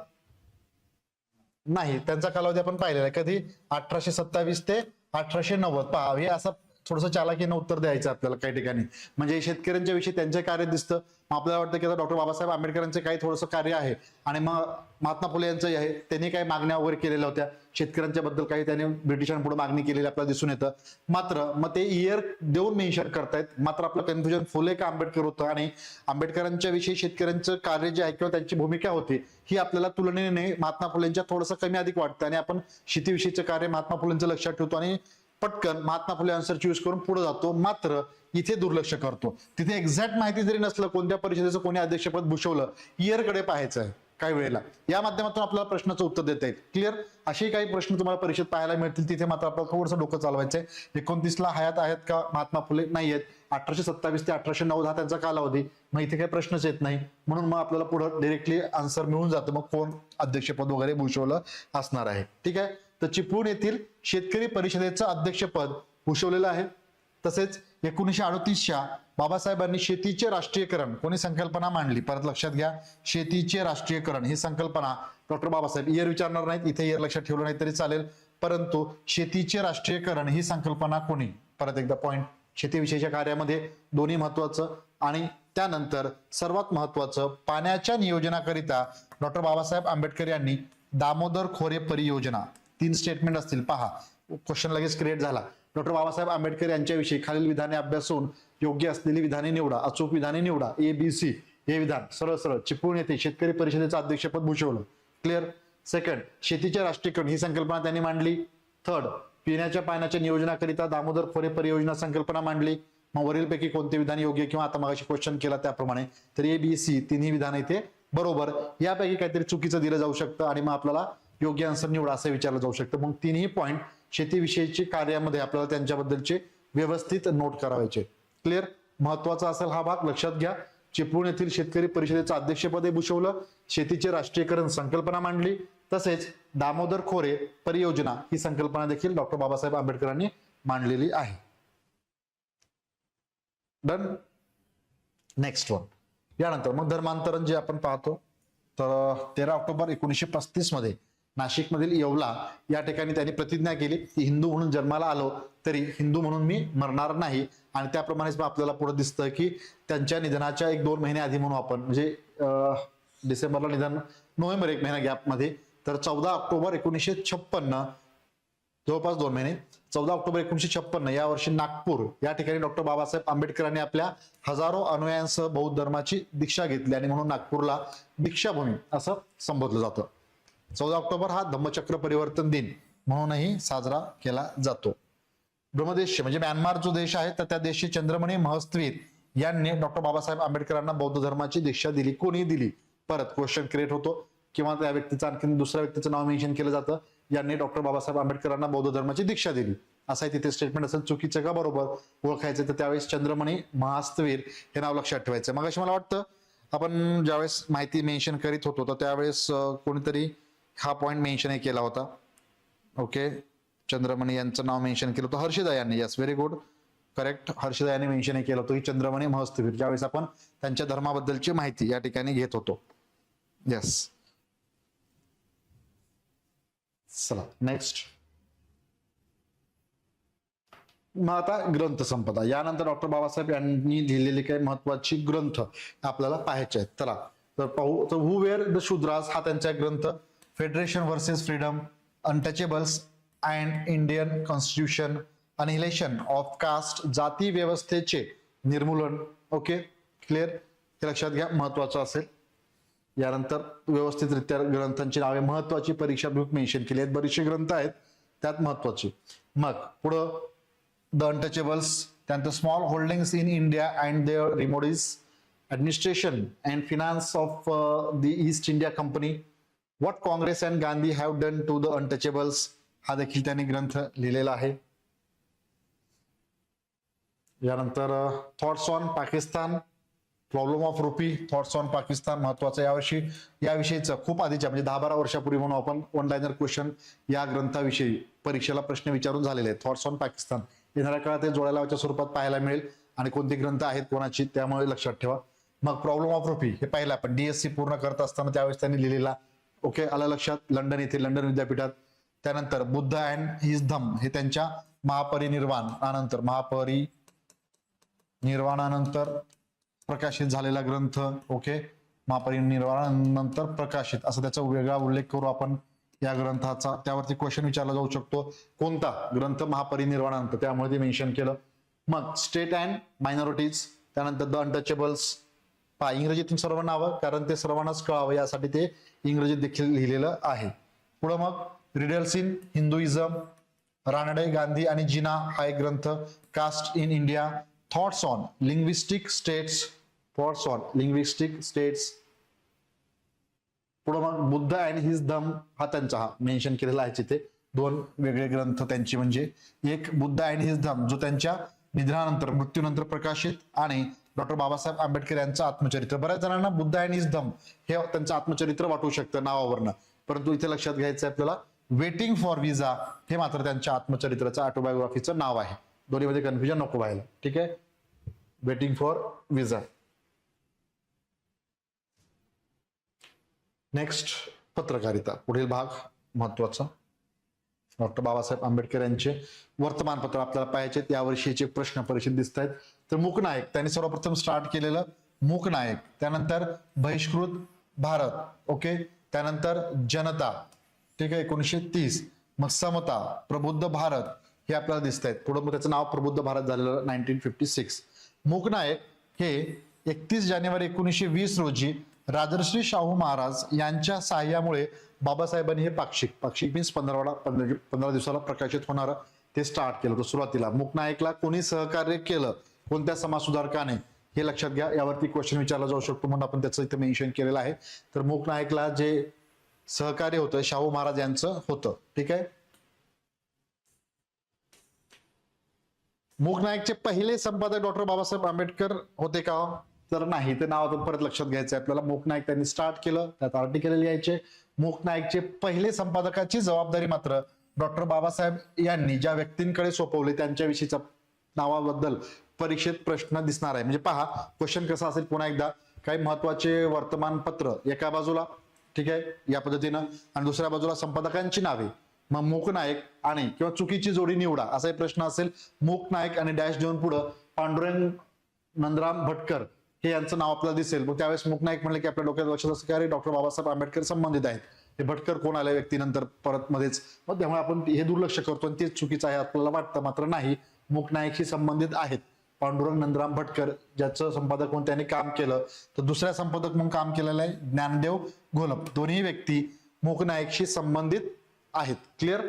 नाही. त्यांचा कालावधी आपण पाहिलेला आहे. कधी? 1827 ते 1890. पहा, हे असं थोडंसं चालाकीनं उत्तर द्यायचं आपल्याला काही ठिकाणी. म्हणजे शेतकऱ्यांच्या विषयी त्यांचे कार्य दिसतं. आपल्याला वाटतं की आता डॉक्टर बाबासाहेब आंबेडकरांचे काही थोडंसं कार्य आहे आणि मग महात्मा फुले यांचंही आहे. त्यांनी काही मागण्या वगैरे केलेल्या होत्या शेतकऱ्यांच्या बद्दल, काही त्यांनी ब्रिटिशांपुढे मागणी केलेली आपल्याला दिसून येतं. मात्र मग ते इयर देऊन मेन्शन करतायत. मात्र आपलं कन्फ्युजन फुले का आंबेडकर होतं आणि आंबेडकरांच्या विषयी शेतकऱ्यांचं कार्य जे आहे किंवा त्यांची भूमिका होती ही आपल्याला तुलनेने महात्मा फुलेंच्या थोडंसं कमी अधिक वाटतं आणि आपण शेतीविषयीचं कार्य महात्मा फुलेंचं लक्षात ठेवतो आणि पटकन महात्मा फुले आन्सर चूज करून पुढे जातो. मात्र इथे दुर्लक्ष करतो. तिथे एक्झॅक्ट माहिती जरी नसलं कोणत्या परिषदेचं कोणी अध्यक्षपद भूषवलं, इयरकडे पाहायचं आहे काही वेळेला. या माध्यमातून आपल्याला प्रश्नाचं उत्तर देता येईल. क्लिअर? असे काही प्रश्न तुम्हाला परीक्षेत पाहायला मिळतील. तिथे मात्र आपल्याला थोडंसं डोकं चालवायचंय. 29 ला हयात आहेत का महात्मा फुले? नाही आहेत. 1827 ते 1890 हा त्यांचा कालावधी. मग इथे काही प्रश्नच येत नाही. म्हणून मग आपल्याला पुढे डायरेक्टली आन्सर मिळून जातं. मग कोण अध्यक्षपद वगैरे भूषवलं असणार आहे. ठीक आहे. तर चिपळूण येथील शेतकरी परिषदेचं अध्यक्षपद भूषवलेलं आहे. तसेच 1938च्या बाबासाहेबांनी शेतीचे राष्ट्रीयकरण कोणी संकल्पना मांडली? परत लक्षात घ्या, शेतीचे राष्ट्रीयकरण ही संकल्पना डॉक्टर बाबासाहेब. इयर विचारणार नाहीत इथे, इयर लक्षात ठेवलं नाही तरी चालेल. परंतु शेतीचे राष्ट्रीयकरण ही संकल्पना कोणी? परत एकदा पॉइंट, शेतीविषयीच्या कार्यामध्ये दोन्ही महत्वाचं आणि त्यानंतर सर्वात महत्वाचं पाण्याच्या नियोजनाकरिता डॉक्टर बाबासाहेब आंबेडकर यांनी दामोदर खोरे परियोजना. 3 स्टेटमेंट असतील. पहा, क्वेश्चन लगेच क्रिएट झाला. डॉक्टर बाबासाहेब आंबेडकर यांच्याविषयी खालील विधाने अभ्यासून योग्य असलेली विधाने निवडा. अचूक विधाने निवडा. ABC हे विधान सरळ सरळ चिपळूण येथे शेतकरी परिषदेचं अध्यक्षपद भूषवलं. क्लिअर? सेकंड, शेतीचे राष्ट्रीयकरण ही संकल्पना त्यांनी मांडली. थर्ड, पिण्याच्या पाण्याच्या नियोजनाकरिता दामोदर खोरे परियोजना संकल्पना मांडली. मग वरीलपैकी कोणते विधान योग्य किंवा आता मगाशी क्वेश्चन केला त्याप्रमाणे तर ABC तिन्ही विधान इथे बरोबर. यापैकी काहीतरी चुकीचं दिलं जाऊ शकतं आणि मग आपल्याला योग्य आन्सर निवडा असं विचारलं जाऊ शकतं. मग तिन्ही पॉईंट शेतीविषयीचे कार्यामध्ये आपल्याला त्यांच्याबद्दलचे व्यवस्थित नोट करायचे. क्लिअर? महत्वाचा असेल हा भाग, लक्षात घ्या. चिपळूण येथील शेतकरी परिषदेचं अध्यक्षपदे भूषवलं, शेतीचे राष्ट्रीयकरण संकल्पना मांडली, तसेच दामोदर खोरे परियोजना ही संकल्पना देखील डॉक्टर बाबासाहेब आंबेडकरांनी मांडलेली आहे. डन. Next one. यानंतर मग धर्मांतरण जे आपण पाहतो तर 13 ऑक्टोबर 1935 मध्ये नाशिकमधील येवला या ठिकाणी त्यांनी प्रतिज्ञा केली की हिंदू म्हणून जन्माला आलो तरी हिंदू म्हणून मी मरणार नाही. आणि त्याप्रमाणेच आपल्याला पुढे दिसतं की त्यांच्या निधनाच्या 1-2 महिने आधी म्हणून आपण म्हणजे डिसेंबरला निधन, नोव्हेंबर 1 महिना गॅप मध्ये, तर 14 ऑक्टोबर 1956 जवळपास 2 महिने 14 ऑक्टोबर 1956 या वर्षी नागपूर या ठिकाणी डॉक्टर बाबासाहेब आंबेडकरांनी आपल्या हजारो अनुयायांसह बौद्ध धर्माची दीक्षा घेतली आणि म्हणून नागपूरला दीक्षाभूमी असं संबोधलं जातं. 14 ऑक्टोबर हा धम्मचक्र परिवर्तन दिन म्हणूनही साजरा केला जातो. ब्रह्मदेश म्हणजे म्यानमार जो देश आहे तर त्या देशचे चंद्रमणी महस्त्वीर यांनी डॉक्टर बाबासाहेब आंबेडकरांना बौद्ध धर्माची दीक्षा दिली. कोणी दिली? परत क्वेश्चन क्रिएट होतो किंवा त्या व्यक्तीचं आणखी दुसऱ्या व्यक्तीचं नाव मेन्शन केलं जातं. यांनी डॉक्टर बाबासाहेब आंबेडकरांना बौद्ध धर्माची दीक्षा दिली असं तिथे स्टेटमेंट असेल. चुकीचं का बरोबर ओळखायचं तर त्यावेळेस चंद्रमणी महास्त्वीर हे नाव लक्षात ठेवायचं. मग अशी मला वाटतं आपण ज्यावेळेस माहिती मेन्शन करीत होतो तर त्यावेळेस कोणीतरी हा पॉइंट मेन्शन केला होता. ओके, चंद्रमणी यांचं नाव मेन्शन केलं होतं हर्षदा यांनी. Yes, very good, correct. Harshada यांनी मेन्शन केलं होतं की चंद्रमणी महस्त्वीर ज्यावेळेस आपण त्यांच्या धर्माबद्दलची माहिती या ठिकाणी घेत होतो. यस. चला नेक्स्ट. मग आता ग्रंथ संपदा. यानंतर डॉक्टर बाबासाहेब यांनी लिहिलेले काही महत्वाचे ग्रंथ आपल्याला पाहायचे आहेत. चला तर पाहू. तर हु वेअर द शूद्रास हा त्यांचा ग्रंथ. Federation versus freedom, untouchables and Indian constitution, annihilation of caste, जाती व्यवस्थेचे निर्मूलन. ओके, क्लिअर, हे लक्षात घ्या, महत्वाचं असेल. यानंतर व्यवस्थितरित्या ग्रंथांची नावे, महत्वाची परीक्षा बुक मेन्शन केली आहेत, बरेचसे ग्रंथ आहेत त्यात महत्वाचे. मग पुढं द अनटचेबल्स, त्यानंतर small holdings in India and their remedies, administration and finance of the East India Company, what Congress and Gandhi have done to the untouchables, हा देखील त्यांनी ग्रंथ लिहिलेला आहे. यानंतर thoughts on Pakistan, problem of rupee, thoughts on Pakistan महत्वाचं याविषयीचं खूप आधीच्या म्हणजे 10-12 वर्षापूर्वी म्हणून आपण वन लाइनर क्वेश्चन या ग्रंथाविषयी परीक्षेला प्रश्न विचारून झालेले आहेत. थॉट्स ऑन पाकिस्तान येणाऱ्या काळात ते जोड्या स्वरूपात पाहायला मिळेल आणि कोणते ग्रंथ आहेत कोणाची, त्यामुळे लक्षात ठेवा. मग प्रॉब्लेम ऑफ रुपी हे पाहिलं आपण DSC पूर्ण करत असताना त्यावेळेस त्यांनी लिहिलेला. ओके, आलं लक्षात. लंडन येथे, लंडन विद्यापीठात. त्यानंतर बुद्ध अँड हिज धम्म हे त्यांच्या महापरिनिर्वाणानंतर प्रकाशित झालेला ग्रंथ. ओके, महापरिनिर्वाणानंतर प्रकाशित असं त्याचा वेगळा उल्लेख करू आपण या ग्रंथाचा. त्यावरती क्वेश्चन विचारला जाऊ शकतो, कोणता ग्रंथ महापरिनिर्वाणानंतर, त्यामुळे ते मेन्शन केलं. मग स्टेट अँड मायनॉरिटीज, त्यानंतर द अनटचेबल्स. पहा, इंग्रजीतून सर्व नावं, कारण ते सर्वांनाच कळावं यासाठी ते इंग्रजीत देखील लिहिलेलं आहे. पुढं मग riddles in Hinduism, Ranade, Gandhi आणि जिना हा एक ग्रंथ. Caste in India, thoughts on linguistic states, पुढे मग बुद्ध अँड हिज धम्म हा त्यांचा मेन्शन केलेला आहे तिथे. दोन वेगळे ग्रंथ त्यांची, म्हणजे एक बुद्ध अँड हिज धम्म जो त्यांच्या निधनानंतर, मृत्यूनंतर प्रकाशित, आणि डॉक्टर बाबासाहेब आंबेडकर यांचं आत्मचरित्र. बऱ्याच जणांना बुद्ध अँड हिज धम्म हे त्यांचं आत्मचरित्र वाटू शकतं नावावरनं, परंतु इथे लक्षात घ्यायचं आपल्याला वेटिंग फॉर विजा हे मात्र त्यांच्या आत्मचरित्राचं, ऑटोबायोग्राफीचं नाव आहे. दोन्हीमध्ये कन्फ्युजन नको व्हायला. ठीक आहे, वेटिंग फॉर विजा. नेक्स्ट पत्रकारिता, पुढील भाग महत्वाचा. डॉक्टर बाबासाहेब आंबेडकर यांचे वर्तमानपत्र आपल्याला पाहायचे, यावर्षीचे प्रश्न परीक्षेत दिसत आहेत. तर मूकनायक त्यांनी सर्वप्रथम स्टार्ट केलेलं मूकनायक, त्यानंतर बहिष्कृत भारत. ओके, त्यानंतर जनता. ठीक आहे, 1930. मग समता, प्रबुद्ध भारत हे आपल्याला दिसत आहेत. पुढे मग त्याचं नाव प्रबुद्ध भारत झालेलं 1956. मूकनायक हे 31 जानेवारी 1920 रोजी राजर्षी शाहू महाराज यांच्या सहाय्यामुळे बाबासाहेबांनी हे पाक्षिक मीन्स 15 दिवसाला प्रकाशित होणार ते स्टार्ट केलं होतं सुरुवातीला. मूकनायकला कोणी सहकार्य केलं, कोणत्या समाज सुधारकाने, हे लक्षात घ्या. यावरती क्वेश्चन विचारला जाऊ शकतो म्हणून आपण त्याचं इथे मेन्शन केलेलं आहे. तर मूकनायकला जे सहकार्य होतं शाहू महाराज यांचं होतं. ठीक आहे. मूकनायकचे पहिले संपादक डॉक्टर बाबासाहेब आंबेडकर होते का, तर नाही. ते नाव आपण परत लक्षात घ्यायचं आपल्याला. मूकनायक त्यांनी स्टार्ट केलं, त्यात आर्टिकल लिहायचे. मूकनायकचे पहिले संपादकाची जबाबदारी मात्र डॉक्टर बाबासाहेब यांनी ज्या व्यक्तींकडे सोपवले त्यांच्याविषयीचा नावाबद्दल परीक्षेत प्रश्न दिसणार आहे. म्हणजे पहा क्वेश्चन कसा असेल पुन्हा एकदा, काही महत्वाचे वर्तमानपत्र एका बाजूला, ठीक आहे, या पद्धतीनं, आणि दुसऱ्या बाजूला संपादकांची नावे. मग मूकनायक आणि किंवा चुकीची जोडी निवडा असा प्रश्न असेल. मूकनायक आणि डॅश देऊन पुढं पांडुरंग नंदराम भटकर हे यांचं नाव आपल्याला दिसेल. मग त्यावेळेस मूकनायक म्हणले की आपल्या डोक्यात लक्षात असं की अरे डॉक्टर बाबासाहेब आंबेडकर संबंधित आहेत, हे भटकर कोण आल्या व्यक्तीनंतर परत मध्येच, मग त्यामुळे आपण हे दुर्लक्ष करतो आणि तेच चुकीचं आहे आपल्याला वाटतं. मात्र नाही, मूकनायकशी संबंधित आहेत पांडुरंग नंदराम भटकर, ज्याचं संपादक म्हणून त्यांनी काम केलं. तर दुसऱ्या संपादक म्हणून काम केलेलं आहे ज्ञानदेव घोलप. दोन्ही व्यक्ती मूकनायकशी संबंधित आहेत. क्लिअर.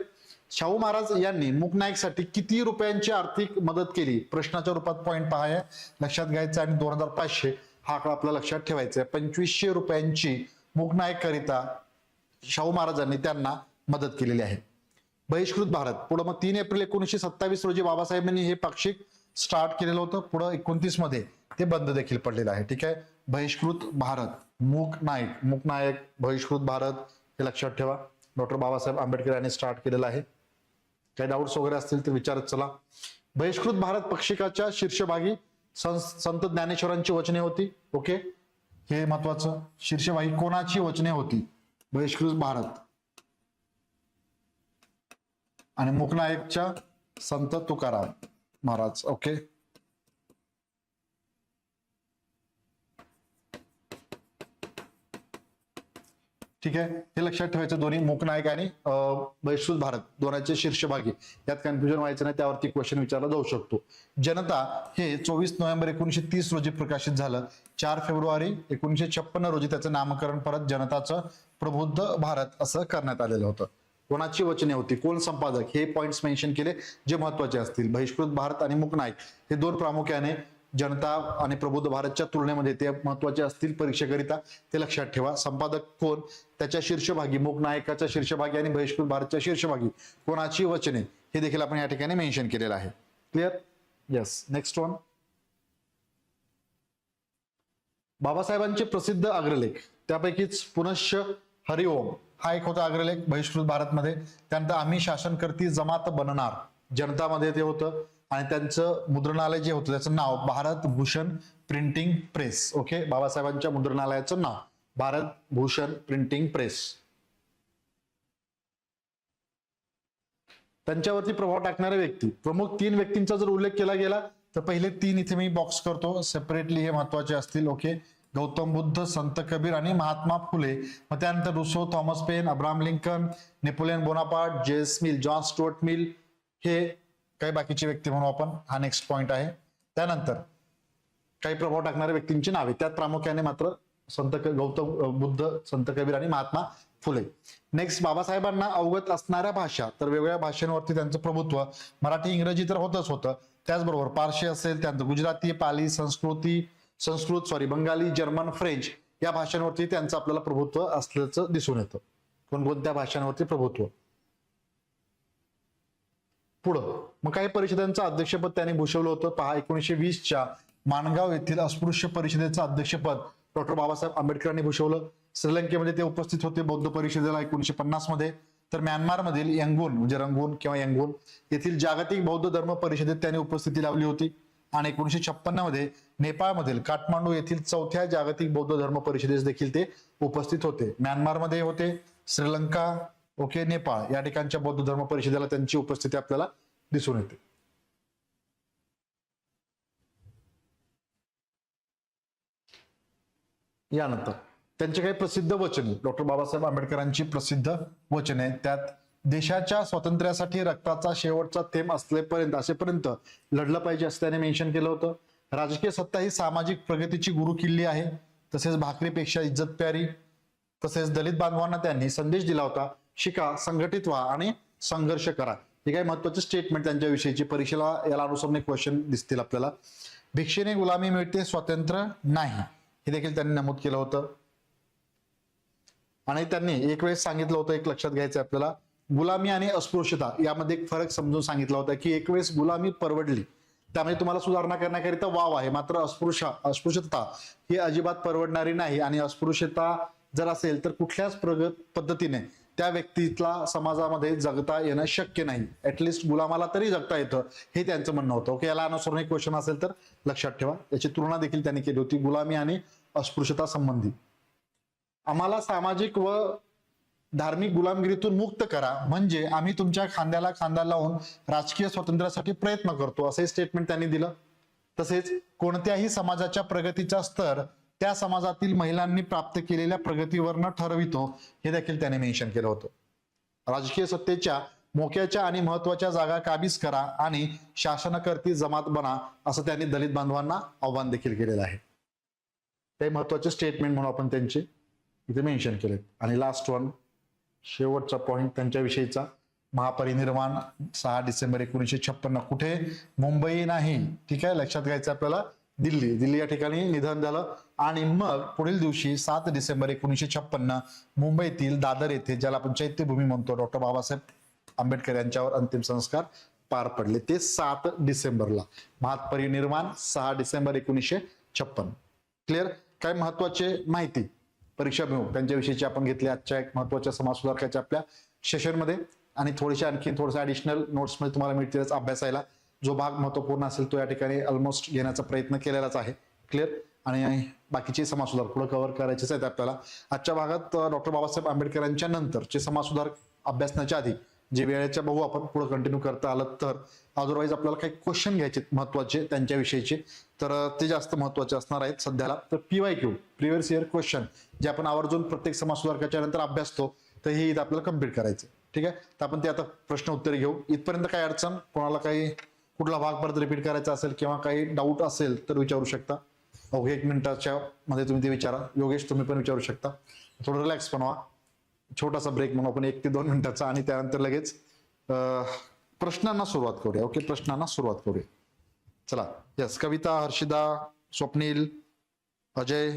शाहू महाराज यांनी मूकनायकसाठी किती रुपयांची आर्थिक मदत केली, प्रश्नाच्या रूपात पॉईंट पहा लक्षात घ्यायचा. आणि 2500 हा आकडा आपल्याला लक्षात ठेवायचा आहे. 2500 रुपयांची मूकनायक करिता शाहू महाराजांनी त्यांना मदत केलेली आहे. बहिष्कृत भारत, पुढे मग 3 एप्रिल 1927 रोजी बाबासाहेबांनी हे पाक्षिक स्टार्ट केलेलं होतं. पुढे 29 मध्ये ते बंद देखील पडलेलं आहे. ठीक आहे. बहिष्कृत भारत, मूकनायक बहिष्कृत भारत हे लक्षात ठेवा. डॉक्टर बाबासाहेब आंबेडकर यांनी स्टार्ट केलेलं आहे. काही डाऊट्स वगैरे असतील तर विचारत चला. बहिष्कृत भारत पक्षिकाच्या शीर्षभागी संत ज्ञानेश्वरांची वचने होती. ओके, हे महत्वाचं. शीर्षभागी कोणाची वचने होती, बहिष्कृत भारत. आणि मूकनायकच्या संत तुकाराम महाराज. ओके, ठीक आहे, हे लक्षात ठेवायचं. दोन्ही मूकनायक आणि बहिष्कृत भारत दोन्हीचे शीर्षभागी, यात कन्फ्युजन व्हायचं नाही, त्यावरती क्वेश्चन विचारला जाऊ शकतो. जनता हे 24 नोव्हेंबर 1930 रोजी प्रकाशित झालं. 4 फेब्रुवारी 1956 रोजी त्याचं नामकरण परत जनताचं प्रबुद्ध भारत असं करण्यात आलेलं होतं. कोणाची वचने होती, कोण संपादक, हे पॉइंट्स मेन्शन केले जे महत्वाचे असतील. बहिष्कृत भारत आणि मूकनायक हे दोन प्रामुख्याने जनता आणि प्रबुद्ध भारतच्या तुलनेमध्ये ते महत्वाचे असतील परीक्षेकरिता, ते लक्षात ठेवा. संपादक कोण, त्याच्या शीर्षभागी मूकनायकाच्या शीर्षभागी आणि बहिष्कृत भारतच्या शीर्षभागी कोणाची वचने, हे देखील आपण या ठिकाणी मेन्शन केलेलं आहे. क्लिअर? येस. नेक्स्ट वन, बाबासाहेबांचे प्रसिद्ध अग्रलेख, त्यापैकीच पुनश्च हरिओम हा एक होता अग्रलेख बहिष्कृत भारतमध्ये. त्यानंतर आम्ही शासन करती जमात बनणार, जनतामध्ये ते होतं. आणि त्यांचं मुद्रणालय जे होतं त्याचं नाव Bharat Bhushan printing press. Okay, बाबासाहेबांच्या मुद्रणालयाचं नाव भारत भूषण प्रिंटिंग प्रेस. त्यांच्यावरती प्रभाव टाकणारे व्यक्ती, प्रमुख 3 व्यक्तींचा जर उल्लेख केला गेला तर पहिले 3 इथे मी बॉक्स करतो सेपरेटली, हे महत्वाचे असतील. ओके, गौतम बुद्ध, संत कबीर आणि महात्मा फुले. मग त्यानंतर Rousseau, Thomas Paine, Abraham Lincoln, Napoleon Bonaparte, James Mill, John Stuart Mill, हे काही बाकीचे व्यक्ती म्हणू आपण. हा नेक्स्ट पॉइंट आहे. त्यानंतर काही प्रभाव टाकणाऱ्या व्यक्तींची नावे, त्यात प्रामुख्याने मात्र गौतम बुद्ध, संत कबीर आणि महात्मा फुले. नेक्स्ट, बाबासाहेबांना अवगत असणाऱ्या भाषा, तर वेगवेगळ्या भाषांवरती त्यांचं प्रभुत्व. मराठी, इंग्रजी तर होतच होतं, त्याचबरोबर पारशी असेल, त्यानंतर गुजराती, पाली, बंगाली, जर्मन, फ्रेंच या भाषांवरती त्यांचं आपल्याला प्रभुत्व असल्याचं दिसून येतं. कोणकोणत्या भाषांवरती प्रभुत्व. पुढं मग काही परिषदांचं अध्यक्षपद त्यांनी भूषवलं होतं. पहा, 1920च्या माणगाव येथील अस्पृश्य परिषदेचं अध्यक्षपद डॉक्टर बाबासाहेब आंबेडकरांनी भूषवलं. श्रीलंकेमध्ये ते उपस्थित होते बौद्ध परिषदेला 1950 मध्ये. तर म्यानमारमधील यंगून म्हणजे रंगून किंवा यंगून येथील जागतिक बौद्ध धर्म परिषदेत त्यांनी उपस्थिती लावली होती. आणि 1956 मध्ये नेपाळमधील काठमांडू येथील 4थ्या जागतिक बौद्ध धर्म परिषदेस देखील ते उपस्थित होते. म्यानमारमध्ये होते, श्रीलंका, ओके, नेपाळ या ठिकाणच्या बौद्ध धर्म परिषदेला त्यांची उपस्थिती आपल्याला दिसून येते. यानंतर त्यांचे काही प्रसिद्ध वचने, डॉक्टर बाबासाहेब आंबेडकरांची प्रसिद्ध वचने, त्यात देशाच्या स्वातंत्र्यासाठी रक्ताचा शेवटचा थेंब असेपर्यंत लढलं पाहिजे असं त्याने मेन्शन केलं होतं. राजकीय सत्ता ही सामाजिक प्रगतीची गुरुकिल्ली आहे, तसेच भाकरीपेक्षा इज्जत प्यारी. तसेच दलित बांधवांना त्यांनी संदेश दिला होता, शिका, संघटित व्हा आणि संघर्ष करा. हे काही महत्वाचे स्टेटमेंट त्यांच्याविषयीची, परीक्षेला याला अनुसरून क्वेश्चन दिसतील आपल्याला. भिक्षेने गुलामी मिळते, स्वातंत्र्य नाही, हे देखील त्यांनी नमूद केलं होतं. आणि त्यांनी एक वेळेस सांगितलं होतं, एक लक्षात घ्यायचं आपल्याला, गुलामी आणि अस्पृश्यता यामध्ये एक फरक समजून सांगितला होता की एक वेळेस गुलामी परवडली, त्यामुळे तुम्हाला सुधारणा करण्याकरिता वाव आहे, मात्र अस्पृश्यता ही अजिबात परवडणारी नाही. आणि अस्पृश्यता जर असेल तर कुठल्याच पद्धतीने त्या व्यक्तीला समाजामध्ये जगता येणं शक्य नाही. ऍटलिस्ट गुलामाला तरी जगता येतं, हे त्यांचं म्हणणं होतं. ओके, याला अनुसरून एक क्वेश्चन असेल तर लक्षात ठेवा. याची तुलना देखील त्यांनी केली होती गुलामी आणि अस्पृश्यता संबंधी. आम्हाला सामाजिक व धार्मिक गुलामगिरीतून मुक्त करा, म्हणजे आम्ही तुमच्या खांद्याला खांदा लावून राजकीय स्वातंत्र्यासाठी प्रयत्न करतो, असे स्टेटमेंट त्यांनी दिलं. तसेच कोणत्याही समाजाच्या प्रगतीचा स्तर त्या समाजातील महिलांनी प्राप्त केलेल्या प्रगतीवरनं ठरवितो, हे देखील त्याने मेन्शन केलं होतं. राजकीय सत्तेच्या मोक्याच्या आणि महत्वाच्या जागा काबीज करा आणि शासनकर्ती जमात बना, असं त्यांनी दलित बांधवांना आव्हान देखील केलेलं आहे. ते महत्वाचे स्टेटमेंट म्हणून आपण त्यांचे इथे मेन्शन केलेत. आणि लास्ट वन, शेवटचा पॉइंट त्यांच्याविषयीचा, महापरिनिर्वाण 6 डिसेंबर 1956. कुठे? मुंबई नाही, ठीक आहे, लक्षात घ्यायचं आपल्याला, दिल्ली या ठिकाणी निधन झालं. आणि मग पुढील दिवशी 7 डिसेंबर 1956 मुंबईतील दादर येथे, ज्याला आपण चैत्यभूमी म्हणतो, डॉक्टर बाबासाहेब आंबेडकर यांच्यावर अंतिम संस्कार पार पडले. ते 7 डिसेंबरला. महापरिनिर्वाण 6 डिसेंबर 1956. क्लिअर? काय महत्वाचे माहिती परीक्षा मिळू त्यांच्याविषयीची आपण घेतली आजच्या एक महत्वाच्या समाज सुधारकाच्या आपल्या सेशनमध्ये. आणि आणखी थोडेसे ऍडिशनल नोट्समध्ये तुम्हाला मिळतीलच अभ्यासायला. जो भाग महत्वपूर्ण असेल तो या ठिकाणी ऑलमोस्ट घेण्याचा प्रयत्न केलेलाच आहे. क्लिअर? आणि बाकीचे समाज सुधार पुढे कव्हर करायचेच आहेत आपल्याला. आजच्या भागात डॉक्टर बाबासाहेब आंबेडकरांच्या नंतरचे समाज सुधार अभ्यासण्याच्या आधी जे वेळेच्या बघू आपण पुढे कंटिन्यू करता आलं तर. अदरवाईज आपल्याला काही क्वेश्चन घ्यायचे महत्वाचे त्यांच्याविषयीचे, तर ते जास्त महत्वाचे असणार आहेत सध्याला. तर PYQ प्रिव्हियस इयर क्वेश्चन जे आपण आवर्जून प्रत्येक समाज सुधारकाच्या नंतर अभ्यासतो, तर हे इथं आपल्याला कम्प्लीट करायचे. ठीक आहे, तर आपण ते आता प्रश्न उत्तर घेऊ. इथपर्यंत काय अडचण, कोणाला काही कुठला भाग परत रिपीट करायचा असेल किंवा काही डाऊट असेल तर विचारू शकता. अवघ्या 1 मिनिटाच्या मध्ये तुम्ही ते विचारा. योगेश तुम्ही पण विचारू शकता. थोडं रिलॅक्स पण व्हा. छोटासा ब्रेक म्हणून आपण 1 ते 2 मिनिटाचा, आणि त्यानंतर लगेच प्रश्नांना सुरुवात करूया. ओके, प्रश्नांना सुरुवात करूया. चला. यस, कविता, हर्षिदा, स्वप्नील, अजय,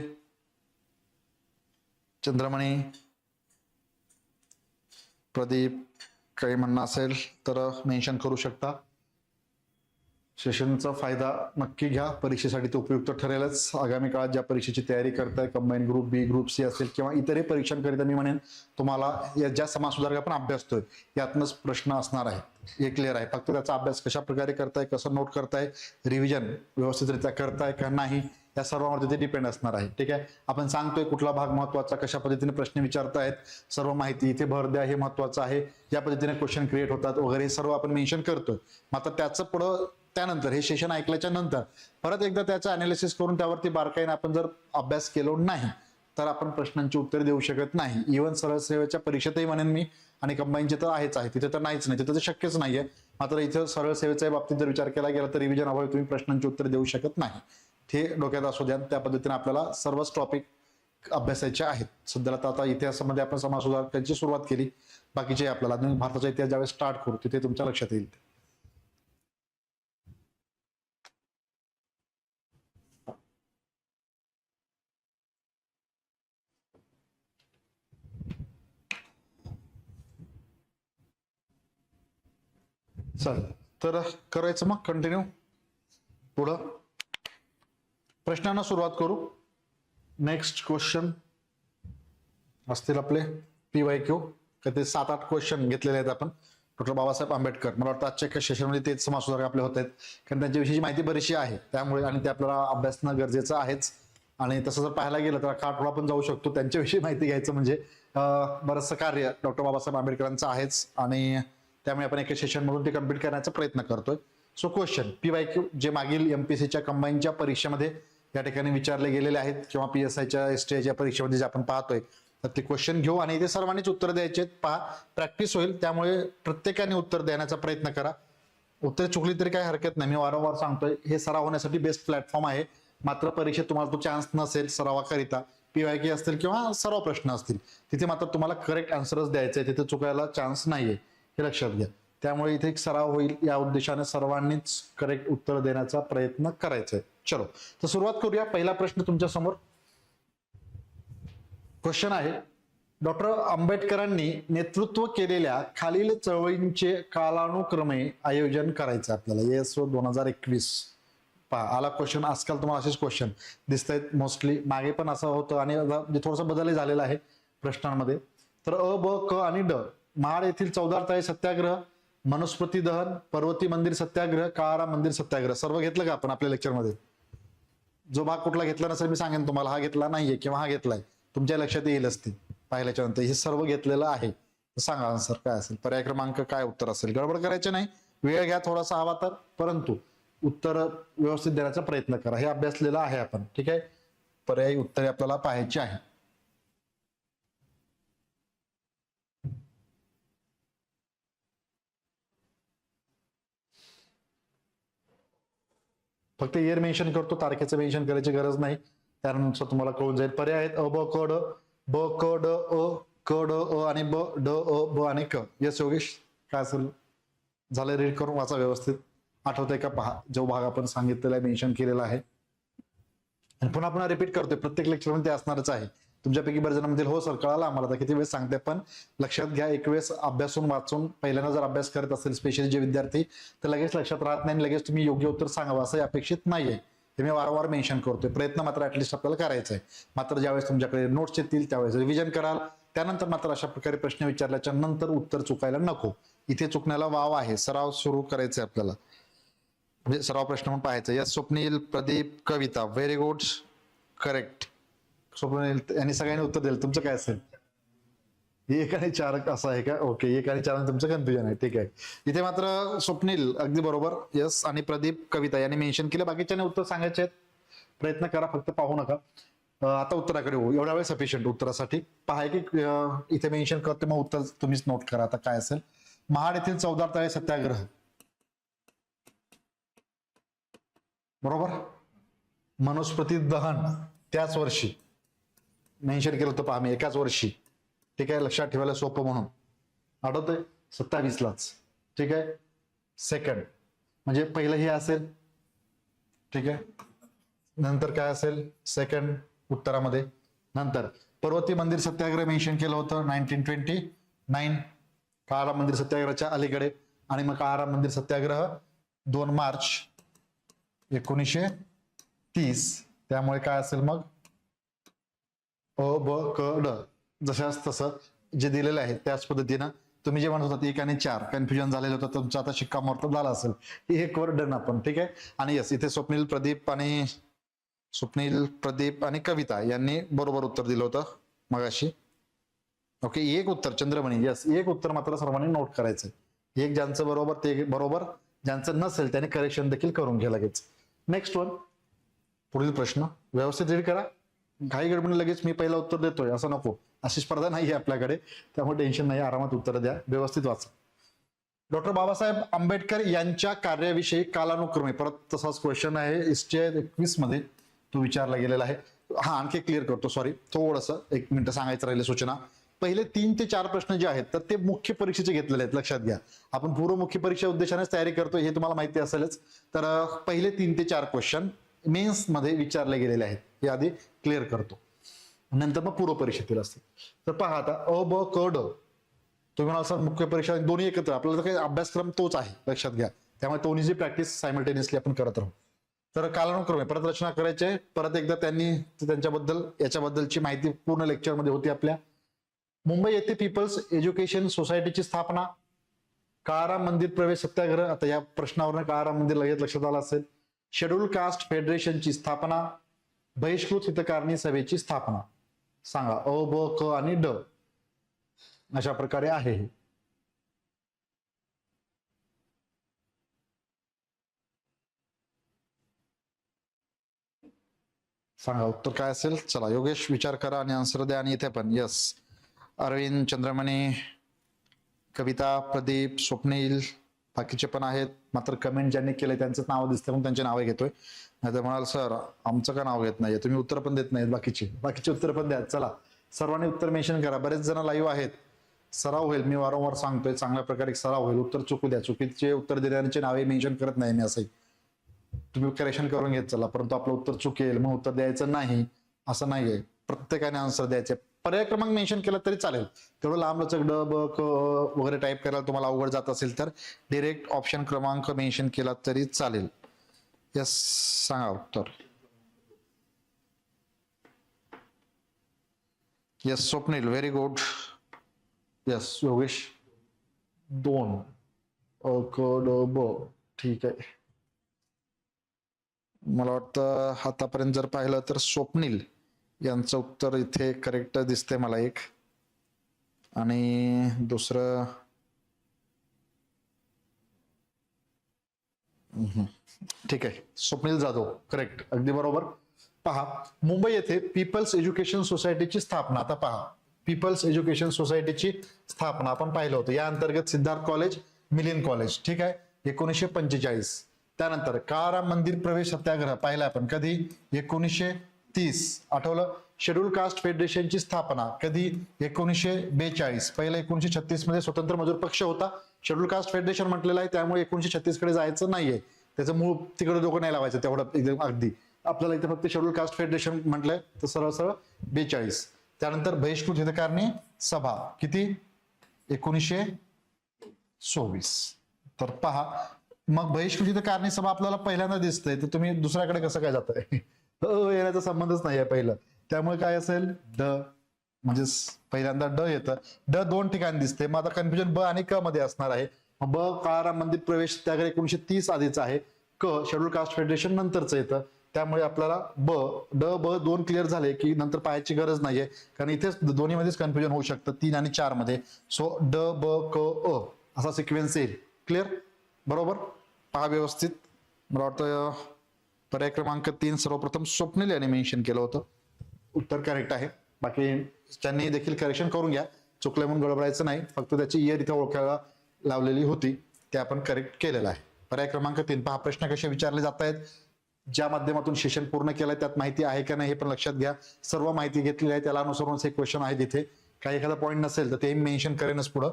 चंद्रमणी, प्रदीप, काही म्हणणं असेल तर मेन्शन करू शकता. सेशनचा फायदा नक्की घ्या, परीक्षेसाठी ते उपयुक्त ठरेलच. आगामी काळात ज्या परीक्षेची तयारी करताय, कंबाईन ग्रुप बी, ग्रुप सी असेल किंवा इतरही परीक्षांकरिता, मी म्हणेन तुम्हाला या ज्या समाज सुधारक आपण अभ्यासतोय यातनच प्रश्न असणार आहेत. हे क्लिअर आहे. फक्त त्याचा अभ्यास कशा प्रकारे करताय, कसं नोट करताय, रिव्हिजन व्यवस्थितरित्या करताय का नाही, या सर्वांवरती ते डिपेंड असणार आहे. ठीक आहे, आपण सांगतोय कुठला भाग महत्वाचा, कशा पद्धतीने प्रश्न विचारतायत, सर्व माहिती इथे भर द्या, हे महत्वाचं आहे, या पद्धतीने क्वेश्चन क्रिएट होतात वगैरे, हे सर्व आपण मेन्शन करतोय. मात्र त्याचं पुढं त्यानंतर हे सेशन ऐकल्याच्या नंतर परत एकदा त्याचं अनालिसिस करून त्यावरती बारकाईने आपण जर अभ्यास केलो नाही तर आपण प्रश्नांची उत्तर देऊ शकत नाही. इव्हन सरळ सेवेच्या परीक्षेतही म्हणेन मी, आणि कंबाईनचे तर आहेच आहे, तिथे तर नाहीच नाही, तिथे तर शक्यच नाहीये. मात्र इथं सरळ सेवेच्या बाबतीत जर विचार केला गेला तर रिव्हिजन अभावी तुम्ही प्रश्नांची उत्तर देऊ शकत नाही. ते डोक्यात असू द्या. त्या पद्धतीने आपल्याला सर्वच टॉपिक अभ्यासायचे आहेत. सध्याला तर आता इतिहासामध्ये आपण समाज सुधारकांची सुरुवात केली, बाकीचे आपल्याला भारताचा इतिहास ज्यावेळेस स्टार्ट करू तिथे तुमच्या लक्षात येईल. चल, तर करायचं मग कंटिन्यू पुढं. प्रश्नांना सुरुवात करू. नेक्स्ट क्वेश्चन असतील आपले PYQ, का ते 7-8 क्वेश्चन घेतलेले आहेत आपण. डॉक्टर बाबासाहेब आंबेडकर, मला वाटतं आजच्या एका सेशनमध्ये तेच समाज सुधारक आपले होत आहेत, कारण त्यांच्याविषयीची माहिती बरीचशी आहे त्यामुळे, आणि ते आपल्याला अभ्यासणं गरजेचं आहेच. आणि तसं जर पाहायला गेलं तर आठवडा पण जाऊ शकतो त्यांच्याविषयी माहिती घ्यायचं म्हणजे. बरंचसं कार्य डॉक्टर बाबासाहेब आंबेडकरांचं आहेच, आणि त्यामुळे आपण एका सेशन मधून ते कम्प्लीट करण्याचा प्रयत्न करतोय. सो क्वेश्चन PYQ जे मागील MPSCच्या कंबाईनच्या परीक्षेमध्ये या ठिकाणी विचारले गेलेले आहेत, किंवा PSIच्या STIच्या परीक्षेमध्ये जे आपण पाहतोय, तर ते क्वेश्चन घेऊ आणि ते सर्वांनीच उत्तर द्यायचे. पहा, प्रॅक्टिस होईल, त्यामुळे प्रत्येकाने उत्तर देण्याचा प्रयत्न करा. उत्तर चुकली तरी काही हरकत नाही. मी वारंवार सांगतोय, हे सराव होण्यासाठी बेस्ट प्लॅटफॉर्म आहे. मात्र परीक्षेत तुम्हाला तो चान्स नसेल सरावाकरिता, PYQ असतील किंवा सर्व प्रश्न असतील, तिथे मात्र तुम्हाला करेक्ट आन्सरच द्यायचे, तिथे चुकायला चान्स नाहीये, हे लक्षात घ्या. त्यामुळे इथे एक सराव होईल, या उद्देशाने सर्वांनीच करेक्ट उत्तर देण्याचा प्रयत्न करायचा आहे. चलो, तर सुरुवात करूया. पहिला प्रश्न तुमच्या समोर क्वेश्चन आहे, डॉक्टर आंबेडकरांनी नेतृत्व केलेल्या खालील चळवळींचे कालानुक्रमे आयोजन करायचं आपल्याला. ESO 2021. पहा, आला क्वेश्चन. आजकाल तुम्हाला असेच क्वेश्चन दिसत आहेत मोस्टली, मागे पण असं होतं, आणि थोडंसं बदलही झालेलं आहे प्रश्नांमध्ये. तर अ, ब, क आणि ड. महाड येथील 14 ताई सत्याग्रह, मनुस्मृती दहन, पर्वती मंदिर सत्याग्रह, काळाराम मंदिर सत्याग्रह, सर्व घेतलं का आपण आपल्या लेक्चरमध्ये? जो भाग कुठला घेतला नसेल मी सांगेन तुम्हाला, हा घेतला नाहीये किंवा हा घेतलाय, तुमच्या लक्षात येईलच ते पाहिल्याच्या नंतर. हे सर्व घेतलेलं आहे. सांगा आन्सर काय असेल, पर्याय क्रमांक काय उत्तर असेल. गडबड करायचे नाही, वेळ घ्या थोडासा हवा तर, परंतु उत्तर व्यवस्थित देण्याचा प्रयत्न करा. हे अभ्यासलेलं आहे आपण. ठीक आहे, पर्यायी उत्तरे आपल्याला पाहायची आहे. फक्त इयर मेन्शन करतो, तारखेचं मेन्शन करायची गरज नाही, त्यानुसार तुम्हाला कळून जाईल. पर्याय आहेत अ, ब, क, ड, ब, क, ड, अ, क, ड, अ आणि ब, ड, अ, ब आणि क. यस योगेश, काय असेल? झालं, रीड करून वाचा व्यवस्थित. आठवतंय का पहा, जो भाग आपण सांगितलेला आहे, मेन्शन केलेला आहे. आणि पुन्हा पुन्हा रिपीट करतोय, प्रत्येक लेक्चरमध्ये ते असणारच आहे. तुमच्यापैकी बरेच जण म्हणतील हो सर कळालं आम्हाला, तर किती वेळेस सांगते, पण लक्षात घ्या, एक वेळेस अभ्यासून वाचून पहिल्यांदा जर अभ्यास करत असेल स्पेशली जे विद्यार्थी, तर लगेच लक्षात राहत नाही, लगेच तुम्ही योग्य उत्तर सांगावं असं अपेक्षित नाहीये. हे मी वारंवार मेन्शन करतोय. प्रयत्न मात्र ऍटलिस्ट आपल्याला करायचा आहे. मात्र ज्यावेळेस तुमच्याकडे नोट्स येतील त्यावेळेस रिव्हिजन कराल, त्यानंतर मात्र अशा प्रकारे प्रश्न विचारल्याच्या नंतर उत्तर चुकायला नको. इथे चुकण्याला वाव आहे. सराव सुरू करायचा आहे आपल्याला, म्हणजे सराव प्रश्न म्हणून पाहायचा. यस स्वप्नील, प्रदीप, कविता, व्हेरी गुड, करेक्ट. स्वप्नील यांनी सगळ्यांनी उत्तर दिलं. तुमचं काय असेल? 1 आणि 4 असं आहे का? ओके, 1 आणि 4 तुमचं कन्फ्युजन आहे, ठीक आहे. इथे मात्र स्वप्नील अगदी बरोबर, यस, आणि प्रदीप, कविता यांनी मेन्शन केलं. बाकीच्याने उत्तर सांगायचे आहेत, प्रयत्न करा, फक्त पाहू नका. आता उत्तराकडे होऊ, एवढ्या वेळ सफिशियंट उत्तरासाठी. पहा की इथे मेन्शन करते, मग उत्तर तुम्हीच नोट करा आता काय असेल. महाड येथील चवदार तळे सत्याग्रह, बरोबर. मनुस्मृती दहन त्याच वर्षी मेन्शन केलं होतं, पहा मी, एकाच वर्षी, ठीक आहे, लक्षात ठेवायला सोपं म्हणून. आठवतंय? 27लाच, ठीक आहे. सेकंड म्हणजे पहिलं हे असेल, ठीक आहे. नंतर काय असेल सेकंड उत्तरामध्ये. नंतर पर्वती मंदिर सत्याग्रह मेन्शन केलं होतं 1929, काळाराम मंदिर सत्याग्रहाच्या अलीकडे. आणि मग काळाराम मंदिर सत्याग्रह 2 मार्च 1930. त्यामुळे काय असेल मग अ ब क ड, जशाच तसं जे दिलेलं आहे त्याच पद्धतीनं. तुम्ही जे म्हणत होता 1 आणि 4 कन्फ्युजन झालेलं होतं, तुमचं आता शिक्कामोर्तब झाला असेल. 1 वर डन आपण, ठीक आहे. आणि यस, इथे स्वप्नील, प्रदीप आणि कविता यांनी बरोबर उत्तर दिलं होतं मगाशी. ओके, 1 उत्तर चंद्रमणी, यस, 1 उत्तर मात्र सर्वांनी नोट करायचं. 1 ज्यांचं बरोबर ते बरोबर, ज्यांचं नसेल त्याने करेक्शन देखील करून घ्या लगेच. नेक्स्ट वन, पुढील प्रश्न व्यवस्थित रीड करा. घाई गडबडी लगेच मी पहिला उत्तर देतोय असं नको, अशी स्पर्धा नाही आपल्याकडे, त्यामुळे टेन्शन नाही, आरामात उत्तर द्या, व्यवस्थित वाचा. डॉक्टर बाबासाहेब आंबेडकर यांच्या कार्याविषयी कालानुक्रमे, परत तसाच क्वेश्चन आहे हिस्ट्री 21 मध्ये तो विचारला गेलेला आहे. हा, आणखी क्लिअर करतो, सॉरी, थोडंसं 1 मिनिट सांगायचं राहिले सूचना. पहिले 3 ते 4 प्रश्न जे आहेत तर ते मुख्य परीक्षेचे घेतलेले आहेत, लक्षात घ्या. आपण पूर्व मुख्य परीक्षा उद्देशानेच तयारी करतोय, हे तुम्हाला माहिती असेलच. तर पहिले 3 ते 4 क्वेश्चन मेन्स मध्ये विचारले गेलेले आहेत, हे आधी क्लिअर करतो, नंतर मग पूर्व परीक्षेतील असते. तर पहा आता अ ब क ड, तुम्ही मला असं मुख्य परीक्षा दोन्ही एकत्र, आपल्याला काही अभ्यासक्रम तोच आहे, लक्षात घ्या. त्यामुळे दोन्हीची प्रॅक्टिस सायमल्टेनियसली आपण करत राहू. तर कालानुक्रमे परत रचना करायचे. परत एकदा त्यांनी त्यांच्याबद्दल याच्याबद्दलची माहिती पूर्ण लेक्चरमध्ये होती आपल्या. मुंबई येथे पीपल्स एज्युकेशन सोसायटीची स्थापना, काळाराम मंदिर प्रवेश सत्याग्रह, आता या प्रश्नावरून काळाराम मंदिर लगेच लक्षात आलं असेल. शेड्यूल कास्ट फेडरेशनची स्थापना, बहिष्कृत हितकारणी सभेची स्थापना. सांगा अ ब क आणि ड, अशा प्रकारे आहे हे. सांगा उत्तर काय असेल. चला योगेश विचार करा आणि आन्सर द्या. आणि इथे पण यस, अरविंद, चंद्रमणी, कविता, प्रदीप, स्वप्नील, बाकीचे पण आहेत. मात्र कमेंट ज्यांनी केले त्यांचं नाव दिसतं म्हणून त्यांची नावे घेतोय. नाही तर म्हणाल सर आमचं का नाव घेत नाहीये, तुम्ही उत्तर पण देत नाहीत, बाकीचे उत्तर पण द्या. चला सर्वांनी उत्तर मेन्शन करा, बरेच जण लाईव्ह आहेत. सराव होईल, मी वारंवार सांगतोय, चांगल्या प्रकारे सराव होईल. उत्तर चुकू द्या, चुकीचे उत्तर देणाऱ्यांचे नावे मेन्शन करत नाही मी असंही. तुम्ही करेक्शन करून घेत चला, परंतु आपलं उत्तर चुकेल मग उत्तर द्यायचं नाही असं नाहीये. प्रत्येकाने आन्सर द्यायचे. पर्याय क्रमांक मेन्शन केला तरी चालेल, तेवढं लांब लचक ड ब क वगैरे टाईप करायला तुम्हाला अवघड जात असेल तर डिरेक्ट ऑप्शन क्रमांक मेन्शन केला तरी चालेल. यस, सांगा उत्तर. Yes Swapnil, very good. Yes Yogesh 2 अ क ड ब, ठीक आहे. मला वाटतं आतापर्यंत जर पाहिलं तर स्वप्नील यांचं उत्तर इथे करेक्ट दिसतंय मला एक. आणि दुसरं ठीक आहे, स्वप्नील जाधव करेक्ट, अगदी बरोबर. पहा, मुंबई येथे पीपल्स एज्युकेशन सोसायटीची स्थापना. आता पहा, पीपल्स एज्युकेशन सोसायटीची स्थापना आपण पाहिलं होतं. या अंतर्गत सिद्धार्थ कॉलेज, मिलिंद कॉलेज, ठीक आहे, 1945. त्यानंतर काळाराम मंदिर प्रवेश सत्याग्रह पाहिला आपण कधी, 1930. आठवलं. शेड्यूल कास्ट फेडरेशनची स्थापना कधी, 1942. पहिला 1936 मध्ये स्वतंत्र मजूर पक्ष होता, शेड्यूल कास्ट फेडरेशन म्हटलेलं आहे, त्यामुळे 1936 कडे जायचं नाहीये. त्याचं मूळ तिकडे डोकं नाही लावायचं, तेवढं एकदम अगदी. आपल्याला इथे फक्त शेड्यूल कास्ट फेडरेशन म्हटलंय, तर सरळ सरळ 42. त्यानंतर बहिष्कृत हितकारणी सभा किती, 1924. तर पहा, मग बहिष्कृत हितकारणी सभा आपल्याला पहिल्यांदा दिसतंय, तर तुम्ही दुसऱ्याकडे कसं काय जाताय. येण्याचा संबंधच नाहीये पहिलं, त्यामुळे काय असेल ड, म्हणजे पहिल्यांदा ड येतं. ड 2 ठिकाणी दिसते, मग आता कन्फ्युजन ब आणि क मध्ये असणार आहे. ब काळाराम मंदिर प्रवेश सत्याग्रह 1930 आधीच आहे, क शेड्यूल कास्ट फेडरेशन नंतरच येतं. त्यामुळे आपल्याला ड ब दोन क्लिअर झाले की नंतर पाहायची गरज नाहीये, कारण इथेच दोन्हीमध्येच कन्फ्युजन होऊ शकतं 3 आणि 4 मध्ये. सो ड ब क अ असा सिक्वेन्स येईल. क्लिअर? बरोबर? पहा व्यवस्थित. मला वाटतं पर्याय क्रमांक 3 सर्वप्रथम स्वप्नील याने मेन्शन केलं होतं. उत्तर करेक्ट आहे. बाकी त्यांनी देखील करेक्शन करून घ्या, चुकलं म्हणून गडबडायचं नाही. फक्त त्याची इयर इथं ओळखायला लावलेली होती, ते आपण करेक्ट केलेलं आहे. पर्याय क्रमांक 3 पहा प्रश्न कसे विचारले जात आहेत. ज्या माध्यमातून सेशन पूर्ण केलंय त्यात माहिती आहे का नाही हे पण लक्षात घ्या. सर्व माहिती घेतलेली आहे, त्याला अनुसरूनच हे क्वेश्चन आहे. तिथे काही एखादा पॉईंट नसेल तर ते मेन्शन करेनच पुढं,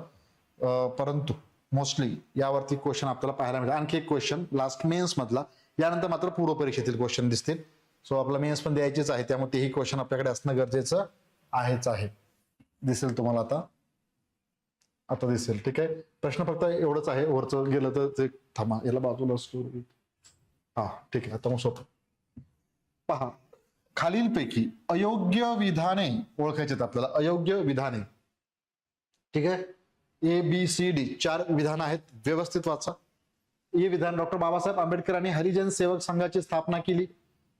परंतु मोस्टली यावरती क्वेश्चन आपल्याला पाहायला मिळेल. आणखी एक क्वेश्चन लास्ट मेन्स मधला, यानंतर मात्र पूर्व परीक्षेतील क्वेश्चन दिसतील. सो आपला मेन्स पण द्यायचेच आहे, त्यामुळे तेही क्वेश्चन आपल्याकडे असणं गरजेचं आहेच आहे. दिसेल तुम्हाला आता दिसेल. ठीक आहे. प्रश्न फक्त एवढंच आहे, वरचं गेलं तर ते थांबा, याला बाजूला हा ठीक आहे. आता मग सोपं पहा, खालीलपैकी अयोग्य विधाने ओळखायचे आहेत आपल्याला. अयोग्य विधाने, ठीक आहे. ABCD 4 विधान आहेत, व्यवस्थित वाचा. ए विधान, डॉक्टर बाबासाहेब आंबेडकरांनी हरिजन सेवक संघाची स्थापना केली.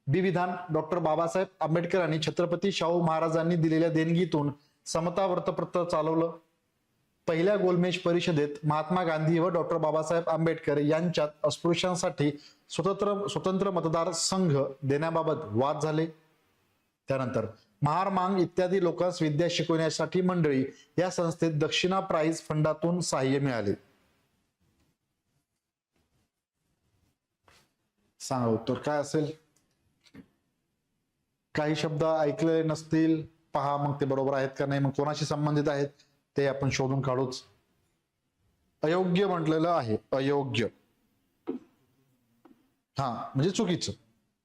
बी विधान, डॉक्टर बाबासाहेब आंबेडकरांनी छत्रपती शाहू महाराजांनी दिलेल्या देणगीतून समता वृत्तपत्र चालवलं. पहिल्या गोलमेज परिषदेत महात्मा गांधी व डॉक्टर बाबासाहेब आंबेडकर यांच्यात अस्पृश्यांसाठी स्वतंत्र मतदार संघ देण्याबाबत वाद झाले. त्यानंतर महार मांग इत्यादी लोकांस विद्या शिकवण्यासाठी मंडळी या संस्थेत दक्षिणा प्राईज फंडातून सहाय्य मिळाले. सांगा उत्तर काय असेल. काही शब्द ऐकले नसतील, पहा मग ते बरोबर आहेत का नाही, मग कोणाशी संबंधित आहेत ते आपण शोधून काढूच. अयोग्य म्हटलेलं आहे, अयोग्य, हा म्हणजे चुकीचं.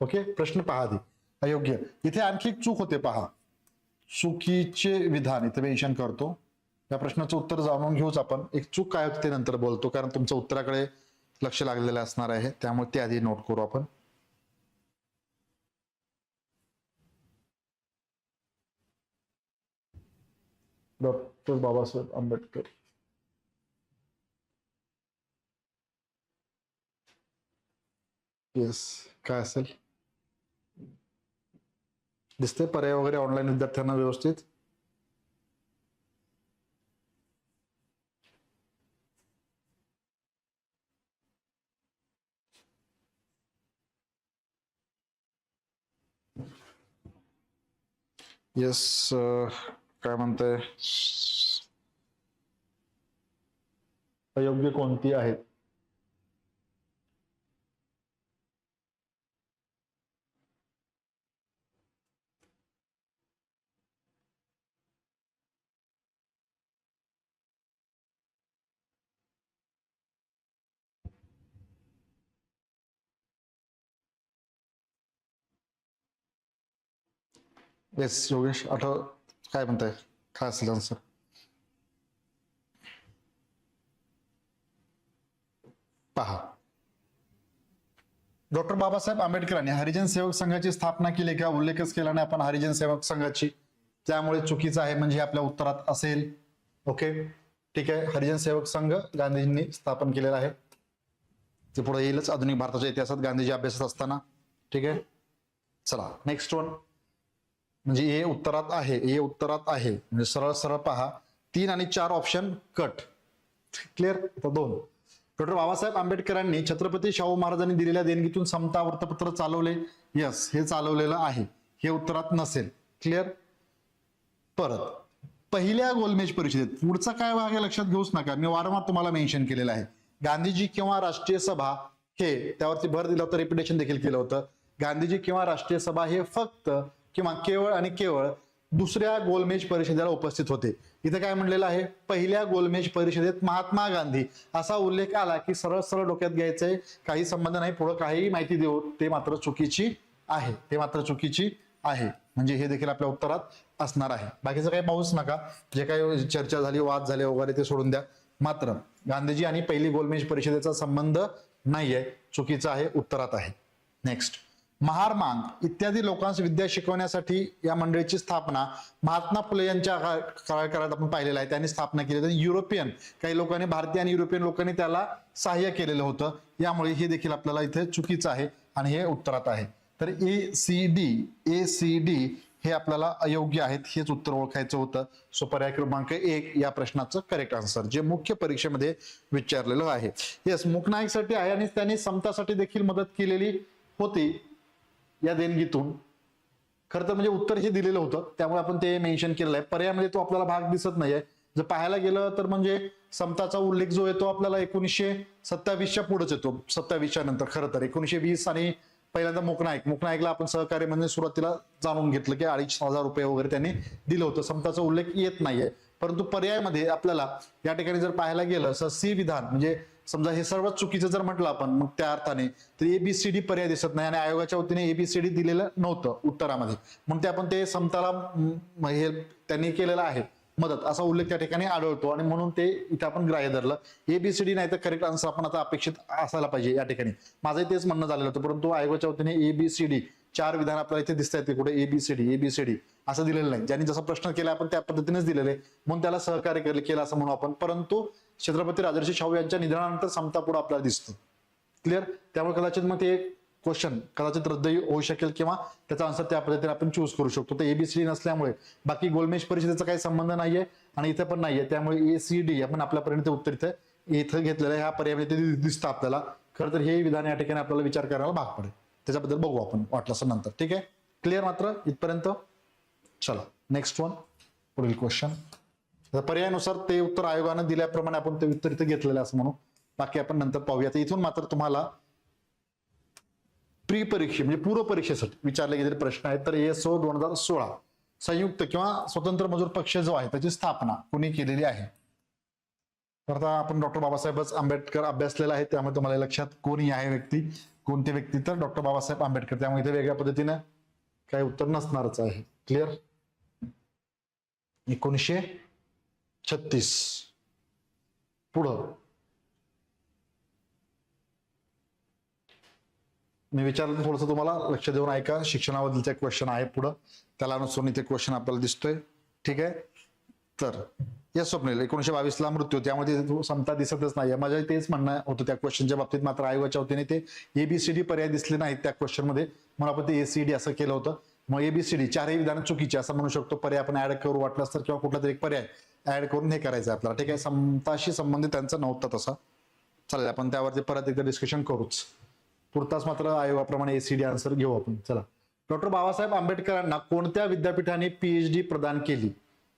ओके, प्रश्न पहा आधी. अयोग्य, इथे आणखी एक चूक होते पहा. चुकीचे विधान इथे मेन्शन करतो. या प्रश्नाचं उत्तर जाणून घेऊच आपण. एक चूक काय होते ते नंतर बोलतो, कारण तुमच्या उत्तराकडे लक्ष लागलेलं असणार आहे, त्यामुळे ते आधी नोट करू आपण. डॉक्टर बाबासाहेब आंबेडकर, येस, काय असेल दिसते पर्याय वगैरे ऑनलाईन विद्यार्थ्यांना व्यवस्थित. येस, काय म्हणताय, अयोग्य कोणती आहेत. येस योगेश, आठव काय म्हणताय, काय असेल आन्सर. पहा, डॉक्टर बाबासाहेब आंबेडकरांनी हरिजन सेवक संघाची स्थापना केली का, उल्लेखच केला नाही आपण हरिजन सेवक संघाची, त्यामुळे चुकीचं आहे, म्हणजे आपल्या उत्तरात असेल. ओके ठीक आहे. हरिजन सेवक संघ गांधीजींनी स्थापन केलेला आहे, ते पुढे येईलच आधुनिक भारताच्या इतिहासात गांधीजी अभ्यासत असताना. ठीक आहे, चला नेक्स्ट वन. म्हणजे हे उत्तरात आहे, हे उत्तरात आहे, म्हणजे सरळ सरळ पहा. 3 आणि 4 ऑप्शन कट. क्लिअर. तर 2, डॉक्टर बाबासाहेब आंबेडकरांनी छत्रपती शाहू महाराजांनी दिलेल्या देणगीतून समता वृत्तपत्र चालवले. यस, हे चालवलेलं आहे, हे उत्तरात नसेल. क्लिअर. परत पहिल्या गोलमेज परिषदेत, पुढचा काय भाग आहे लक्षात घेऊच नका, मी वारंवार तुम्हाला मेन्शन केलेलं आहे. गांधीजी किंवा राष्ट्रीय सभा हे, त्यावरती भर दिला होता, रिपिटेशन देखील केलं होतं. गांधीजी किंवा राष्ट्रीय सभा हे फक्त किंवा केवळ आणि केवळ दुसऱ्या गोलमेज परिषदेला उपस्थित होते. इथे काय म्हणलेलं आहे, पहिल्या गोलमेज परिषदेत महात्मा गांधी असा उल्लेख आला की सरळ सरळ डोक्यात घ्यायचंय, काही संबंध नाही, पुढे काही माहिती देऊ, ते मात्र चुकीची आहे, ते मात्र चुकीची आहे. म्हणजे हे देखील आपल्या उत्तरात असणार आहे. बाकीचं काही पाहूच नका, जे काही चर्चा झाली, वाद झाले वगैरे ते सोडून द्या. मात्र गांधीजी आणि पहिली गोलमेज परिषदेचा संबंध नाहीये, चुकीचा आहे, उत्तरात आहे. नेक्स्ट, महार मांग इत्यादी लोकांस विद्या शिकवण्यासाठी या मंडळीची स्थापना महात्मा फुले यांच्या कार्यकाळात आपण पाहिलेलं आहे. त्यांनी स्थापना केली. युरोपियन काही लोकांनी, भारतीय आणि युरोपियन लोकांनी त्याला सहाय्य केलेलं होतं, यामुळे हे देखील आपल्याला इथे चुकीचं आहे आणि हे उत्तरात आहे. तर ए सी डी हे आपल्याला अयोग्य आहेत, हेच उत्तर ओळखायचं होतं. सो पर्याय क्रमांक 1 या प्रश्नाचं करेक्ट आन्सर, जे मुख्य परीक्षेमध्ये विचारलेलं आहे. येस, मूकनायकसाठी आहे आणि त्यांनी समतासाठी देखील मदत केलेली होती या देणगीतून. खरं तर म्हणजे उत्तर हे दिलेलं होतं, त्यामुळे आपण ते मेन्शन केलेलं आहे. पर्यायामध्ये तो आपल्याला भाग दिसत नाहीये. जर पाहायला गेलं तर म्हणजे समताचा उल्लेख जो येतो आपल्याला 1927च्या पुढेच येतो, 27च्या नंतर. खरं तर 1920 आणि पहिल्यांदा मूकनायकला आपण सहकार्य म्हणजे सुरुवातीला जाणून घेतलं की 2,500 रुपये वगैरे त्यांनी दिलं होतं. समताचा उल्लेख येत नाहीये. परंतु पर्यायामध्ये आपल्याला या ठिकाणी जर पाहायला गेलं तर सी विधान, म्हणजे समजा हे सर्वात चुकीचं जर म्हटलं आपण, मग त्या अर्थाने तर एबीसीडी पर्याय दिसत नाही आणि आयोगाच्या वतीने एबीसीडी दिलेलं नव्हतं उत्तरामध्ये. मग ते आपण ते समताला हे त्यांनी केलेलं आहे मदत, असा उल्लेख त्या ठिकाणी आढळतो आणि म्हणून ते इथे आपण ग्राह्य धरलं. एबीसीडी नाही तर करेक्ट आन्सर आपण आता अपेक्षित असायला पाहिजे या ठिकाणी. माझंही तेच म्हणणं झालेलं होतं, परंतु आयोगाच्या वतीने एबीसीडी 4 विधान आपल्याला इथे दिसत आहेत. कुठे एबीसीडी असं दिलेलं नाही. ज्यांनी जसा प्रश्न केला आपण त्या पद्धतीनेच दिलेले, म्हणून त्याला सहकार्य केलं असं म्हणू आपण. परंतु छत्रपती राजर्षी शाहू यांच्या निधनानंतर समता पुढे आपल्याला दिसतं. क्लिअर? त्यामुळे कदाचित मग ते क्वेश्चन कदाचित रद्दही होऊ शकेल किंवा त्याचा आन्सर त्या पद्धतीने आपण चूज करू शकतो. तर एबीसीडी नसल्यामुळे बाकी गोलमेज परिषदेचा काही संबंध नाहीये आणि इथं पण नाहीये, त्यामुळे एसीडी आपण आपल्यापर्यंत उत्तर इथं घेतलेलं आहे. ह्या पर्यायामध्ये दिसतं आपल्याला. खरं तर हे विधान या ठिकाणी आपल्याला विचार करायला भाग पडेल. त्याच्याबद्दल बघू आपण वाटलं असं नंतर. ठीक आहे? क्लिअर मात्र इथपर्यंत? चला नेक्स्ट वन, पुढील क्वेश्चन. पर्यायानुसार ते उत्तर आयोगाने दिल्याप्रमाणे आपण ते उत्तर इथं घेतलेलं असं म्हणू. बाकी आपण नंतर पाहूया. इथून मात्र तुम्हाला प्री परीक्षे म्हणजे पूर्व परीक्षेसाठी विचारले गेलेले प्रश्न आहेत. तर ESO 2016 संयुक्त किंवा स्वतंत्र मजूर पक्ष जो आहे त्याची स्थापना कोणी केलेली आहे? तर आता आपण डॉक्टर बाबासाहेब आंबेडकर अभ्यासलेला आहे, त्यामुळे तुम्हाला लक्षात कोणी आहे व्यक्ती, कोणती व्यक्ती, तर डॉक्टर बाबासाहेब आंबेडकर. त्यामुळे इथे वेगळ्या पद्धतीने काही उत्तर नसणारच आहे. क्लिअर? 1936 पुढं मी विचारलं थोडंसं, तुम्हाला लक्ष देऊन ऐका. शिक्षणाबद्दलचा क्वेश्चन आहे पुढं, त्याला अनुसरून इथे क्वेश्चन आपल्याला दिसतोय. ठीक आहे? तर या स्वप्नील 1922 मृत्यू, त्यामध्ये समता दिसतच नाही. माझ्या तेच म्हणणं होतं त्या क्वेश्चनच्या बाबतीत, मात्र आयोगाच्या वतीने ते एबीसीडी पर्याय दिसले नाहीत त्या क्वेश्चन मध्ये, म्हणून आपण ते एसीडी असं केलं होतं. मग एबीसीडी 4ही विधान चुकीचे असं म्हणू शकतो. पर्याय आपण ऍड करू वाटलं तर, किंवा कुठला तरी एक पर्याय ऍड करून हे करायचं आपल्याला. ठीक आहे? समताशी संबंधित त्यांचं नव्हतं तसा. चालेल, आपण त्यावरती परत एकदा डिस्कशन करूच. तुर्तास मात्र आयोगाप्रमाणे एसीडी आन्सर घेऊ आपण. चला, डॉक्टर बाबासाहेब आंबेडकरांना कोणत्या विद्यापीठाने पीएचडी प्रदान केली?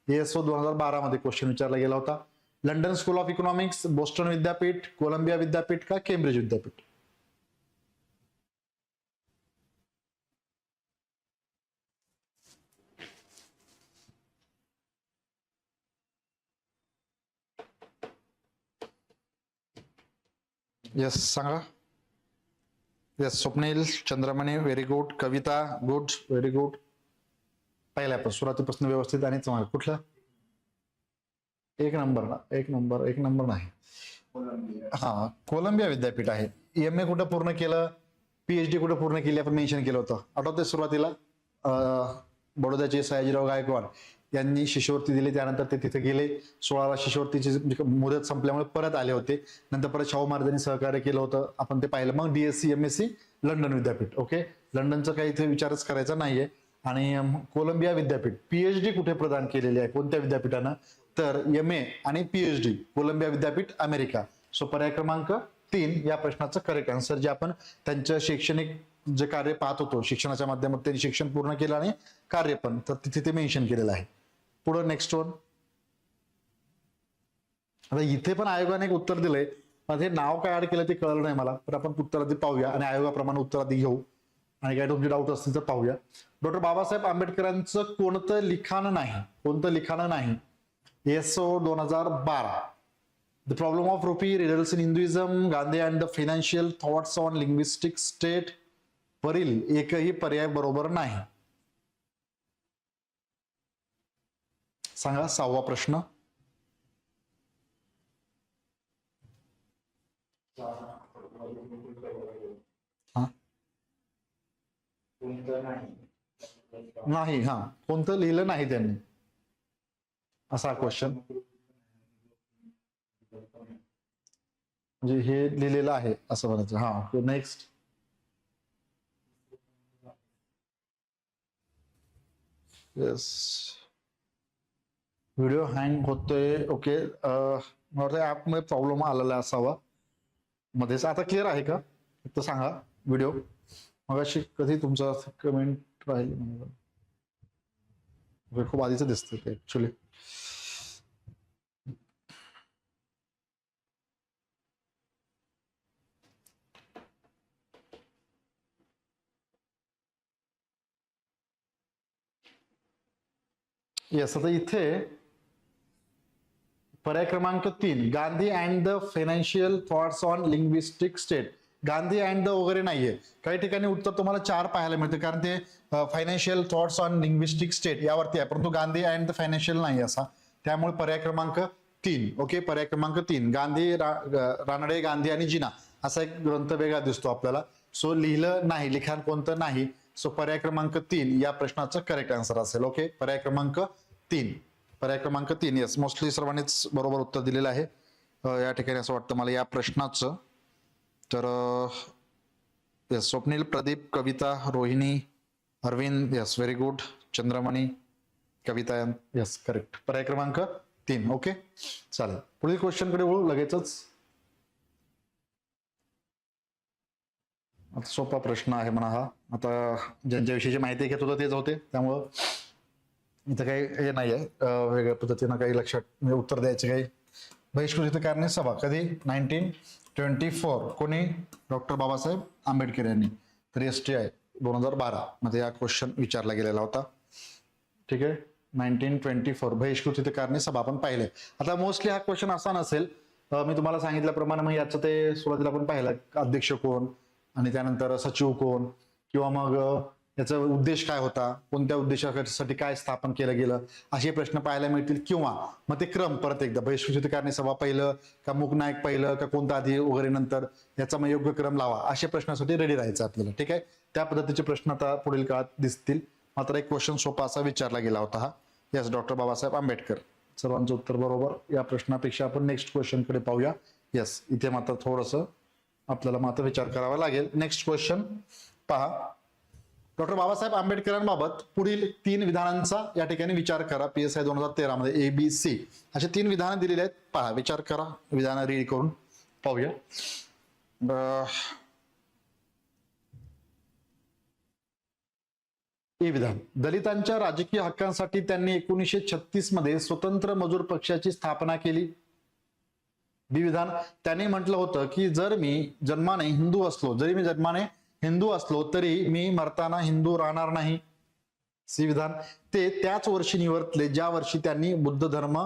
ESO 2012 मध्ये क्वेश्चन विचारला गेला होता. London School of Economics, Boston विद्यापीठ, कोलंबिया विद्यापीठ का केम्ब्रिज विद्यापीठ? येस सांगा. Yes Swapnil, Chandramani very good, Kavita good, very good. पहिल्यापासून सुरुवातीपासून व्यवस्थित आणि चांगलं. कुठलं? एक नंबर नाही. हा, कोलंबिया विद्यापीठ आहे. MA कुठं पूर्ण केलं, PhD कुठं पूर्ण केली आपण मेन्शन केलं होतं, आठवतंय? सुरुवातीला बडोद्याचे सयाजीराव गायकवाड यांनी शिष्यवृत्ती दिली, त्यानंतर ते तिथे गेले. 16ला शिष्यवृत्तीची मुदत संपल्यामुळे परत आले होते. नंतर परत शाहू महाराजांनी सहकार्य केलं होतं, आपण ते पाहिलं. मग DSc MSc लंडन विद्यापीठ. ओके, लंडनचं काही इथे विचारच करायचा नाहीये. आणि कोलंबिया विद्यापीठ PhD कुठे प्रदान केलेली आहे, कोणत्या विद्यापीठानं? तर MA आणि PhD कोलंबिया विद्यापीठ अमेरिका. सो पर्याय क्रमांक 3 या प्रश्नाचं करेक्ट आन्सर, जे आपण त्यांचं शैक्षणिक जे कार्य पाहत होतो, शिक्षणाच्या माध्यमातून त्यांनी शिक्षण पूर्ण केलं आणि कार्य पण, तर तिथे ते मेन्शन केलेलं आहे. पुढं नेक्स्ट वन. आता इथे पण आयोगाने एक उत्तर दिलंय, पण हे नाव काय ऍड केलं ते कळलं नाही मला. तर आपण उत्तर आधी पाहूया आणि आयोगाप्रमाणे उत्तर आधी घेऊ आणि काय तुमचे डाऊट असतील तर पाहूया. डॉक्टर बाबासाहेब आंबेडकरांचं कोणतं लिखाण नाही? ESO 2012. The problem of rupee, riddles in Hinduism, Gandhi and the financial thoughts on linguistic state. वरील एकही पर्याय बरोबर नाही. सांगा 6वा प्रश्न. नाही, हा, कोणतं लिहिलं नाही त्यांनी, असा क्वेश्चन. म्हणजे हे लिहिलेलं आहे असं म्हणायचं. हा, नेक्स्ट. येस, व्हिडिओ हँग होतोय. ओके, मला वाटतं ॲपमध्ये प्रॉब्लेम आलेला असावा मध्येच. आता क्लिअर आहे का फक्त सांगा. व्हिडिओ मग अशी कधी तुमचा कमेंट राहिली म्हणजे खूप आधीच दिसतं ते ऍक्च्युली. येस, आता इथे पर्याय क्रमांक 3 Gandhi and the financial thoughts on linguistic state. Gandhi and the वगैरे नाहीये. काही ठिकाणी उत्तर तुम्हाला 4 पाहायला मिळते कारण ते financial thoughts on linguistic state यावरती आहे, परंतु गांधी अँड द फायनान्शियल नाही असा. त्यामुळे पर्याय क्रमांक 3. ओके, पर्याय क्रमांक 3 गांधी, रानडे, गांधी आणि जिना असा एक ग्रंथ वेगळा दिसतो आपल्याला. सो लिहिलं नाही, लिखाण कोणतं नाही. सो पर्याय क्रमांक 3 या प्रश्नाचं करेक्ट आन्सर असेल. ओके, पर्याय क्रमांक 3. पर्याय क्रमांक 3. येस, मोस्टली सर्वांनीच बरोबर उत्तर दिलेलं आहे या ठिकाणी असं वाटतं मला या प्रश्नाचं. तर yes, Swapnil, Pradeep, Kavita, Rohini, Arvind, yes very good. Chandramani, Kavita, yes correct. पर्याय क्रमांक 3. ओके, चालेल. पुढील क्वेश्चन कडे वळू लगेचच. आता सोपा प्रश्न आहे म्हणा हा. आता ज्यांच्याविषयीची माहिती घेत होतं तेच होते, त्यामुळं इथं काही हे नाही आहे वेगळ्या पद्धतीनं काही लक्षात म्हणजे उत्तर द्यायचे काही. बहिष्कृत कारणे सभा कधी? 1924. कोणी? डॉक्टर बाबासाहेब आंबेडकर यांनी. तर STI 2012 मध्ये हा क्वेश्चन विचारला गेलेला होता. ठीक आहे, 1924 बहिष्कृत कारणे सभा आपण पाहिले. आता मोस्टली हा क्वेश्चन असा नसेल, मी तुम्हाला सांगितल्याप्रमाणे मग याचं ते सुरुवातीला आपण पाहिलं अध्यक्ष कोण आणि त्यानंतर सचिव कोण, किंवा मग याचा उद्देश काय होता, कोणत्या उद्देशासाठी काय स्थापन केलं गेलं, असे प्रश्न पाहायला मिळतील. किंवा मग ते क्रम परत एकदा बहिष्कृत कारणे सभा पहिलं का मूकनायक पहिलं का कोणता आधी वगैरे नंतर, याचा मग योग्य क्रम लावा, अशा प्रश्नासाठी रेडी राहायचं आपल्याला. ठीक आहे, त्या पद्धतीचे प्रश्न आता पुढील काळात दिसतील. मात्र एक क्वेश्चन सोपा असा विचारला गेला होता हा. Yes, doctor Babasaheb Ambedkar. सर्वांचं उत्तर बरोबर. या प्रश्नापेक्षा आपण नेक्स्ट क्वेश्चन कडे पाहूया. यस, इथे मात्र थोडंसं आपल्याला मात्र विचार करावा लागेल. नेक्स्ट क्वेश्चन पहा. डॉक्टर बाबासाहेब आंबेडकरांबाबत पुढील 3 विधानांचा या ठिकाणी विचार करा. PSI 2013 मध्ये ABC असे 3 विधानं दिलेली आहेत. पहा, विचार करा, विधानं रीड करून पाहूया. हे विधान: दलितांच्या राजकीय हक्कांसाठी त्यांनी 1936 मध्ये स्वतंत्र मजूर पक्षाची स्थापना केली. बी विधान: त्यांनी म्हटलं होतं की जरी मी जन्माने हिंदू असलो तरी मी मरताना हिंदू राहणार नाही. सी विधान: ते त्याच वर्षी निवर्तले ज्या वर्षी त्यांनी बौद्ध धर्म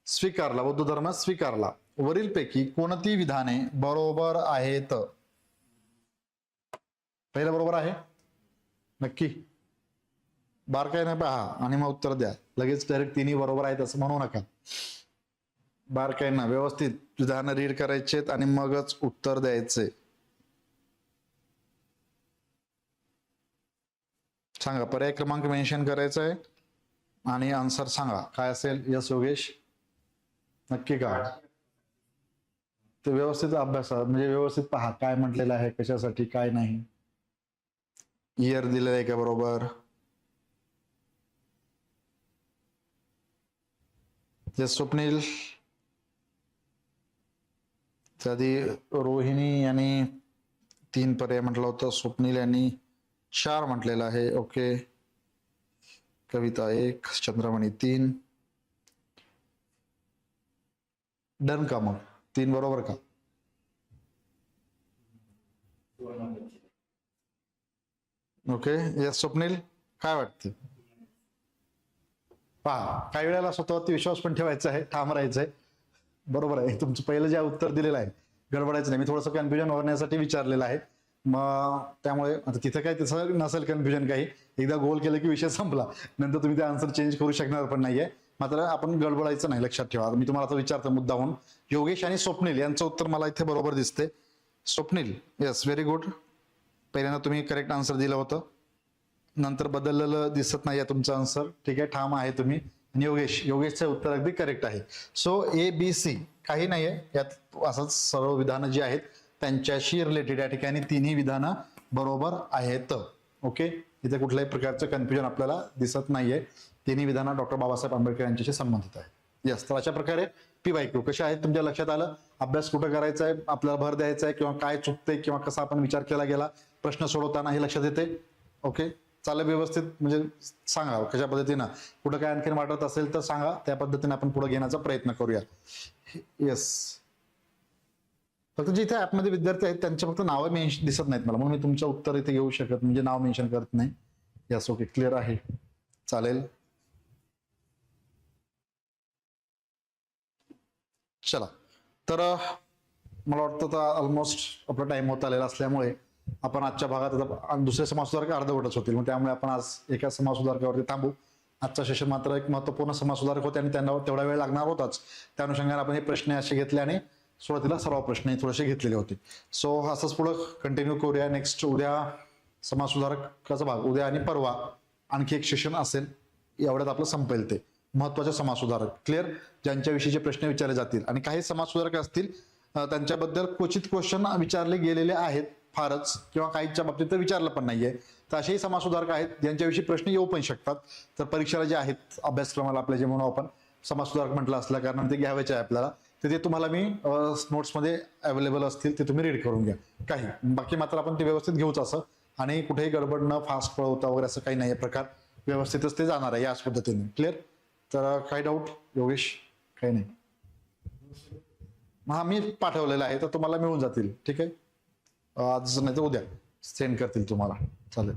स्वीकारला. वरीलपैकी कोणती विधाने बरोबर आहेत? पहिलं बरोबर आहे नक्की? बारकाईने पहा आणि मग उत्तर द्या. लगेच डायरेक्ट 3 बरोबर आहेत असं म्हणू नका. बारकाईनं व्यवस्थित विधानं रीड करायचेत आणि मगच उत्तर द्यायचे. सांगा, पर्याय क्रमांक मेन्शन करायचा आहे आणि आन्सर सांगा काय असेल. यस योगेश, नक्की का? ते व्यवस्थित अभ्यास म्हणजे व्यवस्थित पहा काय म्हटलेलं आहे, कशासाठी काय नाही. इयर दिलेलं आहे का बरोबर? यस स्वप्नील. त्याआधी रोहिणी यांनी 3 पर्याय म्हटलं होतं, स्वप्नील यांनी 4 म्हटलेलं आहे. ओके, कविता 1, चंद्रमणी 3. डन का मग? 3 बरोबर का? ओके, यस स्वप्नील, काय वाटतं? पहा, काही वेळेला स्वतःवरती विश्वास पण ठेवायचा आहे, ठाम राहायचंय. बरोबर आहे, तुमचं पहिलं जे उत्तर दिलेलं आहे गडबडायचं नाही. मी थोडंसं कन्फ्युजन होण्यासाठी विचारलेलं आहे. मग त्यामुळे आता तिथं काय तसं नसेल कन्फ्युजन काही. एकदा गोल केलं की विषय संपला, नंतर तुम्ही ते आन्सर चेंज करू शकणार पण नाहीये. मात्र आपण गडबडायचं नाही, लक्षात ठेवा. मी तुम्हाला आता विचारतो मुद्दाहून. योगेश आणि स्वप्नील यांचं उत्तर मला इथे बरोबर दिसते. Swapnil, yes very good. पहिल्यांदा तुम्ही करेक्ट आन्सर दिलं होतं, नंतर बदललेलं दिसत नाहीये तुमचं आन्सर. ठीक आहे, ठाम आहे तुम्ही. आणि योगेशचं उत्तर अगदी करेक्ट आहे. सो ABC काही नाहीये यात, असंच सर्व विधानं जी आहेत त्यांच्याशी रिलेटेड या ठिकाणी 3ही विधानं बरोबर आहेत. ओके, इथे कुठल्याही प्रकारचं कन्फ्युजन आपल्याला दिसत नाहीये. तिन्ही विधानं डॉक्टर बाबासाहेब आंबेडकर यांच्याशी संबंधित आहे. यस, तर अशा प्रकारे PYQ कशा आहेत तुमच्या लक्षात आलं. अभ्यास कुठं करायचा आहे, आपल्याला भर द्यायचा आहे, किंवा काय चुकते किंवा कसा आपण विचार केला गेला प्रश्न सोडवताना हे लक्षात येते. ओके, चालेल व्यवस्थित. म्हणजे सांगा कशा पद्धतीनं, कुठं काय आणखीन वाटत असेल तर सांगा, त्या पद्धतीने आपण पुढे घेण्याचा प्रयत्न करूया. येस, फक्त जे इथे ऍपमध्ये विद्यार्थी आहेत त्यांच्या फक्त नावं दिसत नाहीत मला, म्हणून मी तुमचं उत्तर इथे घेऊ शकत, म्हणजे नाव मेन्शन करत नाही. यस, ओके, क्लिअर आहे, चालेल. चला, तर मला वाटतं तर ऑलमोस्ट आपला टाइम होत आलेला असल्यामुळे आपण आजच्या भागात आता दुसरे समाज सुधारक अर्धवटच होतील, मग त्यामुळे आपण आज एका समाज सुधारकावरती थांबू. आजचा सेशन मात्र एक महत्वपूर्ण समाज सुधारक होते आणि त्यांना तेवढा वेळ लागणार होताच. त्या अनुषंगाने आपण हे प्रश्न असे घेतले आणि सुरुवातीला सर्व प्रश्न थोडेसे घेतलेले होते. सो असंच पुढं कंटिन्यू करूया. नेक्स्ट उद्या समाज सुधारकाचा भाग, उद्या आणि परवा आणखी एक सेशन असेल. एवढ्यात आपलं संपेल ते महत्वाचे समाज सुधारक. क्लिअर, ज्यांच्याविषयीचे प्रश्न विचारले जातील. आणि काही समाज सुधारक असतील त्यांच्याबद्दल क्वचित क्वेश्चन विचारले गेलेले आहेत फारच, किंवा काहीच्या बाबतीत तर विचारलं पण नाहीये. तर असेही समाज सुधारक आहेत ज्यांच्याविषयी प्रश्न येऊ पण शकतात. तर परीक्षेला जे आहेत अभ्यासक्रमाला आपल्या जे म्हणून आपण समाज सुधारक म्हटलं असल्या कारण ते घ्यावायचे आहे आपल्याला, तर ते तुम्हाला मी नोट्समध्ये अवेलेबल असतील, ते तुम्ही रीड करून घ्या. काही बाकी मात्र आपण ते व्यवस्थित घेऊच असं, आणि कुठेही गडबड न फास्ट पळवता वगैरे असं काही नाही प्रकार, व्यवस्थितच ते जाणार आहे याच पद्धतीने. क्लिअर, तर काही डाऊट योगेश? काही नाही. हा, मी पाठवलेला आहे तर तुम्हाला मिळून जातील. ठीक आहे, आज नाही तर उद्या सेंड करतील तुम्हाला. चालेल,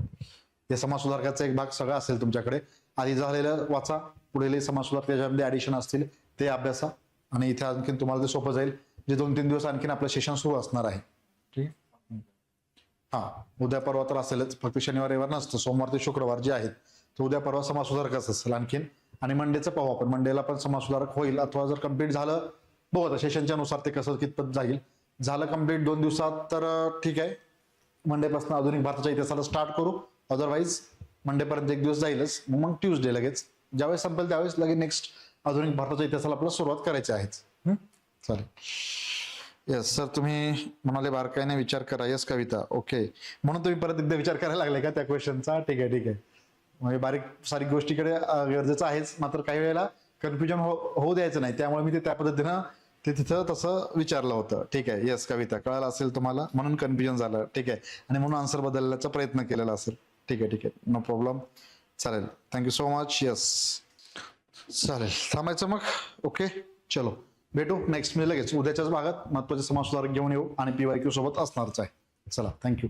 हे समाज सुधारकाचा एक भाग सगळा असेल तुमच्याकडे. आधी झालेलं वाचा, पुढील समाज सुधारक त्याच्यामध्ये ऍडिशन असतील ते अभ्यासा, आणि इथे आणखीन तुम्हाला ते सोपं जाईल. जे 2-3 दिवस आणखीन आपलं सेशन सुरू असणार आहे. ठीक आहे, हा, उद्या परवा तर असेलच, फक्त शनिवार रविवार नसतं. सोमवार ते शुक्रवार जे आहेत तर उद्या परवा समाज सुधारकच असेल आणखीन. आणि मंडेचं पाहू आपण, मंडेला पण समाज सुधारक होईल, अथवा जर कम्प्लीट झालं बघू आता सेशनच्या नुसार ते कसं कितपत जाईल. झालं कम्प्लीट 2 दिवसात तर ठीक आहे, मंडेपासून आधुनिक भारताच्या इतिहासाला स्टार्ट करू. अदरवाईज मंडेपर्यंत एक दिवस जाईलच, मग ट्यूजडे लगेच ज्यावेळेस संपेल त्यावेळेस लगेच नेक्स्ट आधुनिक भारताच्या इतिहासाला आपल्याला सुरुवात करायची आहेच. चालेल. येस सर, तुम्ही म्हणाले बारकाईने विचार करा. येस कविता, ओके, म्हणून तुम्ही परत एकदा विचार करायला लागले का त्या क्वेश्चनचा? ठीक आहे, ठीक आहे. म्हणजे बारीक सारीक गोष्टीकडे गरजेचं आहेच, मात्र काही वेळेला कन्फ्युजन होऊ द्यायचं नाही, त्यामुळे मी ते त्या पद्धतीनं ते तिथं तसं विचारलं होतं. ठीक आहे, येस कविता, कळालं असेल तुम्हाला, म्हणून कन्फ्युजन झालं. ठीक आहे, आणि म्हणून आन्सर बदलण्याचा प्रयत्न केलेला असेल. ठीक आहे, ठीक आहे, नो प्रॉब्लेम. चालेल, थँक्यू सो मच. येस, चालेल, थांबायचं मग. ओके, चलो भेटू नेक्स्ट मी लगेच उद्याच्याच भागात महत्वाचे समाज सुधारक घेऊन येऊ, आणि PYQ सोबत असणारच आहे. चला, थँक्यू.